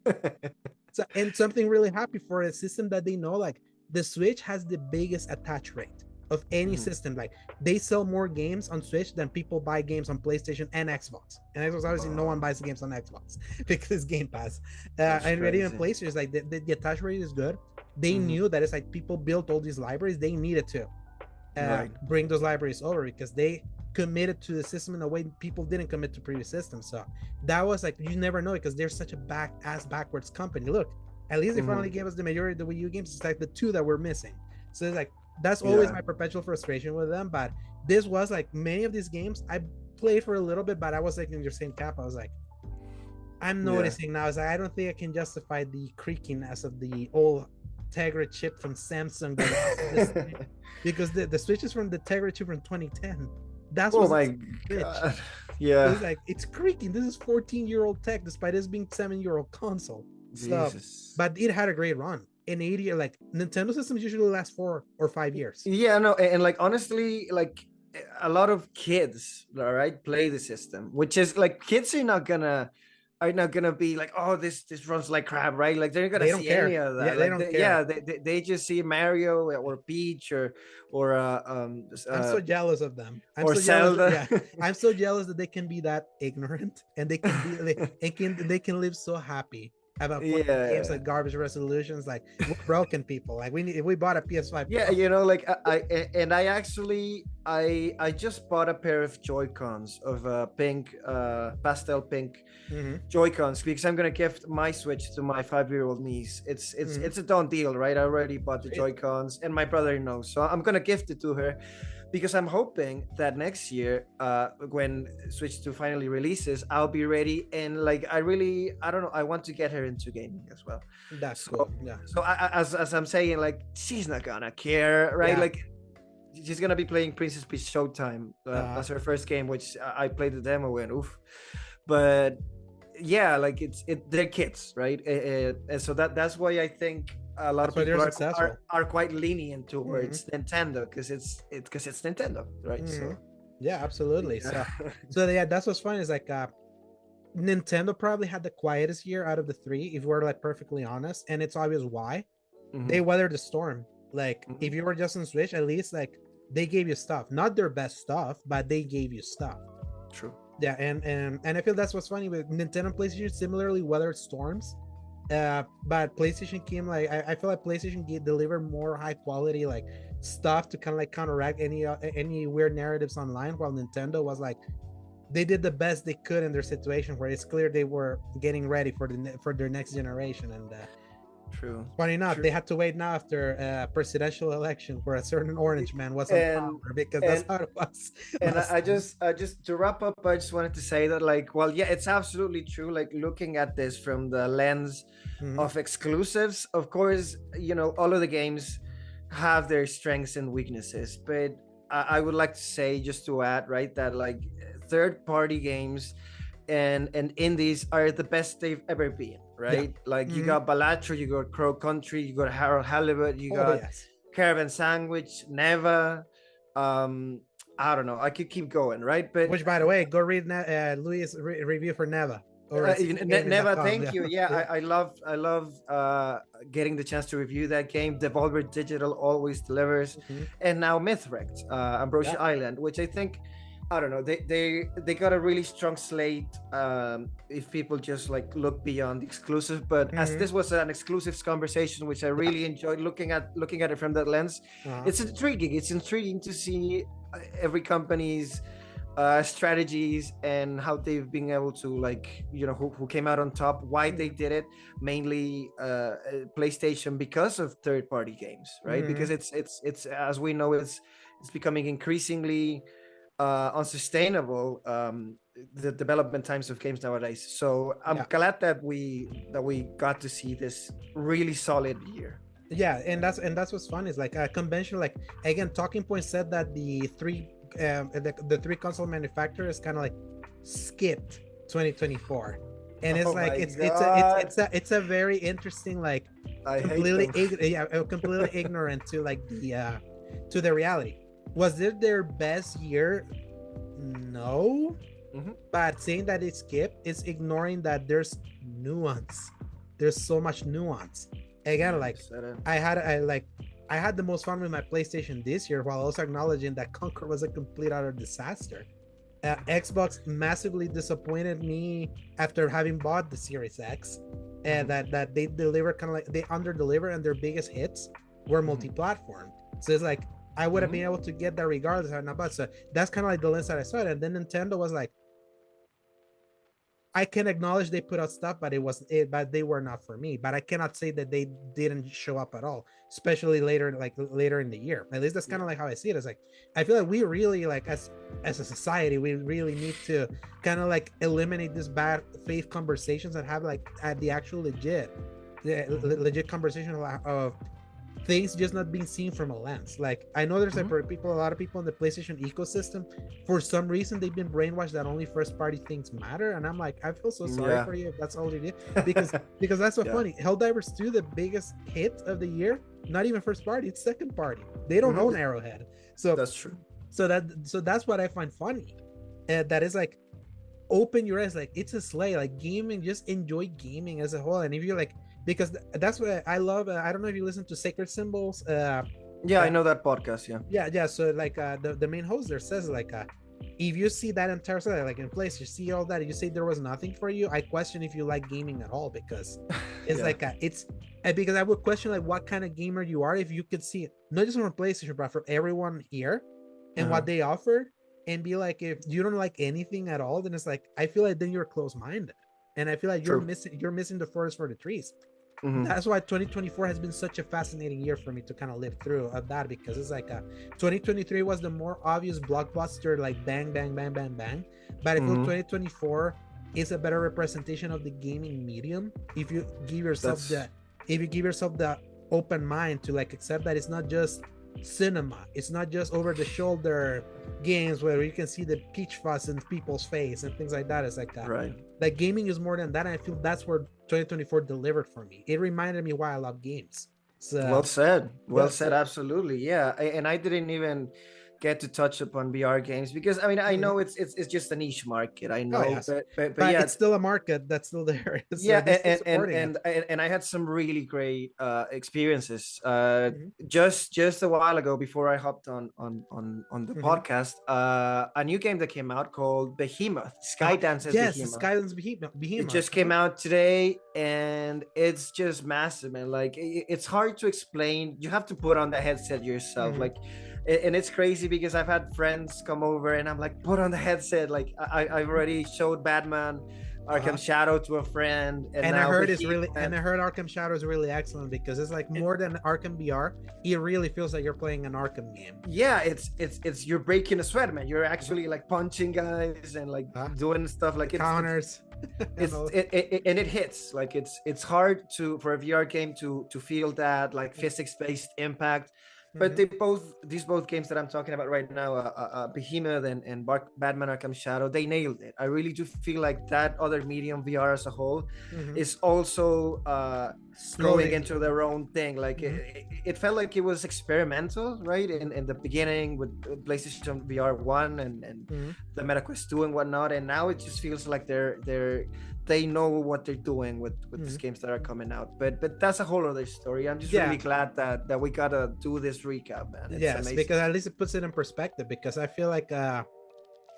so, and something really happy for a system that they know, like the Switch has the biggest attach rate of any system. Like they sell more games on Switch than people buy games on PlayStation and Xbox. And Xbox, obviously, no one buys games on Xbox because Game Pass. And even PlayStation is like the attach rate is good. They knew that it's like people built all these libraries. They needed to bring those libraries over because they committed to the system in a way people didn't commit to previous systems. So that was like, you never know, because they're such a backwards company. Look, at least they finally gave us the majority of the Wii U games. It's like the two that we're missing. So it's like, that's always my perpetual frustration with them. But this was like, many of these games I played for a little bit, but I was like in your same cap. I was like, I'm noticing now, is like, I don't think I can justify the creakiness of the old Tegra chip from Samsung because the Switch is from the Tegra chip from 2010. That's my God. Yeah, it's like, it's creaking. This is 14-year-old tech, despite this being 7-year-old console. Jesus. But it had a great run. In 80, like Nintendo systems usually last 4 or 5 years. Yeah, no, and like honestly, like a lot of kids, all right, play the system, which is like, kids are not gonna be like, oh, this runs like crap, right? Like they're not gonna see any of that. They don't care. They just see Mario or Peach or I'm so jealous of them. I'm or so Zelda. Jealous, I'm so jealous that they can be that ignorant and they can live so happy about playing games like garbage resolutions. Like, we're broken people. Like, we bought a PS5. Yeah, you know, like I actually just bought a pair of Joy-Cons of pink, pastel pink Joy-Cons, because I'm gonna gift my Switch to my 5-year-old niece. It's a done deal, right? I already bought the Joy-Cons, and my brother knows, so I'm gonna gift it to her. Because I'm hoping that next year, when Switch 2 finally releases, I'll be ready. And like, I don't know, I want to get her into gaming as well. That's cool. Yeah. So as I'm saying, like, she's not gonna care, right? Yeah. Like, she's gonna be playing Princess Peach Showtime as her first game, which I played the demo and oof. But yeah, like they're kids, right? And so that's why I think a lot That's of why they're people successful. are quite lenient towards Nintendo because it's Nintendo, right? So Yeah, absolutely. yeah. So yeah, that's what's fun is like Nintendo probably had the quietest year out of the three, if we're like perfectly honest, and it's obvious why. They weathered the storm. Like if you were just on Switch, at least like they gave you stuff, not their best stuff, but they gave you stuff. True. Yeah, and I feel that's what's funny with Nintendo and PlayStation. Similarly, weathered storms. But PlayStation came like I feel like PlayStation delivered more high quality like stuff to kind of like counteract any weird narratives online, while Nintendo was like they did the best they could in their situation, where it's clear they were getting ready for their next generation. And True. funny enough, True. they had to wait now after a presidential election where a certain orange man was on And power, because that's how it was. and I just to wrap up, I just wanted to say that, like, well, yeah, it's absolutely true. Like, looking at this from the lens of exclusives, of course, you know, all of the games have their strengths and weaknesses, but I would like to say, just to add, right, that like third party games and indies are the best they've ever been, right? Like you got Balatro, you got Crow Country, you got Harold Halibut, you got Caravan Sandwich, Neva. I don't know, I could keep going, right? But which, by the way, go read Louis' review for Neva. Neva, thank you. Yeah, I love getting the chance to review that game. Devolver Digital always delivers. And now Mythwrecked, Ambrosia Island, which I think, I don't know, they got a really strong slate if people just like look beyond the exclusive. But as this was an exclusives conversation, which I really enjoyed looking at it from that lens, it's intriguing to see every company's strategies and how they've been able to, like, you know, who came out on top, why they did it, mainly PlayStation, because of third-party games, right? Because it's as we know, it's becoming increasingly unsustainable, the development times of games nowadays. So I'm glad that we got to see this really solid year. Yeah, and that's what's fun is like a convention. Like again, Talking Point said that the three console manufacturers kind of like skipped 2024, and it's like it's a very interesting, like, completely ignorant to like to the reality. Was it their best year? No. But saying that it skipped is ignoring that there's nuance. There's so much nuance. Again, like I had the most fun with my PlayStation this year, while also acknowledging that Conquer was a complete utter disaster. Xbox massively disappointed me after having bought the Series X, and that they deliver kind of like they under-deliver, and their biggest hits were multi-platform. So it's like I would have been able to get that regardless of not, but so that's kind of like the lens that I saw it. And then Nintendo was like, I can acknowledge they put out stuff, but but they were not for me. But I cannot say that they didn't show up at all, especially later in the year. At least that's kind of like how I see it. It's like I feel like we really, like, as a society, we really need to kind of like eliminate this bad faith conversations and have like the actual legit conversation of things just not being seen from a lens. Like I know there's a lot of people in the PlayStation ecosystem, for some reason they've been brainwashed that only first party things matter, and I'm like, I feel so sorry for you if that's all you did, because that's so funny. Helldivers 2, the biggest hit of the year, not even first party, it's second party. They don't own Arrowhead, so that's true. So that's what I find funny, that is like, open your eyes, like it's a slay, like gaming, just enjoy gaming as a whole. And if you're like, because that's what I love. I don't know if you listen to Sacred Symbols. I know that podcast. Yeah. So like the main host there says like, if you see that entire side like in place, you see all that, and you say there was nothing for you, I question if you like gaming at all, because it's like because I would question like what kind of gamer you are if you could see it, not just from PlayStation but from everyone here and what they offered, and be like, if you don't like anything at all, then it's like I feel like then you're close-minded, and I feel like you're missing the forest for the trees. That's why 2024 has been such a fascinating year for me to kind of live through of that, because it's like 2023 was the more obvious blockbuster, like bang bang bang bang bang, but I feel 2024 is a better representation of the gaming medium if you give yourself the open mind to like accept that it's not just cinema, it's not just over the shoulder games where you can see the peach fuzz in people's face and things like that. It's like like gaming is more than that, and I feel that's where 2024 delivered for me. It reminded me why I love games. Well So said. Well yeah, said. Absolutely. Yeah. And I didn't even get to touch upon VR games because I mean I mhm. know it's just a niche market. I Oh know, yes, but but yeah, it's still a market that's still there. So yeah, they're still supporting it. and I had some really great experiences. Mhm. Just a while ago, before I hopped on the Mhm. podcast, a new game that came out called Behemoth, Uh-huh. Skydance's Yes, Behemoth. Skyland's It Behemoth. just Uh-huh. came out today, and it's just massive, man. Like it's hard to explain. You have to put on the headset yourself, Mhm. like. And it's crazy because I've had friends come over and I'm like, put on the headset. Like I've Mhm. already showed Batman Arkham Uh-huh. Shadow to a friend, and And I now heard it's really, Behemoth. and I heard Arkham Shadow is really excellent because it's like It, more than Arkham VR. It really feels like you're playing an Arkham game. yeah, it's you're breaking a sweat, man. You're Uh-huh. actually like punching guys and like doing stuff. The Like counters, and all. and it hits. Like it's hard to for a VR game to feel that like physics based impact. But Mhm. these both games that I'm talking about right now, Behemoth and Batman Arkham Shadow, they nailed it. I really do feel like that other medium VR as a whole Mhm. is also growing Slowly. into their own thing. Like Mhm. it felt like it was experimental, right? In the beginning with PlayStation VR 1 and Mhm. the MetaQuest 2 and whatnot, and now it just feels like they know what they're doing with these Mhm. games that are coming out. But that's a whole other story. I'm just Yeah. really glad that we gotta do this recap, man. It's Yes, amazing. because at least it puts it in perspective. Because I feel like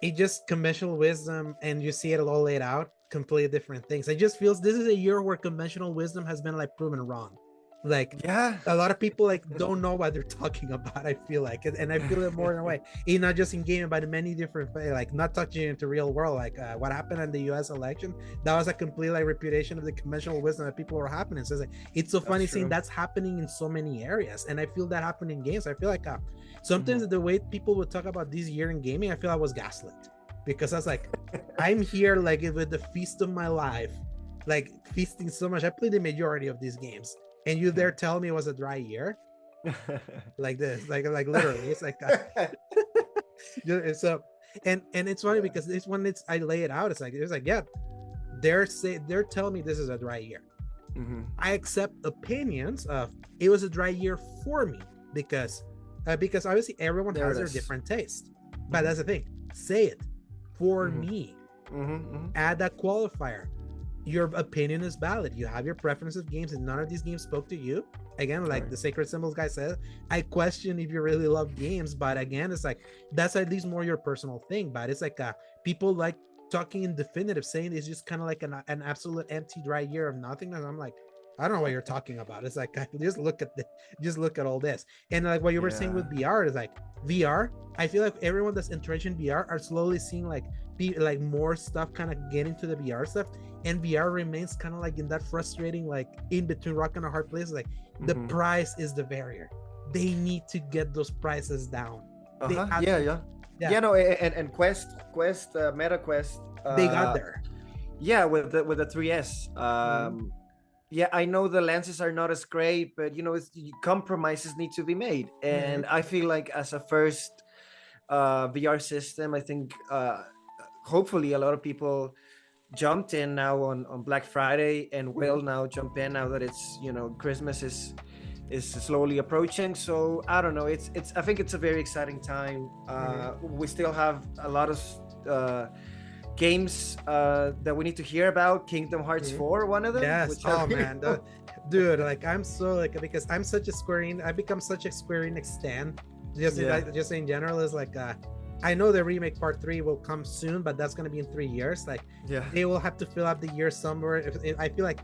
it just conventional wisdom and you see it all laid out, completely different things. It just feels this is a year where conventional wisdom has been like proven wrong. Like Yeah. a lot of people like don't know what they're talking about. I feel like it, and I feel it more in a way, not just in gaming, but in many different ways. Like not touching into real world, like what happened in the U.S. election. That was a complete like repudiation of the conventional wisdom that people were happening. So it's so That's funny seeing true. that's happening in so many areas, and I feel that happening in games. I feel like sometimes Mhm. the way people would talk about this year in gaming, I feel I was gaslit because I was like, I'm here like with the feast of my life, like feasting so much. I played the majority of these games, and you there tell me it was a dry year, like this, like literally, it's like so. And it's funny Yeah. because this one, it's I lay it out. It's like yeah, they're telling me this is a dry year. Mhm. I accept opinions of it was a dry year for me because obviously everyone There has it their is. different taste, but Mhm. that's the thing. Say it for Mhm. me. Mhm. Mhm. Add that qualifier. Your opinion is valid. You have your preference of games, and none of these games spoke to you. Again, like Right. the Sacred Symbols guy said, I question if you really love games, but again, it's like that's at least more your personal thing. But it's like people like talking in definitive, saying it's just kind of like an absolute empty, dry year of nothingness. I'm like, I don't know what you're talking about. It's like just look at just look at all this, and like what you were saying Yeah. with VR is like VR. I feel like everyone that's entrenched in VR are slowly seeing like be like more stuff kind of getting to the VR stuff, and VR remains kind of like in that frustrating like in between rock and a hard place. Like the Mhm. price is the barrier. They need to get those prices down. They Uh-huh. have Yeah, to, yeah. yeah. Yeah, no, and Quest, Meta Quest, They got there. yeah, with the 3S. Mhm. Yeah, I know the lenses are not as great, but you know, compromises need to be made, Mhm. and I feel like as a first VR system, I think hopefully a lot of people jumped in now on Black Friday and will Mhm. now jump in now that it's Christmas is slowly approaching. So I don't know. It's I think it's a very exciting time. Mhm. We still have a lot of games that we need to hear about. Kingdom Hearts Mhm. 4, one of them, Yes. which Oh man, dude. Like I'm so like because I'm such a I become such a Square Enix stan. Just yeah, just in general is like I know the remake part 3 will come soon, but that's gonna be in 3 years. Like yeah. they will have to fill out the year somewhere. If I feel like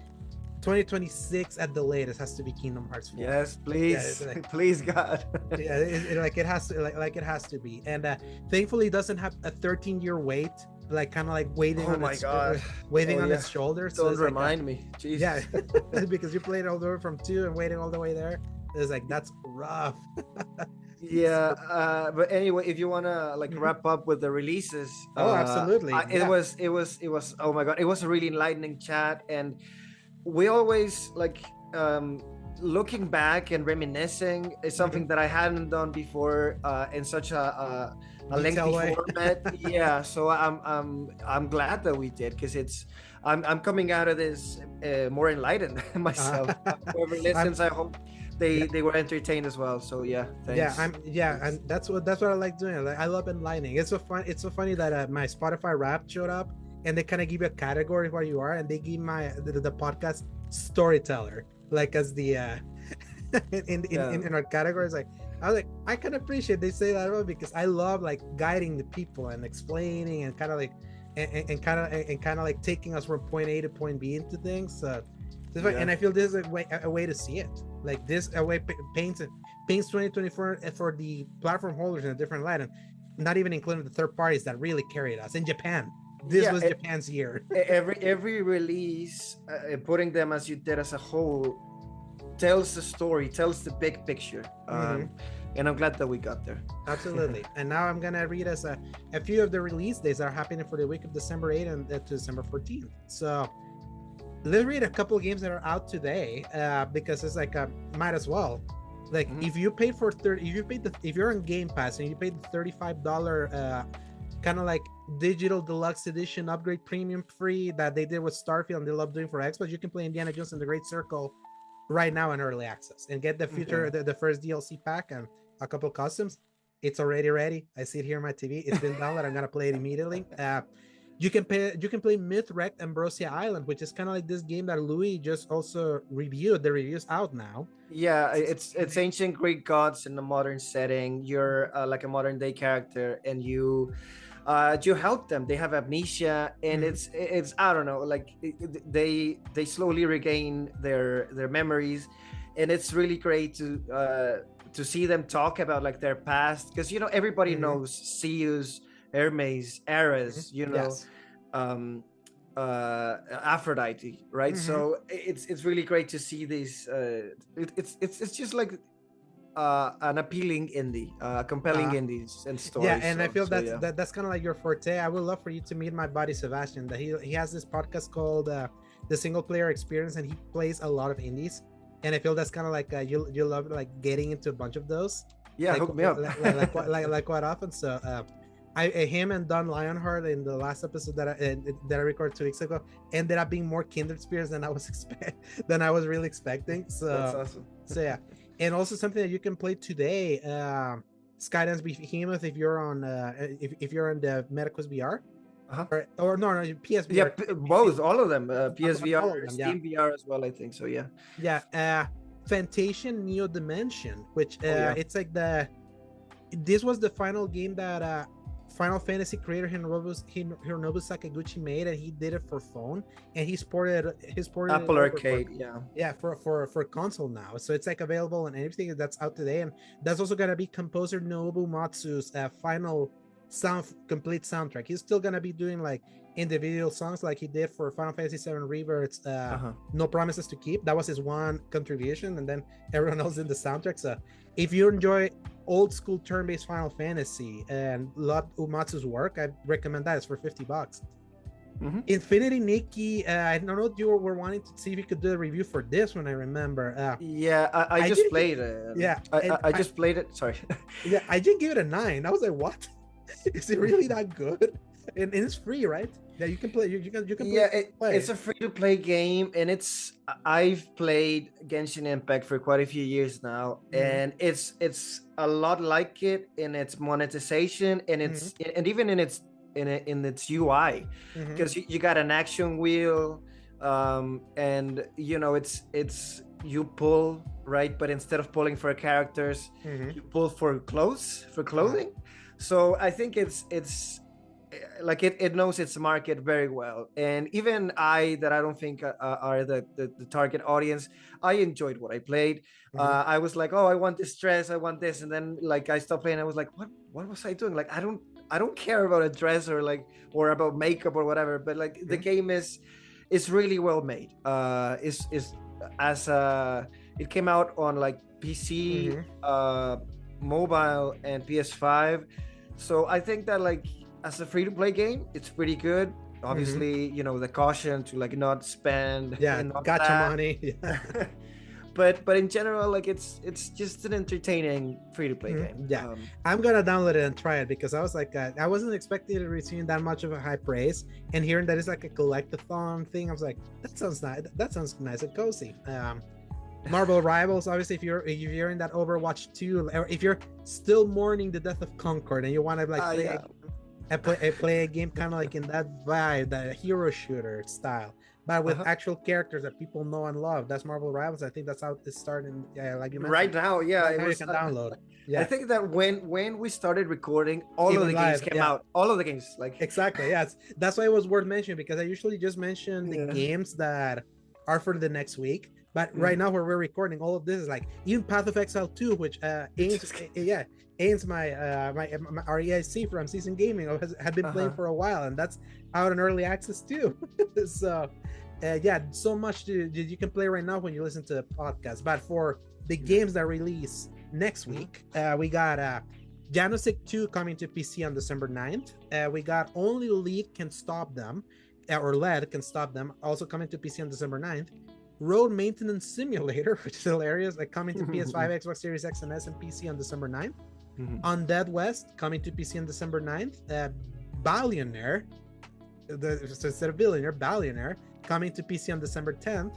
2026 at the latest has to be Kingdom Hearts 4. Yes, Yeah, it's please, like please, God. yeah, like it has to like it has to be, and thankfully it doesn't have a 13-year wait, like kind of like waiting Oh on my its God. waiting Oh on yeah. its shoulders. So Don't it's like remind me, yeah, Jesus. because you played all the way from 2 and waiting all the way there. It's like that's rough. Yeah, So, but anyway, if you wanna like mhm. wrap up with the releases, Oh, absolutely, it yeah. was oh my God, it was a really enlightening chat, and we always like looking back and reminiscing is Mhm. something that I hadn't done before in such a lengthy Detailed way. format. Yeah, so I'm glad that we did because I'm coming out of this more enlightened uh, myself. Whoever I'm listens, I hope they were entertained as well. So yeah, thanks. And that's what I like doing. Like, I love enlightening. It's so funny that my Spotify Wrapped showed up, and they kind of give you a category where you are, and they give the podcast storyteller like as the in our categories. Like, I was like, I can appreciate they say that because I love like guiding the people and explaining and kind of like and kind of like taking us from point A to point B into things. And I feel this is a way to see it. Like this a way paints 2024 for the platform holders in a different light, and not even including the third parties that really carried us in Japan. This was Japan's year. every release, putting them as you did as a whole, tells the story, tells the big picture. And I'm glad that we got there. Absolutely. And now I'm gonna read us a few of the release days that are happening for the week of December 8th and to December 14th. So let's read a couple of games that are out today, because it's like might as well. Like if you paid for if you're on Game Pass and you paid the $35 kind of like digital deluxe edition upgrade premium free that they did with Starfield and they love doing for Xbox, you can play Indiana Jones and the Great Circle right now in early access and get the future the first DLC pack and a couple customs. It's already ready. I see it here on my TV. It's been downloaded. I'm gonna play it immediately. You can play Myth Wrecked Ambrosia Island, which is kind of like this game that Louie just also reviewed. The review's out now. Yeah, it's ancient Greek gods in a modern setting. You're like a modern day character, and you help them. They have amnesia, and it's I don't know, like they slowly regain their memories, and it's really great to see them talk about like their past, because everybody knows Zeus, Hermes, Ares, Aphrodite, right? So it's really great to see these. It's just like an appealing indie, compelling indies and stories. Yeah, and I feel that's kind of like your forte. I would love for you to meet my buddy Sebastian. That he has this podcast called The Single Player Experience, and he plays a lot of indies. And I feel that's kind of like you love like getting into a bunch of those. Yeah, like, hook me up. like quite often. So him and Don Lionheart in the last episode that I recorded 2 weeks ago ended up being more kindred spirits than I was really expecting. So that's awesome. So yeah, and also something that you can play today, Skydance Behemoth if you're on if you're on the MetaQuest VR. Or no, PSVR. Yeah, both, all of them. PSVR, Steam VR as well, I think. So yeah. Yeah. Fantasia Neo Dimension, which it's like this was the final game that Final Fantasy creator Hironobu Sakaguchi made, and he did it for phone, and he ported Apple Arcade, for console now. So it's like available and everything that's out today, and that's also gonna be composer Nobu Matsu's final complete soundtrack. He's still gonna be doing like individual songs like he did for Final Fantasy VII Rebirth's No Promises to Keep. That was his one contribution, and then everyone else in the soundtrack. So if you enjoy old school turn-based Final Fantasy and love Umatsu's work, I recommend that. It's for $50. Infinity Nikki, I don't know if you were wanting to see if you could do a review for this one. I remember I just played it. I just played it. Sorry. Yeah, I didn't give it a 9. I was like, what? Is it really that good? And it's free, right? Yeah, you can play. You can play. It's a free-to-play game, and I've played Genshin Impact for quite a few years now, and it's a lot like it in its monetization, and it's and even in its UI, because you got an action wheel, and it's you pull, right, but instead of pulling for characters, you pull for clothing. So I think it's like it knows its market very well, and even that I don't think are the target audience, I enjoyed what I played. I was like, oh, I want this dress, I want this, and then like I stopped playing. I was like, what was I doing? Like I don't care about a dress or about makeup or whatever, but like the game is really well made. It came out on like PC, mobile, and PS5. So I think that like as a free-to-play game, it's pretty good. Obviously, the caution to like not spend. Yeah, gotcha money. but in general, like it's just an entertaining free-to-play game. Yeah, I'm gonna download it and try it because I was like, I wasn't expecting to receive that much of a high praise, and hearing that it's like a collectathon thing, I was like, that sounds nice. That sounds nice and cozy. Marvel Rivals, obviously, if you're in that Overwatch 2, or if you're still mourning the death of Concord and you want to like play a game kind of like in that vibe, that hero shooter style, but with actual characters that people know and love. That's Marvel Rivals. I think that's how it's starting. Yeah, like you mentioned. Right now, yeah, right now you can download. Yeah, I think that when we started recording, all of the games came out. All of the games, like exactly. Yes, that's why it was worth mentioning, because I usually just mention the games that are for the next week. But right now, where we're recording, all of this is like even Path of Exile 2, which Ains, my REIC from Season Gaming, had been playing for a while, and that's out in early access too. So so much you can play right now when you listen to the podcast. But for the games that release next week, we got Janosik 2 coming to PC on December 9th. We got Only Lead Can Stop Them, or LED Can Stop Them, also coming to PC on December 9th. Road Maintenance Simulator, which is hilarious, like coming to PS5, Xbox Series X and S, and PC on December 9th. Undead West coming to PC on December 9th. Billionaire, instead of Billionaire, Billionaire coming to PC on December 10th.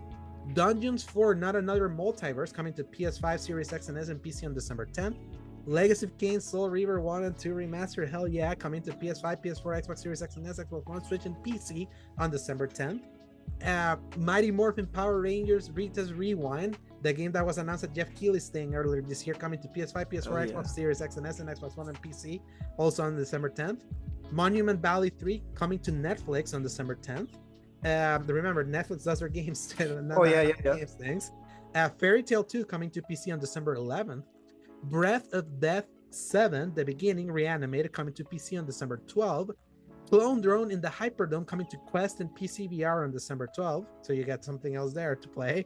Dungeons 4 Not Another Multiverse coming to PS5, Series X and S, and PC on December 10th. Legacy of Kain Soul Reaver 1 and 2 Remastered, hell yeah, coming to PS5, PS4, Xbox Series X and S, Xbox One, Switch, and PC on December 10th. Mighty Morphin Power Rangers Rita's Rewind, the game that was announced at Jeff Keighley's thing earlier this year, coming to PS5, PS4, Xbox Series X and S, and Xbox One and PC, also on December 10th. Monument Valley 3 coming to Netflix on December 10th. Remember, Netflix does their games. Games things. Fairy Tail 2 coming to PC on December 11th. Breath of Death 7, The Beginning Reanimated, coming to PC on December 12th. Clone Drone in the Hyperdome coming to Quest and PC VR on December 12th, so you got something else there to play.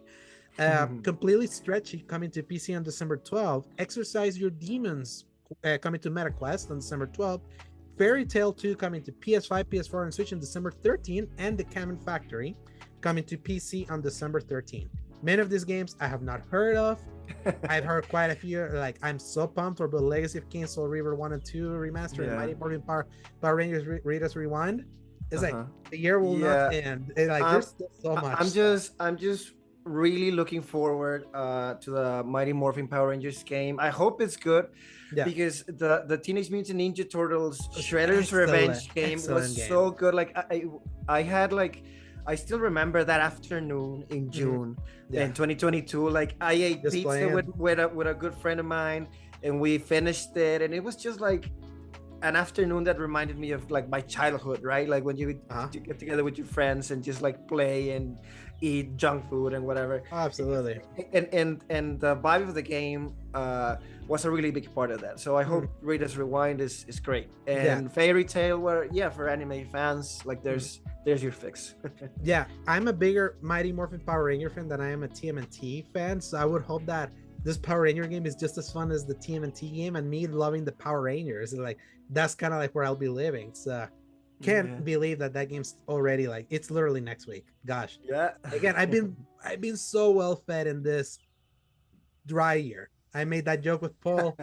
Completely Stretchy coming to PC on December 12th. Exercise Your Demons coming to MetaQuest on December 12th. Fairy Tail 2 coming to PS5, PS4, and Switch on December 13th, and The Kamen Factory coming to PC on December 13th. Many of these games I have not heard of. I've heard quite a few. Like, I'm so pumped for the Legacy of Kain Soul Reaver 1 and 2 Remastered, and Mighty Morphin Power Rangers Rita's Rewind. It's like the year will not end. There's still so much. I'm just really looking forward to the Mighty Morphin Power Rangers game. I hope it's good because the Teenage Mutant Ninja Turtles Shredder's Revenge game was so good. Like I had like, I still remember that afternoon in June in 2022. Like I ate pizza with a good friend of mine, and we finished it, and it was just like an afternoon that reminded me of like my childhood, right? Like when you get together with your friends and just like play and eat junk food and whatever. Absolutely. And the vibe of the game was a really big part of that. So I hope Rita's Rewind is great. And Fairy Tail, where for anime fans, like there's your fix. I'm a bigger Mighty Morphin Power Ranger fan than I am a TMNT fan, so I would hope that this Power Ranger game is just as fun as the TMNT game, and me loving the Power Rangers, like that's kind of like where I'll be living. So can't believe that game's already like, it's literally next week. Gosh. Again, I've been so well fed in this dry year. I made that joke with Paul,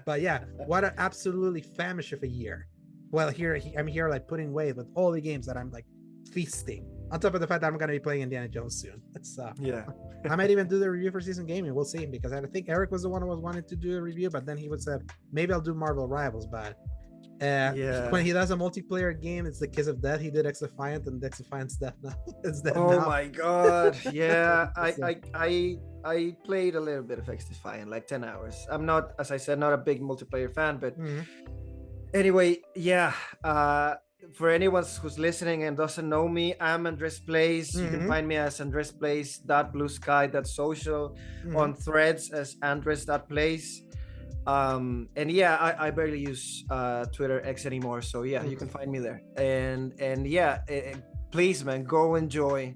but what an absolutely famished of a year. Well, I'm here like putting weight with all the games that I'm like feasting, on top of the fact that I'm going to be playing Indiana Jones soon. I might even do the review for Season Gaming. We'll see, because I think Eric was the one who was wanting to do a review, but then he would say maybe I'll do Marvel Rivals. But when he does a multiplayer game, it's the Kiss of Death. He did X-Defiant, and X-Defiant's death now. It's dead now. My god. I played a little bit of X-Defiant, like 10 hours. I'm not, as I said, not a big multiplayer fan, but anyway, for anyone who's listening and doesn't know me, I'm Andres Plays. You can find me as andresplays.bluesky.social, on Threads as andres.plays. I barely use Twitter X anymore, so you can find me there. And please, man, go enjoy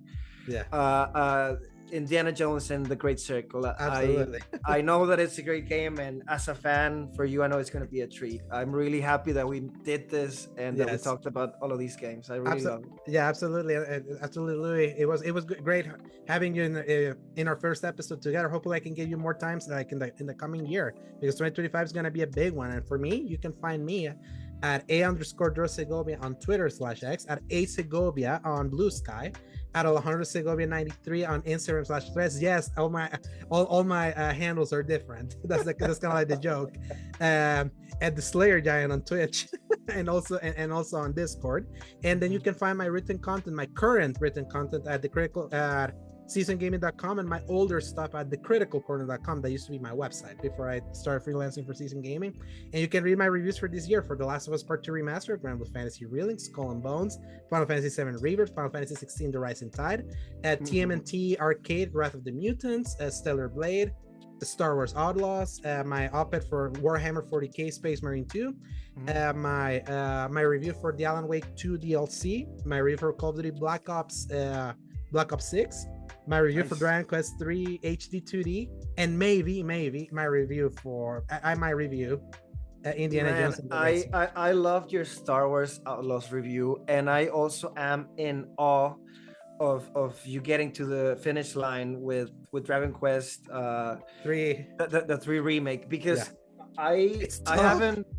Indiana Jones and the Great Circle. Absolutely. I know that it's a great game, and as a fan for you, I know it's going to be a treat. I'm really happy that we did this and that we talked about all of these games. I really love it. Yeah, absolutely, Louie. It was great having you in our first episode together. Hopefully, I can give you more times like in the coming year, because 2025 is going to be a big one. And for me, you can find me at @A_Segovia on Twitter /X, at asegovia on BlueSky. at Alejandro Segovia 93 on Instagram/threads. Yes, all my handles are different. That's kind of like the joke. At the Slayer Giant on Twitch, and also on Discord. And then you can find my written content, my current written content at the critical at seasongaming.com, and my older stuff at thecriticalcorner.com. That used to be my website before I started freelancing for Season Gaming. And you can read my reviews for this year for The Last of Us Part 2 Remastered, Grand Blue Fantasy Relink, Skull and Bones, Final Fantasy 7 Rebirth, Final Fantasy 16 The Rising Tide, at TMNT Arcade, Wrath of the Mutants, Stellar Blade, the Star Wars Outlaws, my op-ed for Warhammer 40k Space Marine 2, my review for the Alan Wake 2 DLC, my review for Call of Duty Black Ops 6, my review for Dragon Quest 3 HD 2D, and maybe my review for Indiana Jones. I loved your Star Wars Outlaws review, and I also am in awe of you getting to the finish line with Dragon Quest 3, the 3 remake, because I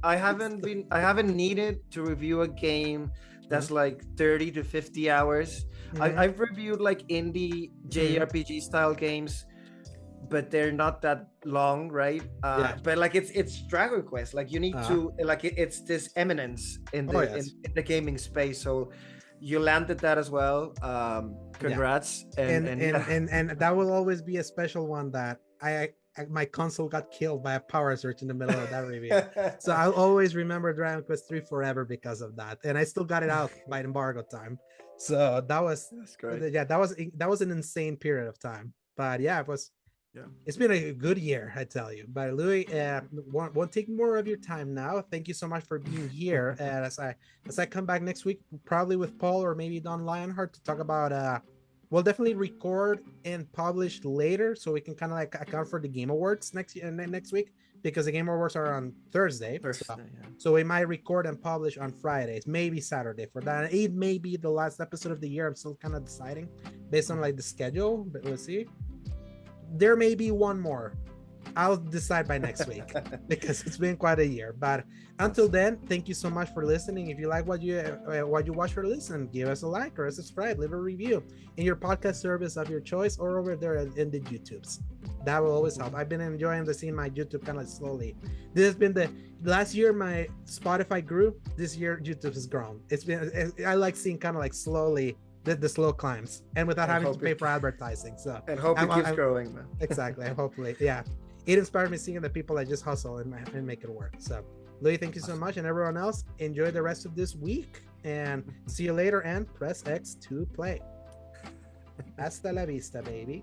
haven't needed to review a game that's like 30 to 50 hours. I've reviewed like indie JRPG style games, but they're not that long, right? But like it's Dragon Quest, like you need to like it's this eminence in the gaming space. So you landed that as well. Congrats. And that will always be a special one that my console got killed by a power surge in the middle of that review. So I'll always remember Dragon Quest 3 forever because of that. And I still got it out by embargo time. So that's great. Yeah, that was an insane period of time. But yeah, it's been a good year, I tell you. But Louie, won't take more of your time now. Thank you so much for being here. As I come back next week, probably with Paul or maybe Don Lionheart, to talk about we'll definitely record and publish later, so we can kind of like account for the Game Awards next week, because the Game Awards are on Thursday. So we might record and publish on Fridays, maybe Saturday for that. It may be the last episode of the year. I'm still kind of deciding based on like the schedule, but we'll see. There may be one more. I'll decide by next week because it's been quite a year. But until then, thank you so much for listening. If you like what you watch or listen, give us a like or a subscribe, leave a review in your podcast service of your choice, or over there in the YouTubes. That will always help. I've been enjoying seeing my YouTube kind of slowly. This has been the last year my Spotify grew. This year YouTube has grown. I like seeing kind of like slowly the slow climbs, and without having to pay for advertising. So and hope it keeps growing, man. Exactly. Hopefully, yeah. It inspired me seeing the people that just hustle and make it work. So, Louie, thank you so much, and everyone else, enjoy the rest of this week, and see you later. And press X to play. Hasta la vista, baby.